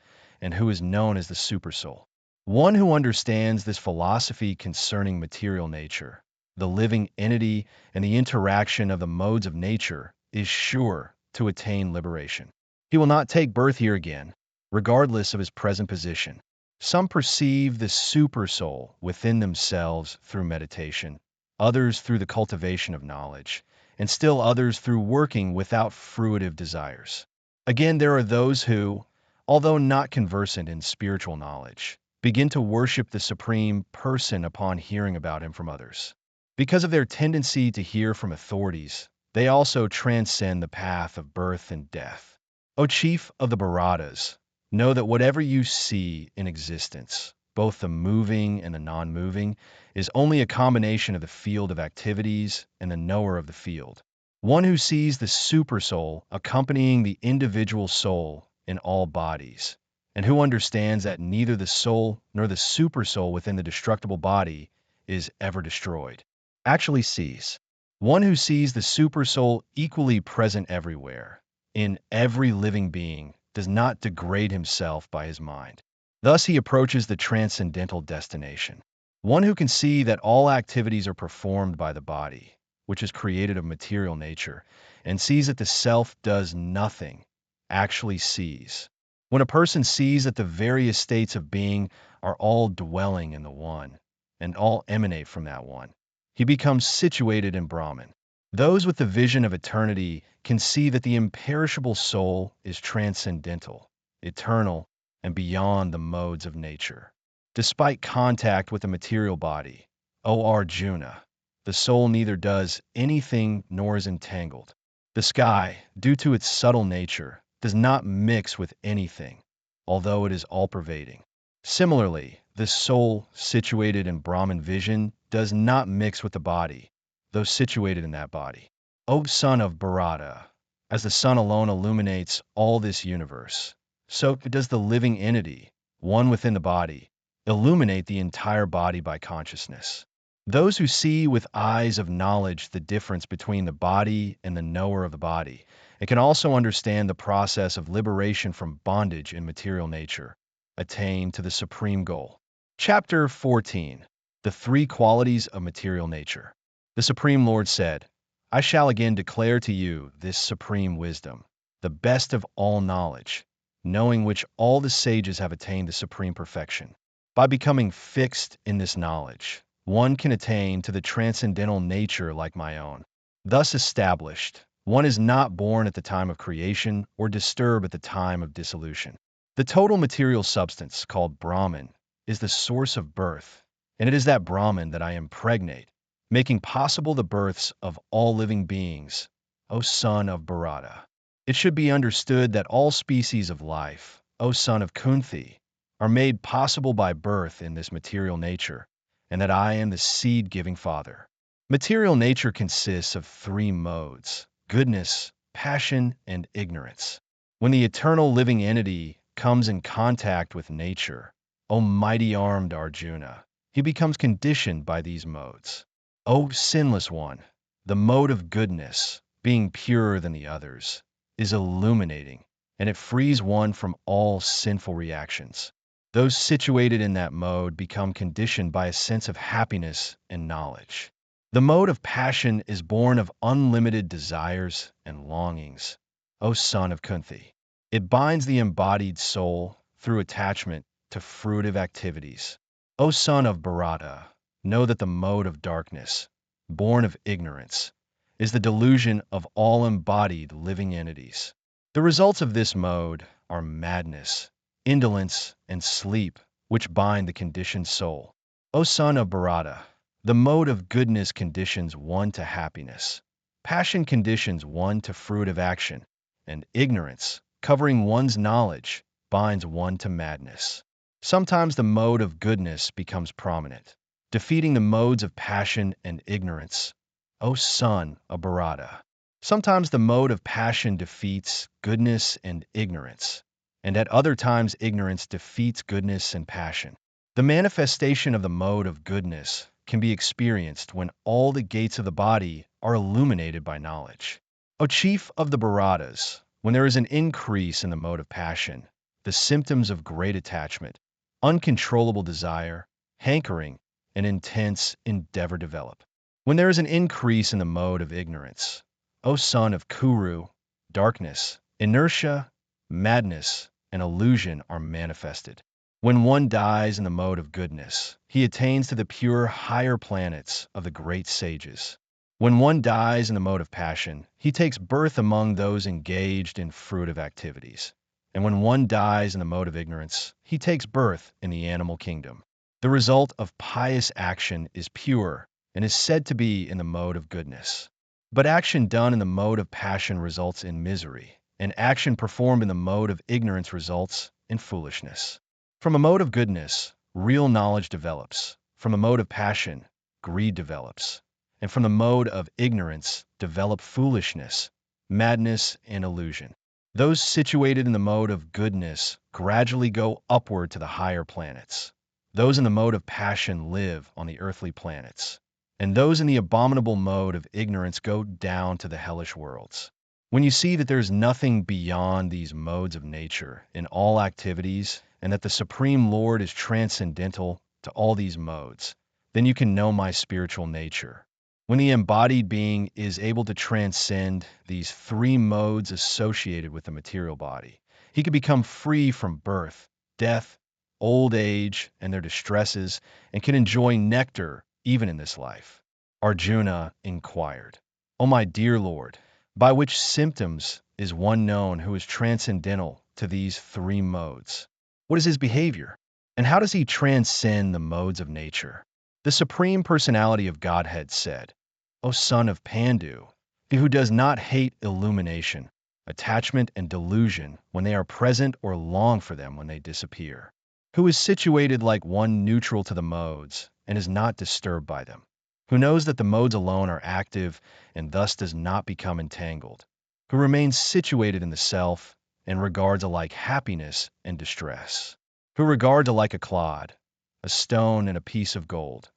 and who is known as the Supersoul. One who understands this philosophy concerning material nature, the living entity, and the interaction of the modes of nature is sure to attain liberation. He will not take birth here again, regardless of his present position. Some perceive the supersoul within themselves through meditation, others through the cultivation of knowledge, and still others through working without fruitive desires. Again, there are those who, although not conversant in spiritual knowledge, begin to worship the Supreme Person upon hearing about him from others. Because of their tendency to hear from authorities, they also transcend the path of birth and death. O chief of the Bharatas, know that whatever you see in existence, both the moving and the non-moving, is only a combination of the field of activities and the knower of the field. One who sees the supersoul accompanying the individual soul in all bodies, and who understands that neither the soul nor the supersoul within the destructible body is ever destroyed, actually sees. One who sees the supersoul equally present everywhere, in every living being, does not degrade himself by his mind. Thus he approaches the transcendental destination. One who can see that all activities are performed by the body, which is created of material nature, and sees that the self does nothing, actually sees. When a person sees that the various states of being are all dwelling in the one, and all emanate from that one, he becomes situated in Brahman. Those with the vision of eternity can see that the imperishable soul is transcendental, eternal, and beyond the modes of nature. Despite contact with the material body, O Arjuna, the soul neither does anything nor is entangled. The sky, due to its subtle nature, does not mix with anything, although it is all-pervading. Similarly, the soul, situated in Brahman vision, does not mix with the body, though situated in that body. O son of Bharata, as the sun alone illuminates all this universe, so does the living entity, one within the body, illuminate the entire body by consciousness. Those who see with eyes of knowledge the difference between the body and the knower of the body, and can also understand the process of liberation from bondage in material nature, attain to the supreme goal. Chapter 14. The Three Qualities of Material Nature. The Supreme Lord said, I shall again declare to you this supreme wisdom, the best of all knowledge, knowing which all the sages have attained the supreme perfection. By becoming fixed in this knowledge, one can attain to the transcendental nature like my own. Thus established, one is not born at the time of creation or disturbed at the time of dissolution. The total material substance, called Brahman, is the source of birth, and it is that Brahman that I impregnate, making possible the births of all living beings, O son of Bharata. It should be understood that all species of life, O son of Kunti, are made possible by birth in this material nature, and that I am the seed-giving Father. Material nature consists of three modes: goodness, passion, and ignorance. When the eternal living entity comes in contact with nature, O mighty-armed Arjuna, he becomes conditioned by these modes. O sinless one, the mode of goodness, being purer than the others, is illuminating, and it frees one from all sinful reactions. Those situated in that mode become conditioned by a sense of happiness and knowledge. The mode of passion is born of unlimited desires and longings, O son of Kunti. It binds the embodied soul through attachment to fruitive activities. O son of Bharata, know that the mode of darkness, born of ignorance, is the delusion of all embodied living entities. The results of this mode are madness, indolence, and sleep, which bind the conditioned soul. O son of Bharata, the mode of goodness conditions one to happiness. Passion conditions one to fruitive action, and ignorance, covering one's knowledge, binds one to madness. Sometimes the mode of goodness becomes prominent, defeating the modes of passion and ignorance. O son of Bharata, sometimes the mode of passion defeats goodness and ignorance, and at other times ignorance defeats goodness and passion. The manifestation of the mode of goodness can be experienced when all the gates of the body are illuminated by knowledge. O chief of the Bharatas, when there is an increase in the mode of passion, the symptoms of great attachment, uncontrollable desire, hankering, and intense endeavor develop. When there is an increase in the mode of ignorance, O son of Kuru, darkness, inertia, madness, and illusion are manifested. When one dies in the mode of goodness, he attains to the pure higher planets of the great sages. When one dies in the mode of passion, he takes birth among those engaged in fruitive activities. And when one dies in the mode of ignorance, he takes birth in the animal kingdom. The result of pious action is pure and is said to be in the mode of goodness. But action done in the mode of passion results in misery, and action performed in the mode of ignorance results in foolishness. From a mode of goodness, real knowledge develops. From a mode of passion, greed develops. And from the mode of ignorance develop foolishness, madness, and illusion. Those situated in the mode of goodness gradually go upward to the higher planets. Those in the mode of passion live on the earthly planets. And those in the abominable mode of ignorance go down to the hellish worlds. When you see that there is nothing beyond these modes of nature in all activities, and that the Supreme Lord is transcendental to all these modes, then you can know my spiritual nature. When the embodied being is able to transcend these three modes associated with the material body, he can become free from birth, death, old age, and their distresses, and can enjoy nectar even in this life. Arjuna inquired, O my dear Lord, by which symptoms is one known who is transcendental to these three modes? What is his behavior? And how does he transcend the modes of nature? The Supreme Personality of Godhead said, O son of Pandu, he who does not hate illumination, attachment, and delusion when they are present or long for them when they disappear, who is situated like one neutral to the modes and is not disturbed by them, who knows that the modes alone are active and thus does not become entangled, who remains situated in the self and regards alike happiness and distress, who regards alike a clod, a stone, and a piece of gold,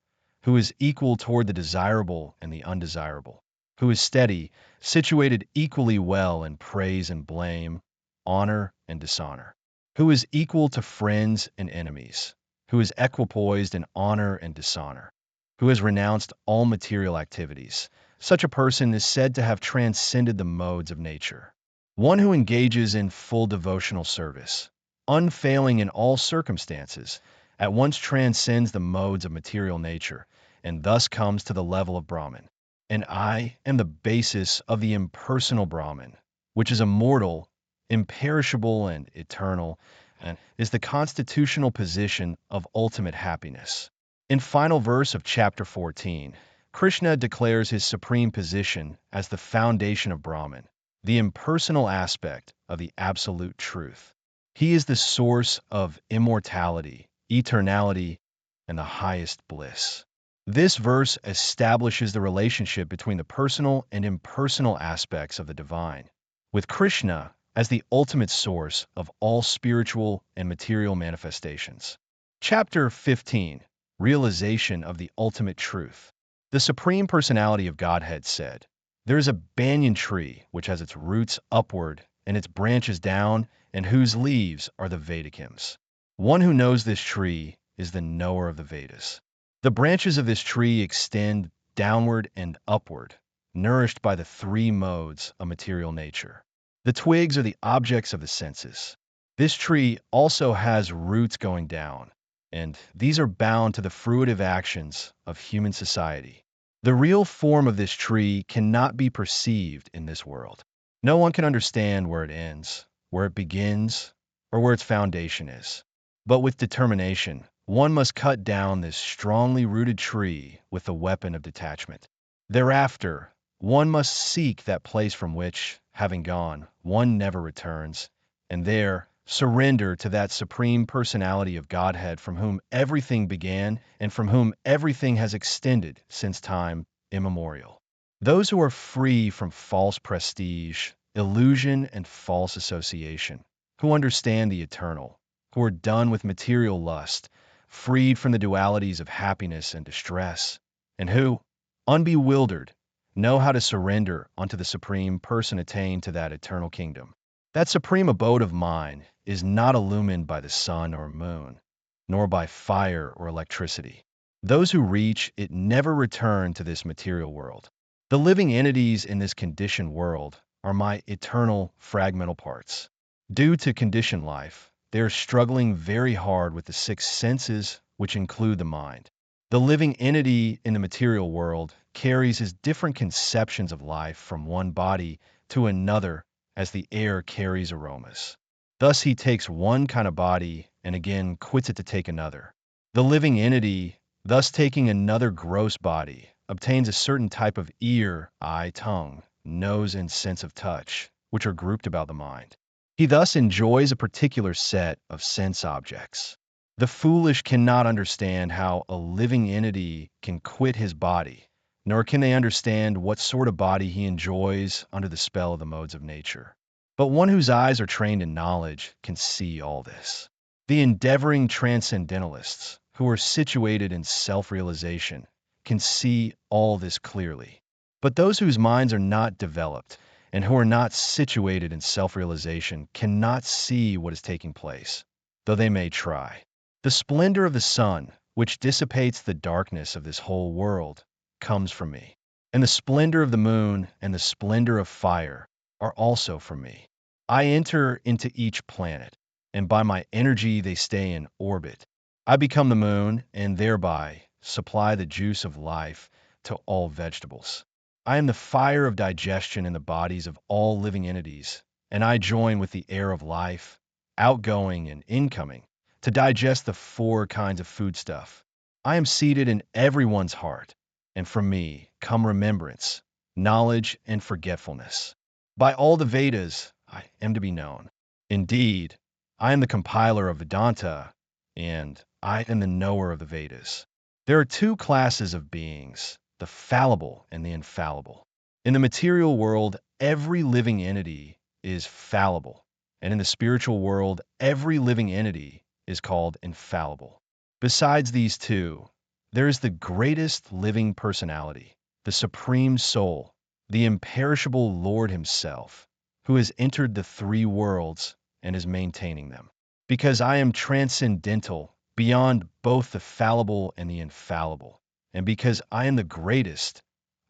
who is equal toward the desirable and the undesirable, who is steady, situated equally well in praise and blame, honor and dishonor, who is equal to friends and enemies, who is equipoised in honor and dishonor, who has renounced all material activities. Such a person is said to have transcended the modes of nature. One who engages in full devotional service, unfailing in all circumstances, at once transcends the modes of material nature, and thus comes to the level of Brahman. And I am the basis of the impersonal Brahman, which is immortal, imperishable, and eternal, and is the constitutional position of ultimate happiness. In final verse of chapter 14, Krishna declares his supreme position as the foundation of Brahman, the impersonal aspect of the absolute truth. He is the source of immortality, eternality, and the highest bliss. This verse establishes the relationship between the personal and impersonal aspects of the divine, with Krishna as the ultimate source of all spiritual and material manifestations. Chapter 15, Realization of the Ultimate Truth. The Supreme Personality of Godhead said, There is a banyan tree which has its roots upward and its branches down, and whose leaves are the Vedikams. One who knows this tree is the knower of the Vedas. The branches of this tree extend downward and upward, nourished by the three modes of material nature. The twigs are the objects of the senses. This tree also has roots going down, and these are bound to the fruitive actions of human society. The real form of this tree cannot be perceived in this world. No one can understand where it ends, where it begins, or where its foundation is. But with determination, one must cut down this strongly rooted tree with the weapon of detachment. Thereafter, one must seek that place from which, having gone, one never returns, and there surrender to that supreme personality of Godhead from whom everything began and from whom everything has extended since time immemorial. Those who are free from false prestige, illusion, and false association, who understand the eternal, who are done with material lust, freed from the dualities of happiness and distress, and who, unbewildered, know how to surrender unto the Supreme Person attained to that eternal kingdom. That supreme abode of mine is not illumined by the sun or moon, nor by fire or electricity. Those who reach it never return to this material world. The living entities in this conditioned world are my eternal fragmental parts. Due to conditioned life, they are struggling very hard with the six senses, which include the mind. The living entity in the material world carries his different conceptions of life from one body to another as the air carries aromas. Thus he takes one kind of body and again quits it to take another. The living entity, thus taking another gross body, obtains a certain type of ear, eye, tongue, nose, and sense of touch, which are grouped about the mind. He thus enjoys a particular set of sense objects. The foolish cannot understand how a living entity can quit his body, nor can they understand what sort of body he enjoys under the spell of the modes of nature. But one whose eyes are trained in knowledge can see all this. The endeavoring transcendentalists, who are situated in self-realization, can see all this clearly. But those whose minds are not developed and who are not situated in self-realization cannot see what is taking place, though they may try. The splendor of the sun, which dissipates the darkness of this whole world, comes from me. And the splendor of the moon and the splendor of fire are also from me. I enter into each planet, and by my energy they stay in orbit. I become the moon, and thereby supply the juice of life to all vegetables. I am the fire of digestion in the bodies of all living entities, and I join with the air of life, outgoing and incoming, to digest the four kinds of foodstuff. I am seated in everyone's heart, and from me come remembrance, knowledge, and forgetfulness. By all the Vedas, I am to be known. Indeed, I am the compiler of Vedanta, and I am the knower of the Vedas. There are two classes of beings, the fallible and the infallible. In the material world, every living entity is fallible, and in the spiritual world, every living entity is called infallible. Besides these two, there is the greatest living personality, the Supreme Soul, the imperishable Lord Himself, who has entered the three worlds and is maintaining them. Because I am transcendental, beyond both the fallible and the infallible, and because I am the greatest,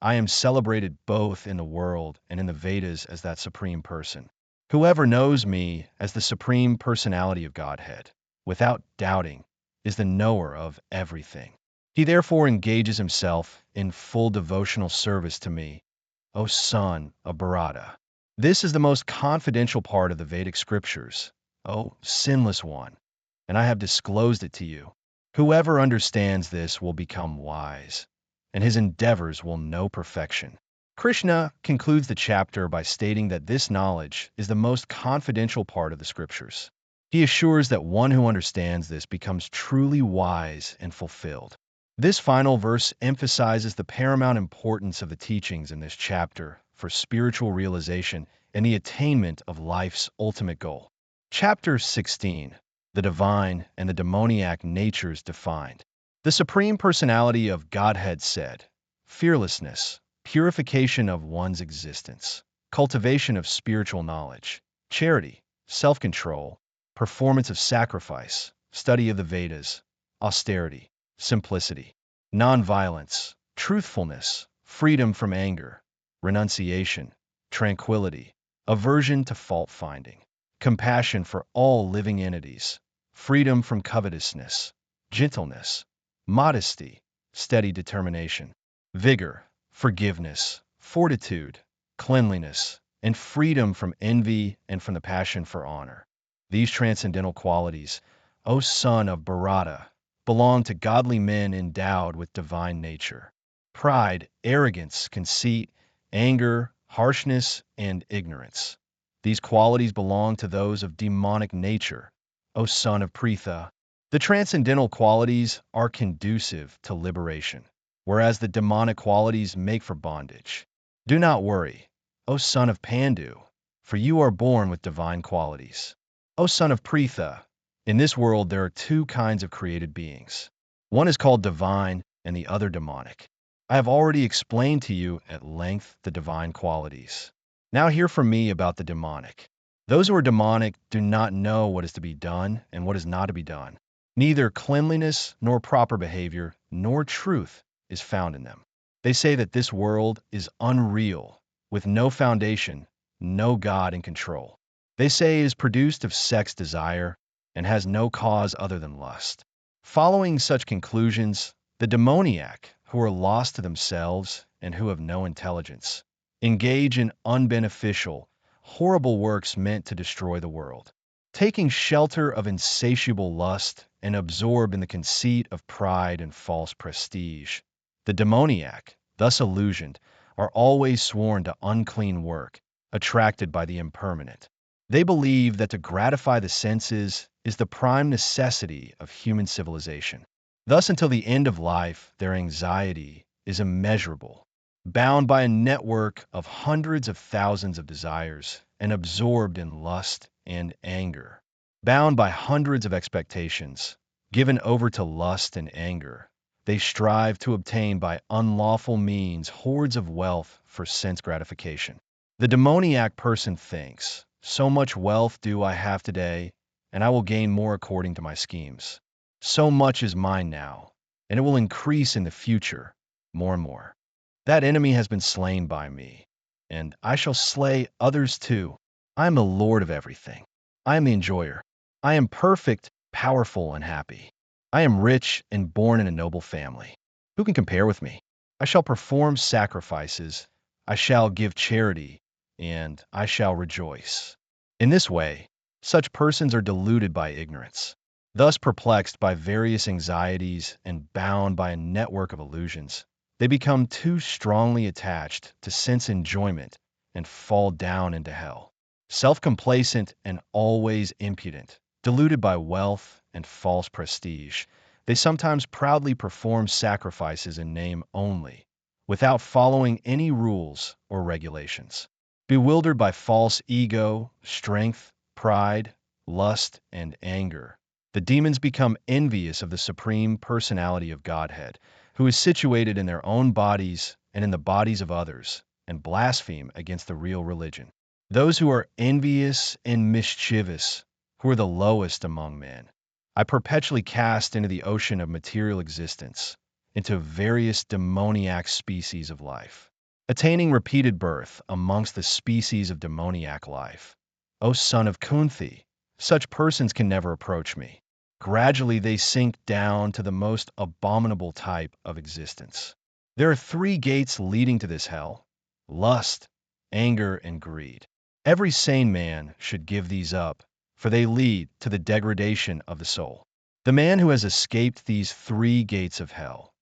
I am celebrated both in the world and in the Vedas as that Supreme Person. Whoever knows me as the Supreme Personality of Godhead, without doubting, is the knower of everything. He therefore engages himself in full devotional service to me, O son of Bharata. This is the most confidential part of the Vedic scriptures, O sinless one, and I have disclosed it to you. Whoever understands this will become wise, and his endeavors will know perfection. Krishna concludes the chapter by stating that this knowledge is the most confidential part of the scriptures. He assures that one who understands this becomes truly wise and fulfilled. This final verse emphasizes the paramount importance of the teachings in this chapter for spiritual realization and the attainment of life's ultimate goal. Chapter 16, the divine and the demoniac natures defined. The Supreme Personality of Godhead said, fearlessness, purification of one's existence, cultivation of spiritual knowledge, charity, self-control, performance of sacrifice, study of the Vedas, austerity, simplicity, nonviolence, truthfulness, freedom from anger, renunciation, tranquility, aversion to fault-finding, compassion for all living entities, freedom from covetousness, gentleness, modesty, steady determination, vigor, forgiveness, fortitude, cleanliness, and freedom from envy and from the passion for honor. These transcendental qualities, O son of Bharata, belong to godly men endowed with divine nature. Pride, arrogance, conceit, anger, harshness, and ignorance. These qualities belong to those of demonic nature, O son of Pritha. The transcendental qualities are conducive to liberation, whereas the demonic qualities make for bondage. Do not worry, O son of Pandu, for you are born with divine qualities. O son of Pritha, in this world there are two kinds of created beings. One is called divine and the other demonic. I have already explained to you at length the divine qualities. Now hear from me about the demonic. Those who are demonic do not know what is to be done and what is not to be done. Neither cleanliness nor proper behavior nor truth is found in them. They say that this world is unreal, with no foundation, no God in control. They say it is produced of sex desire and has no cause other than lust. Following such conclusions, the demoniac, who are lost to themselves and who have no intelligence, engage in unbeneficial, horrible works meant to destroy the world. Taking shelter of insatiable lust and absorbed in the conceit of pride and false prestige, the demoniac, thus illusioned, are always sworn to unclean work, attracted by the impermanent. They believe that to gratify the senses is the prime necessity of human civilization. Thus, until the end of life, their anxiety is immeasurable, bound by a network of hundreds of thousands of desires and absorbed in lust and anger, bound by hundreds of expectations, given over to lust and anger. They strive to obtain by unlawful means hordes of wealth for sense gratification. The demoniac person thinks, so much wealth do I have today, and I will gain more according to my schemes. So much is mine now, and it will increase in the future, more and more. That enemy has been slain by me, and I shall slay others too. I am the Lord of everything. I am the enjoyer. I am perfect, powerful, and happy. I am rich and born in a noble family. Who can compare with me? I shall perform sacrifices, I shall give charity, and I shall rejoice. In this way, such persons are deluded by ignorance. Thus perplexed by various anxieties and bound by a network of illusions, they become too strongly attached to sense enjoyment and fall down into hell. Self-complacent and always impudent, deluded by wealth and false prestige, they sometimes proudly perform sacrifices in name only, without following any rules or regulations. Bewildered by false ego, strength, pride, lust, and anger, the demons become envious of the Supreme Personality of Godhead, who is situated in their own bodies and in the bodies of others, and blaspheme against the real religion. Those who are envious and mischievous, who are the lowest among men, I perpetually cast into the ocean of material existence, into various demoniac species of life, attaining repeated birth amongst the species of demoniac life. O son of Kunti, such persons can never approach me. Gradually they sink down to the most abominable type of existence. There are three gates leading to this hell: lust, anger, and greed. Every sane man should give these up, for they lead to the degradation of the soul. The man who has escaped these three gates of hell,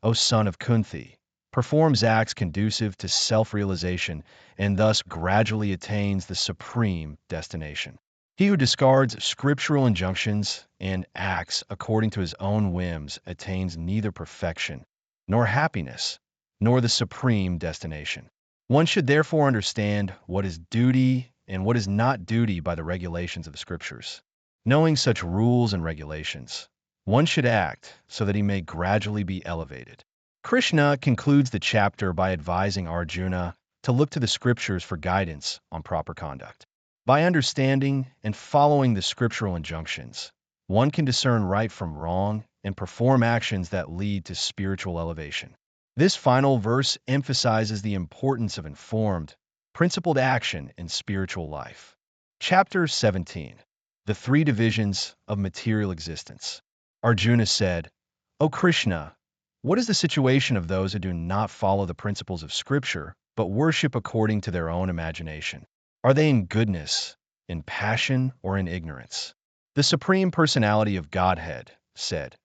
O son of Kunti, performs acts conducive to self-realization and thus gradually attains the supreme destination. He who discards scriptural injunctions and acts according to his own whims attains neither perfection, nor happiness, nor the supreme destination. One should therefore understand what is duty and what is not duty by the regulations of the scriptures. Knowing such rules and regulations, one should act so that he may gradually be elevated. Krishna concludes the chapter by advising Arjuna to look to the scriptures for guidance on proper conduct. By understanding and following the scriptural injunctions, one can discern right from wrong and perform actions that lead to spiritual elevation. This final verse emphasizes the importance of informed, principled action in spiritual life. Chapter 17. The Three Divisions of Material Existence. Arjuna said, O Krishna, what is the situation of those who do not follow the principles of Scripture, but worship according to their own imagination? Are they in goodness, in passion, or in ignorance? The Supreme Personality of Godhead said,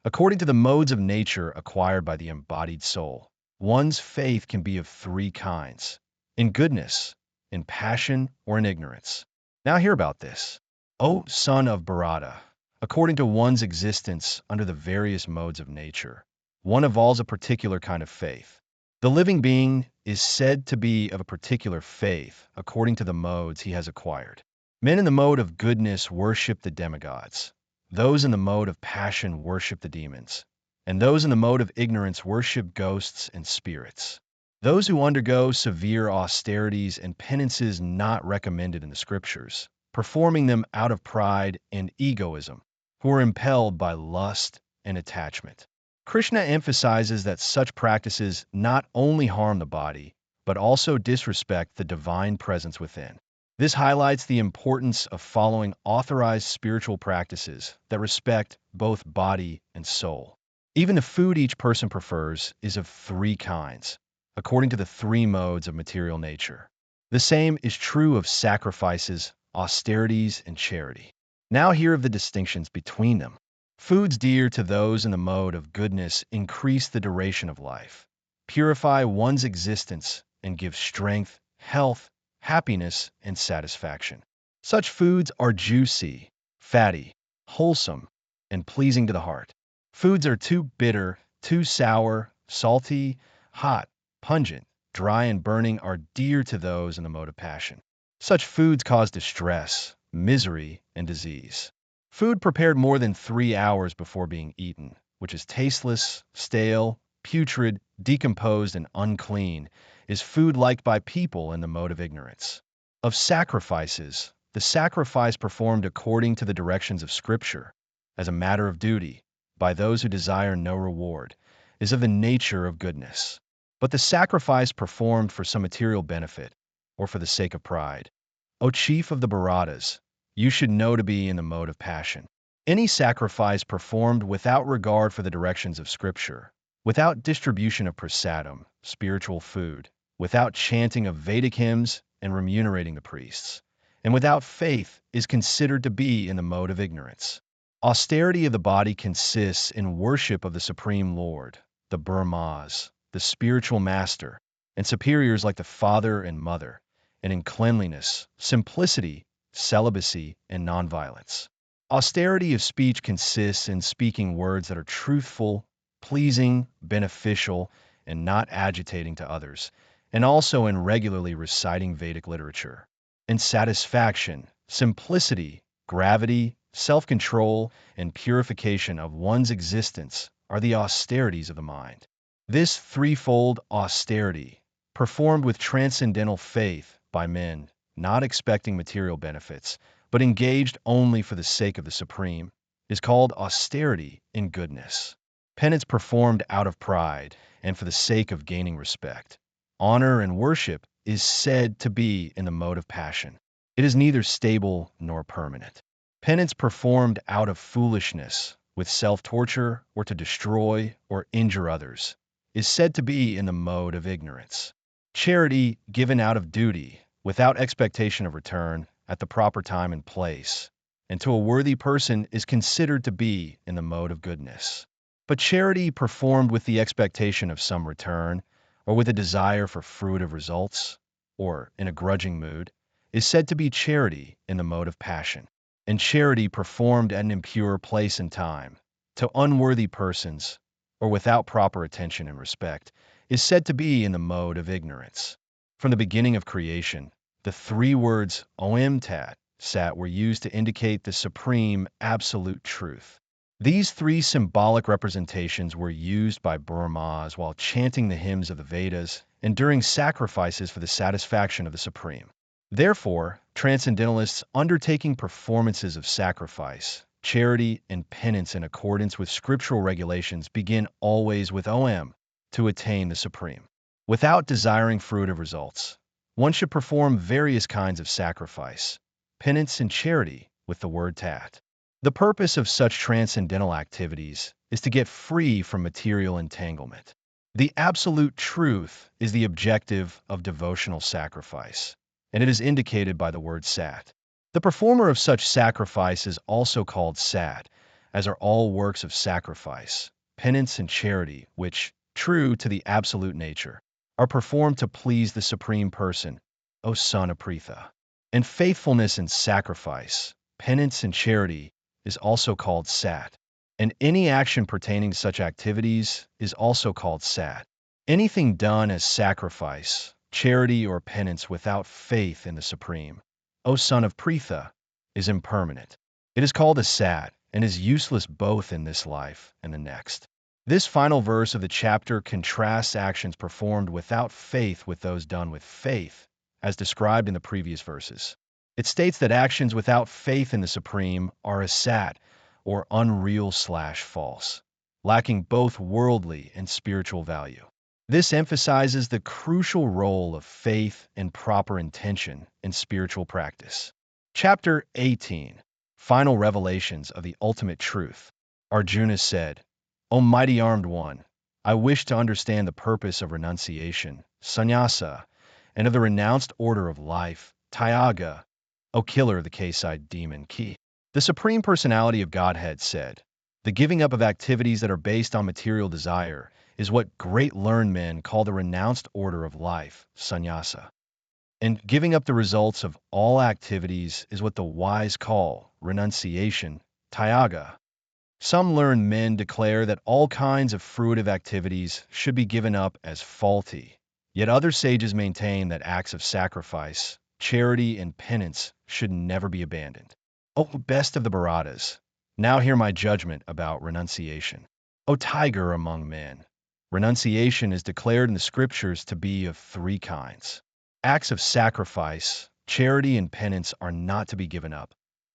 According to the modes of nature acquired by the embodied soul, one's faith can be of three kinds: in goodness, in passion, or in ignorance. Now hear about this. O son of Bharata, according to one's existence under the various modes of nature, one evolves a particular kind of faith. The living being is said to be of a particular faith according to the modes he has acquired. Men in the mode of goodness worship the demigods. Those in the mode of passion worship the demons, and those in the mode of ignorance worship ghosts and spirits. Those who undergo severe austerities and penances not recommended in the scriptures, performing them out of pride and egoism, who are impelled by lust and attachment. Krishna emphasizes that such practices not only harm the body, but also disrespect the divine presence within. This highlights the importance of following authorized spiritual practices that respect both body and soul. Even the food each person prefers is of three kinds, according to the three modes of material nature. The same is true of sacrifices, austerities, and charity. Now hear of the distinctions between them. Foods dear to those in the mode of goodness increase the duration of life, purify one's existence, and give strength, health, happiness, and satisfaction. Such foods are juicy, fatty, wholesome, and pleasing to the heart. Foods are too bitter, too sour, salty, hot, pungent, dry, and burning are dear to those in the mode of passion. Such foods cause distress, misery, and disease. Food prepared more than 3 hours before being eaten, which is tasteless, stale, putrid, decomposed, and unclean, is food liked by people in the mode of ignorance. Of sacrifices, the sacrifice performed according to the directions of Scripture, as a matter of duty, by those who desire no reward, is of the nature of goodness. But the sacrifice performed for some material benefit, or for the sake of pride, O chief of the Bharatas, you should know to be in the mode of passion. Any sacrifice performed without regard for the directions of Scripture, without distribution of prasadam, spiritual food, without chanting of Vedic hymns and remunerating the priests, and without faith is considered to be in the mode of ignorance. Austerity of the body consists in worship of the Supreme Lord, the Brahmas, the spiritual master, and superiors like the father and mother, and in cleanliness, simplicity, celibacy, and nonviolence. Austerity of speech consists in speaking words that are truthful, pleasing, beneficial, and not agitating to others, and also in regularly reciting Vedic literature. In satisfaction, simplicity, gravity, self-control, and purification of one's existence are the austerities of the mind. This threefold austerity, performed with transcendental faith by men, not expecting material benefits, but engaged only for the sake of the Supreme, is called austerity in goodness. Penance performed out of pride and for the sake of gaining respect, honor, and worship is said to be in the mode of passion. It is neither stable nor permanent. Penance performed out of foolishness, with self-torture, or to destroy or injure others, is said to be in the mode of ignorance. Charity given out of duty, without expectation of return, at the proper time and place, and to a worthy person is considered to be in the mode of goodness. But charity performed with the expectation of some return, or with a desire for fruitive results, or in a grudging mood, is said to be charity in the mode of passion. And charity performed at an impure place and time, to unworthy persons, or without proper attention and respect, is said to be in the mode of ignorance. From the beginning of creation, the three words Om Tat Sat were used to indicate the supreme, absolute truth. These three symbolic representations were used by Brahmas while chanting the hymns of the Vedas and during sacrifices for the satisfaction of the Supreme. Therefore, transcendentalists undertaking performances of sacrifice, charity, and penance in accordance with scriptural regulations begin always with Om to attain the Supreme. Without desiring fruitive results, one should perform various kinds of sacrifice, penance, and charity with the word Tat. The purpose of such transcendental activities is to get free from material entanglement. The absolute truth is the objective of devotional sacrifice, and it is indicated by the word Sat. The performer of such sacrifice is also called Sat, as are all works of sacrifice, penance, and charity, which, true to the absolute nature, are performed to please the Supreme Person, O son of Pritha. And faithfulness and sacrifice, penance and charity is also called sat. And any action pertaining to such activities is also called sat. Anything done as sacrifice, charity, or penance without faith in the Supreme, O son of Pritha, is impermanent. It is called a sat and is useless both in this life and the next. This final verse of the chapter contrasts actions performed without faith with those done with faith, as described in the previous verses. It states that actions without faith in the Supreme are asat, or unreal/false, lacking both worldly and spiritual value. This emphasizes the crucial role of faith and proper intention in spiritual practice. Chapter 18. Final Revelations of the Ultimate Truth. Arjuna said, O mighty armed one, I wish to understand the purpose of renunciation, sannyasa, and of the renounced order of life, tyaga, O killer of the K-side demon Ki. The Supreme Personality of Godhead said, the giving up of activities that are based on material desire is what great learned men call the renounced order of life, sannyasa. And giving up the results of all activities is what the wise call renunciation, tyaga. Some learned men declare that all kinds of fruitive activities should be given up as faulty, yet other sages maintain that acts of sacrifice, charity, and penance should never be abandoned. O best of the Bharatas, now hear my judgment about renunciation. O tiger among men, renunciation is declared in the scriptures to be of three kinds. Acts of sacrifice, charity, and penance are not to be given up.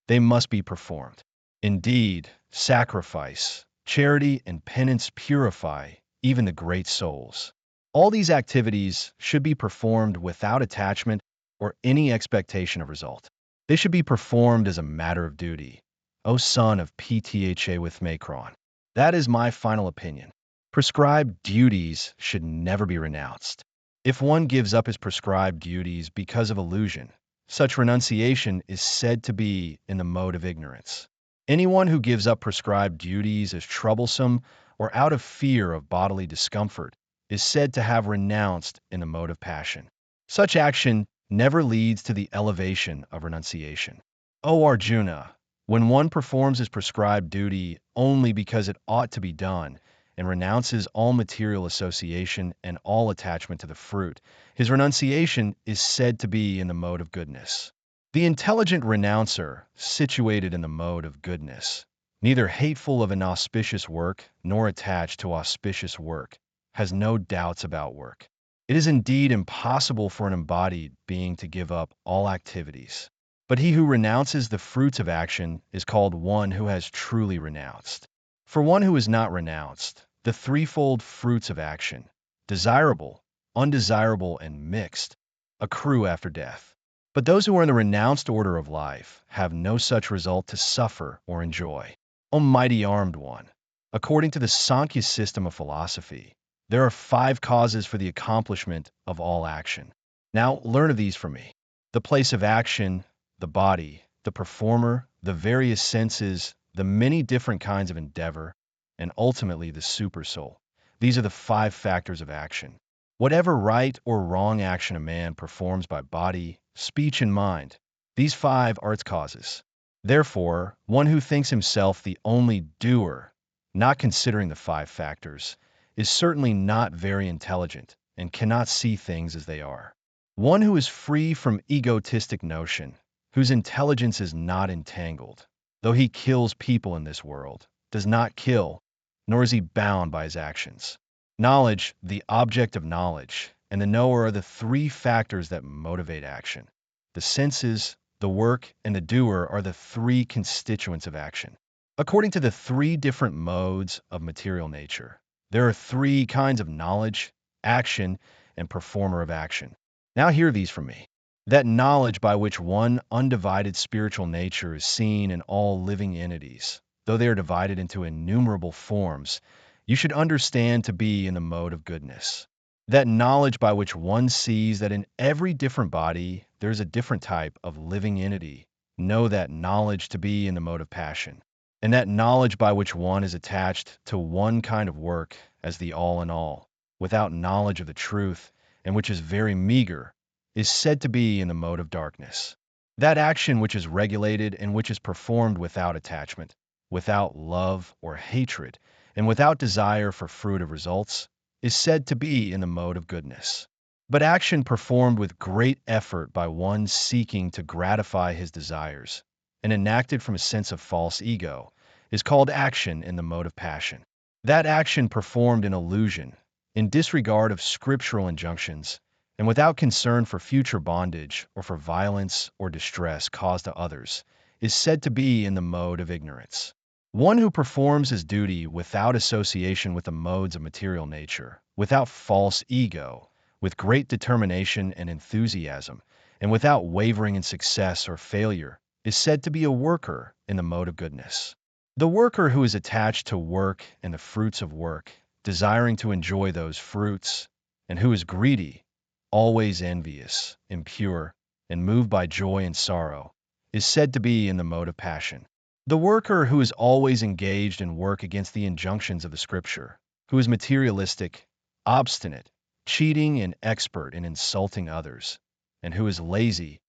They must be performed. Indeed, sacrifice, charity, and penance purify even the great souls. All these activities should be performed without attachment or any expectation of result. They should be performed as a matter of duty. O son of Ptha with Macron. That is my final opinion. Prescribed duties should never be renounced. If one gives up his prescribed duties because of illusion, such renunciation is said to be in the mode of ignorance. Anyone who gives up prescribed duties as troublesome or out of fear of bodily discomfort is said to have renounced in the mode of passion. Such action never leads to the elevation of renunciation. O Arjuna, when one performs his prescribed duty only because it ought to be done and renounces all material association and all attachment to the fruit, his renunciation is said to be in the mode of goodness. The intelligent renouncer, situated in the mode of goodness, neither hateful of an auspicious work nor attached to auspicious work, has no doubts about work. It is indeed impossible for an embodied being to give up all activities. But he who renounces the fruits of action is called one who has truly renounced. For one who is not renounced, the threefold fruits of action, desirable, undesirable, and mixed, accrue after death. But those who are in the renounced order of life have no such result to suffer or enjoy. O mighty armed one, according to the Sankhya system of philosophy, there are 5 causes for the accomplishment of all action. Now learn of these from me. The place of action, the body, the performer, the various senses, the many different kinds of endeavor, and ultimately the supersoul. These are the 5 factors of action. Whatever right or wrong action a man performs by body, speech, and mind, these 5 are its causes. Therefore, one who thinks himself the only doer, not considering the 5 factors, is certainly not very intelligent and cannot see things as they are. One who is free from egotistic notion, whose intelligence is not entangled, though he kills people in this world, does not kill, nor is he bound by his actions. Knowledge, the object of knowledge, and the knower are the 3 factors that motivate action. The senses, the work, and the doer are the 3 constituents of action. According to the 3 different modes of material nature, there are 3 kinds of knowledge, action, and performer of action. Now hear these from me. That knowledge by which one undivided spiritual nature is seen in all living entities, though they are divided into innumerable forms, you should understand to be in the mode of goodness. That knowledge by which one sees that in every different body there is a different type of living entity, know that knowledge to be in the mode of passion. and that knowledge by which one is attached to one kind of work as the all in all, without knowledge of the truth, and which is very meager, is said to be in the mode of darkness. That action which is regulated and which is performed without attachment, without love or hatred, and without desire for fruit of results, is said to be in the mode of goodness. But action performed with great effort by one seeking to gratify his desires, and enacted from a sense of false ego, is called action in the mode of passion. That action performed in illusion, in disregard of scriptural injunctions, and without concern for future bondage or for violence or distress caused to others, is said to be in the mode of ignorance. One who performs his duty without association with the modes of material nature, without false ego, with great determination and enthusiasm, and without wavering in success or failure, is said to be a worker in the mode of goodness. The worker who is attached to work and the fruits of work, desiring to enjoy those fruits, and who is greedy, always envious, impure, and moved by joy and sorrow, is said to be in the mode of passion. The worker who is always engaged in work against the injunctions of the scripture, who is materialistic, obstinate, cheating, and expert in insulting others, and who is lazy,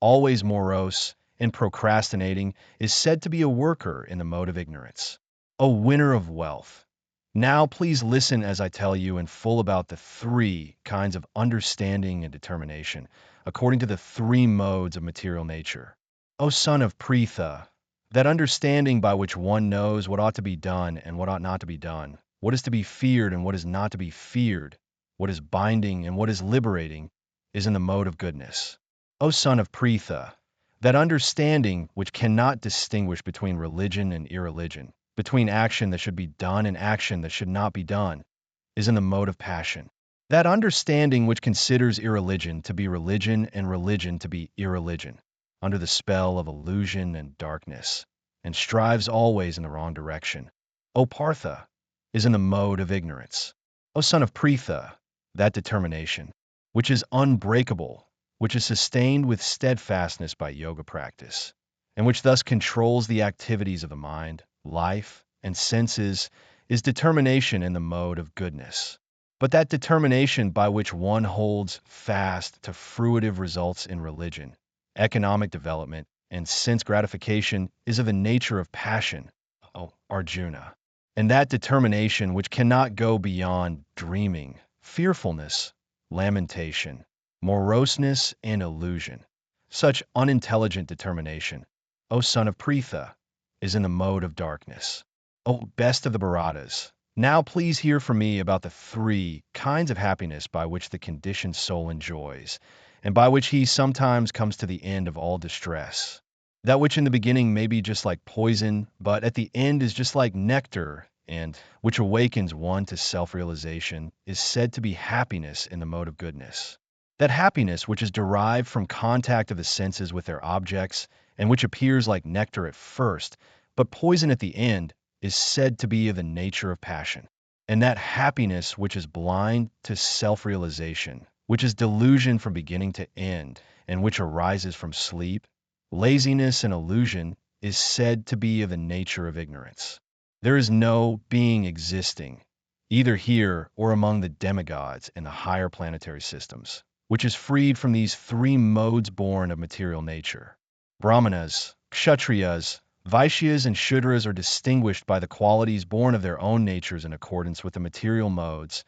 always morose, and procrastinating, is said to be a worker in the mode of ignorance, a winner of wealth. Now please listen as I tell you in full about the three kinds of understanding and determination, according to the three modes of material nature. O son of Pritha, that understanding by which one knows what ought to be done and what ought not to be done, what is to be feared and what is not to be feared, what is binding and what is liberating, is in the mode of goodness. O son of Pritha, that understanding which cannot distinguish between religion and irreligion, between action that should be done and action that should not be done, is in the mode of passion. That understanding which considers irreligion to be religion and religion to be irreligion, under the spell of illusion and darkness, and strives always in the wrong direction, O Partha, is in the mode of ignorance. O son of Pritha, that determination, which is unbreakable, which is sustained with steadfastness by yoga practice, and which thus controls the activities of the mind, life, and senses, is determination in the mode of goodness. But that determination by which one holds fast to fruitive results in religion, economic development, and sense gratification is of the nature of passion, O Arjuna. And that determination which cannot go beyond dreaming, fearfulness, lamentation, moroseness, and illusion, such unintelligent determination, O son of Pritha, is in the mode of darkness. O best of the Bharatas, now please hear from me about the three kinds of happiness by which the conditioned soul enjoys, and by which he sometimes comes to the end of all distress. That which in the beginning may be just like poison, but at the end is just like nectar, and which awakens one to self-realization, is said to be happiness in the mode of goodness. That happiness which is derived from contact of the senses with their objects, and which appears like nectar at first, but poison at the end, is said to be of the nature of passion. And that happiness which is blind to self-realization, which is delusion from beginning to end, and which arises from sleep, laziness, and illusion, is said to be of the nature of ignorance. There is no being existing, either here or among the demigods and the higher planetary systems, which is freed from these three modes born of material nature. Brahmanas, Kshatriyas, Vaishyas, and Shudras are distinguished by the qualities born of their own natures in accordance with the material modes,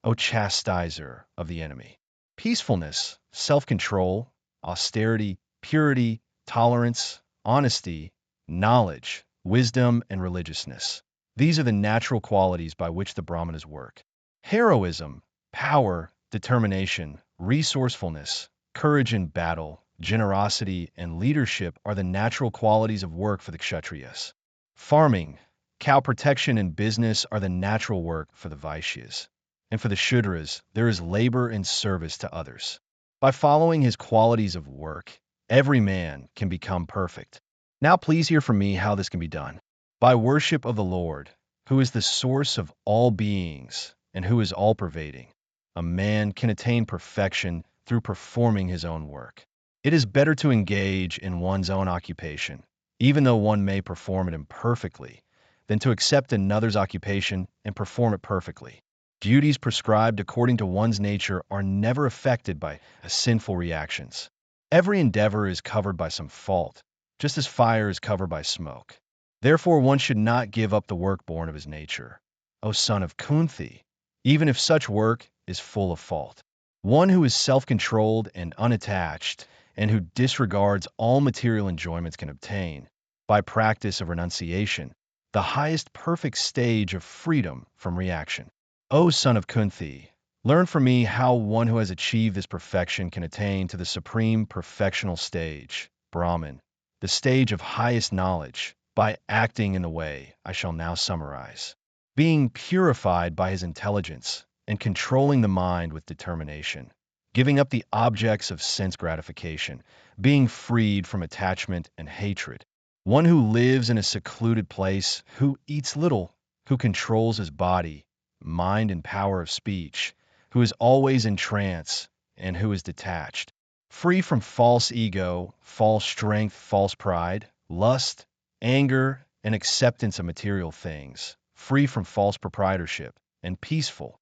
O chastiser of the enemy. Peacefulness, self-control, austerity, purity, tolerance, honesty, knowledge, wisdom, and religiousness. These are the natural qualities by which the Brahmanas work. Heroism, power, determination, resourcefulness, courage in battle, generosity, and leadership are the natural qualities of work for the Kshatriyas. Farming, cow protection, and business are the natural work for the Vaishyas. And for the Shudras, there is labor and service to others. By following his qualities of work, every man can become perfect. Now please hear from me how this can be done. By worship of the Lord, who is the source of all beings and who is all-pervading, a man can attain perfection through performing his own work. It is better to engage in one's own occupation even though one may perform it imperfectly, than to accept another's occupation and perform it perfectly. Duties prescribed according to one's nature are never affected by sinful reactions. Every endeavor is covered by some fault, just as fire is covered by smoke. Therefore, one should not give up the work born of his nature, O son of Kunti, even if such work is full of fault. One who is self-controlled and unattached, and who disregards all material enjoyments can obtain, by practice of renunciation, the highest perfect stage of freedom from reaction. O son of Kunti, learn from me how one who has achieved this perfection can attain to the supreme perfectional stage, Brahman, the stage of highest knowledge, by acting in the way I shall now summarize. Being purified by his intelligence and controlling the mind with determination, giving up the objects of sense gratification, being freed from attachment and hatred. One who lives in a secluded place, who eats little, who controls his body, mind, and power of speech, who is always in trance, and who is detached, free from false ego, false strength, false pride, lust, anger, and acceptance of material things, free from false proprietorship, and peaceful.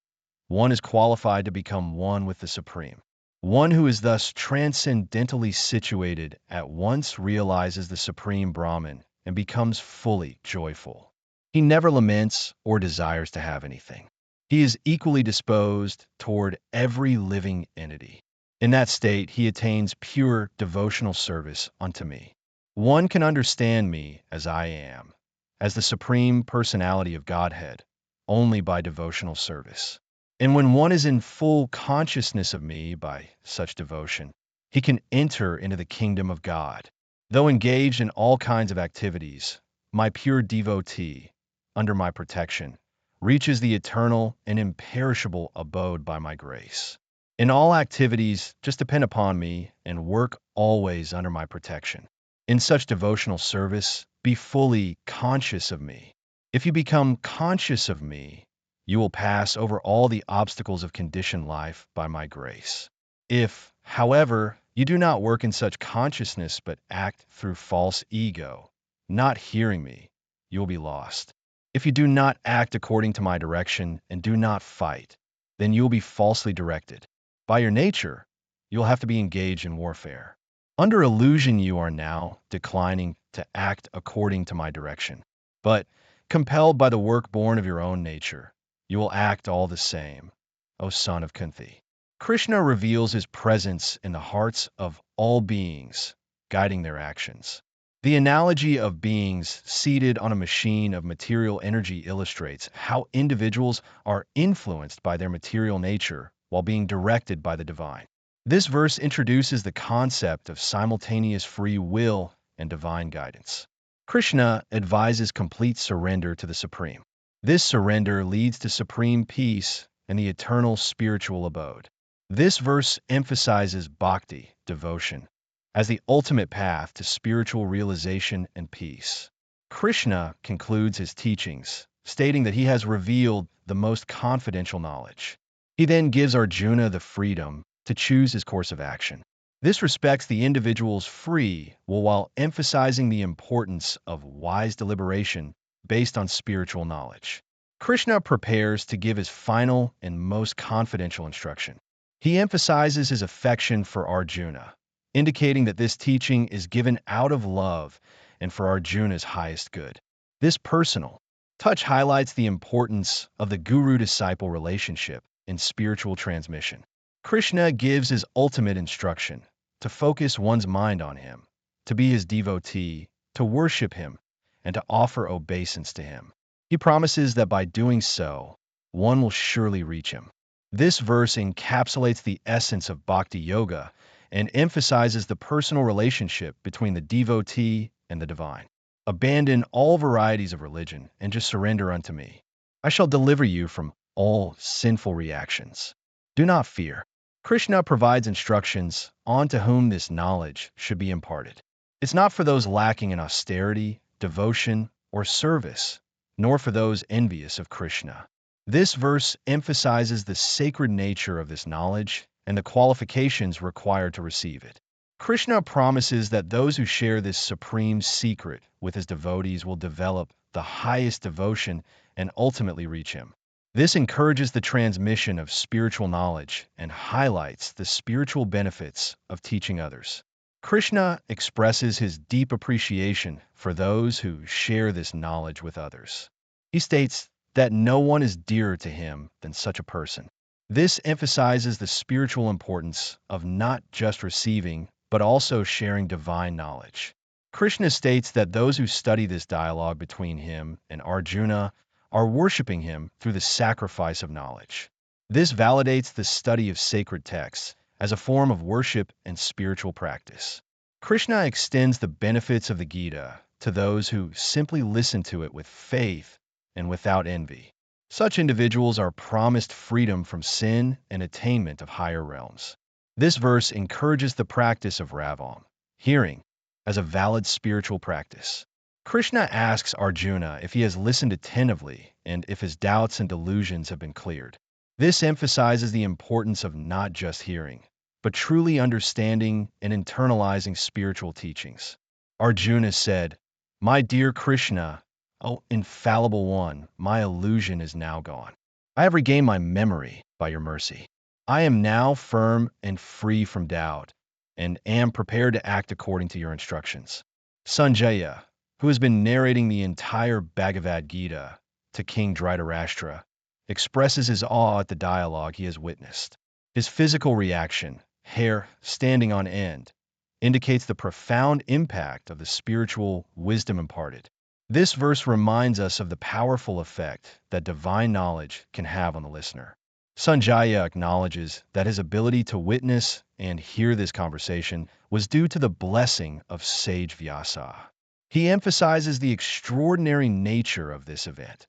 One is qualified to become one with the Supreme. One who is thus transcendentally situated at once realizes the Supreme Brahman and becomes fully joyful. He never laments or desires to have anything. He is equally disposed toward every living entity. In that state, he attains pure devotional service unto me. One can understand me as I am, as the Supreme Personality of Godhead, only by devotional service. And when one is in full consciousness of me by such devotion, he can enter into the kingdom of God. Though engaged in all kinds of activities, my pure devotee, under my protection, reaches the eternal and imperishable abode by my grace. In all activities, just depend upon me and work always under my protection. In such devotional service, be fully conscious of me. If you become conscious of me, you will pass over all the obstacles of conditioned life by my grace. If, however, you do not work in such consciousness but act through false ego, not hearing me, you will be lost. If you do not act according to my direction and do not fight, then you will be falsely directed. By your nature, you will have to be engaged in warfare. Under illusion, you are now declining to act according to my direction. But, compelled by the work born of your own nature, you will act all the same, O son of Kunti. Krishna reveals his presence in the hearts of all beings, guiding their actions. The analogy of beings seated on a machine of material energy illustrates how individuals are influenced by their material nature while being directed by the divine. This verse introduces the concept of simultaneous free will and divine guidance. Krishna advises complete surrender to the Supreme. This surrender leads to supreme peace and the eternal spiritual abode. This verse emphasizes bhakti, devotion, as the ultimate path to spiritual realization and peace. Krishna concludes his teachings, stating that he has revealed the most confidential knowledge. He then gives Arjuna the freedom to choose his course of action. This respects the individual's free will while emphasizing the importance of wise deliberation based on spiritual knowledge. Krishna prepares to give his final and most confidential instruction. He emphasizes his affection for Arjuna, indicating that this teaching is given out of love and for Arjuna's highest good. This personal touch highlights the importance of the guru-disciple relationship in spiritual transmission. Krishna gives his ultimate instruction to focus one's mind on him, to be his devotee, to worship him, and to offer obeisance to him. He promises that by doing so, one will surely reach him. This verse encapsulates the essence of bhakti yoga and emphasizes the personal relationship between the devotee and the divine. Abandon all varieties of religion and just surrender unto me. I shall deliver you from all sinful reactions. Do not fear. Krishna provides instructions on to whom this knowledge should be imparted. It's not for those lacking in austerity, devotion, or service, nor for those envious of Krishna. This verse emphasizes the sacred nature of this knowledge and the qualifications required to receive it. Krishna promises that those who share this supreme secret with his devotees will develop the highest devotion and ultimately reach him. This encourages the transmission of spiritual knowledge and highlights the spiritual benefits of teaching others. Krishna expresses his deep appreciation for those who share this knowledge with others. He states that no one is dearer to him than such a person. This emphasizes the spiritual importance of not just receiving, but also sharing divine knowledge. Krishna states that those who study this dialogue between him and Arjuna are worshiping him through the sacrifice of knowledge. This validates the study of sacred texts as a form of worship and spiritual practice. Krishna extends the benefits of the Gita to those who simply listen to it with faith and without envy. Such individuals are promised freedom from sin and attainment of higher realms. This verse encourages the practice of Ravam, hearing, as a valid spiritual practice. Krishna asks Arjuna if he has listened attentively and if his doubts and delusions have been cleared. This emphasizes the importance of not just hearing, but truly understanding and internalizing spiritual teachings. Arjuna said, "My dear Krishna, O infallible one, my illusion is now gone. I have regained my memory by your mercy. I am now firm and free from doubt, and am prepared to act according to your instructions." Sanjaya, who has been narrating the entire Bhagavad Gita to King Dhritarashtra, expresses his awe at the dialogue he has witnessed. His physical reaction, hair standing on end, indicates the profound impact of the spiritual wisdom imparted. This verse reminds us of the powerful effect that divine knowledge can have on the listener. Sanjaya acknowledges that his ability to witness and hear this conversation was due to the blessing of sage Vyasa. He emphasizes the extraordinary nature of this event,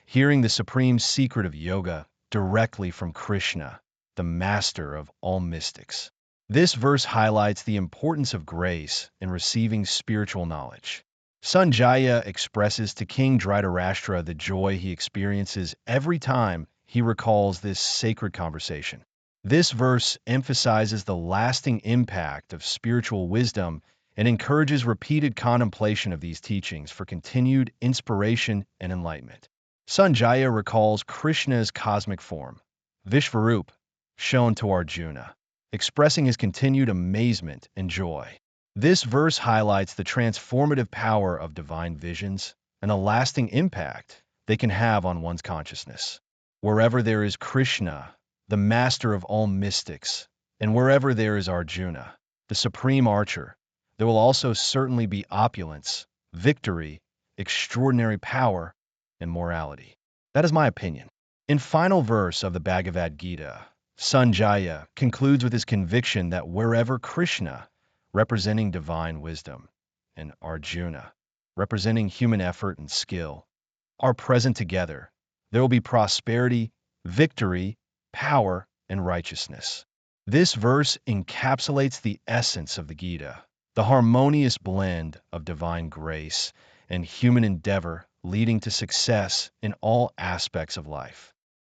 hearing the supreme secret of yoga directly from Krishna, the master of all mystics. This verse highlights the importance of grace in receiving spiritual knowledge. Sanjaya expresses to King Dhritarashtra the joy he experiences every time he recalls this sacred conversation. This verse emphasizes the lasting impact of spiritual wisdom and encourages repeated contemplation of these teachings for continued inspiration and enlightenment. Sanjaya recalls Krishna's cosmic form, Vishvarup, shown to Arjuna, expressing his continued amazement and joy. This verse highlights the transformative power of divine visions and a lasting impact they can have on one's consciousness. Wherever there is Krishna, the master of all mystics, and wherever there is Arjuna, the supreme archer, there will also certainly be opulence, victory, extraordinary power, and morality. That is my opinion. In final verse of the Bhagavad Gita, Sanjaya concludes with his conviction that wherever Krishna, representing divine wisdom, and Arjuna, representing human effort and skill, are present together, there will be prosperity, victory, power, and righteousness. This verse encapsulates the essence of the Gita, the harmonious blend of divine grace and human endeavor leading to success in all aspects of life.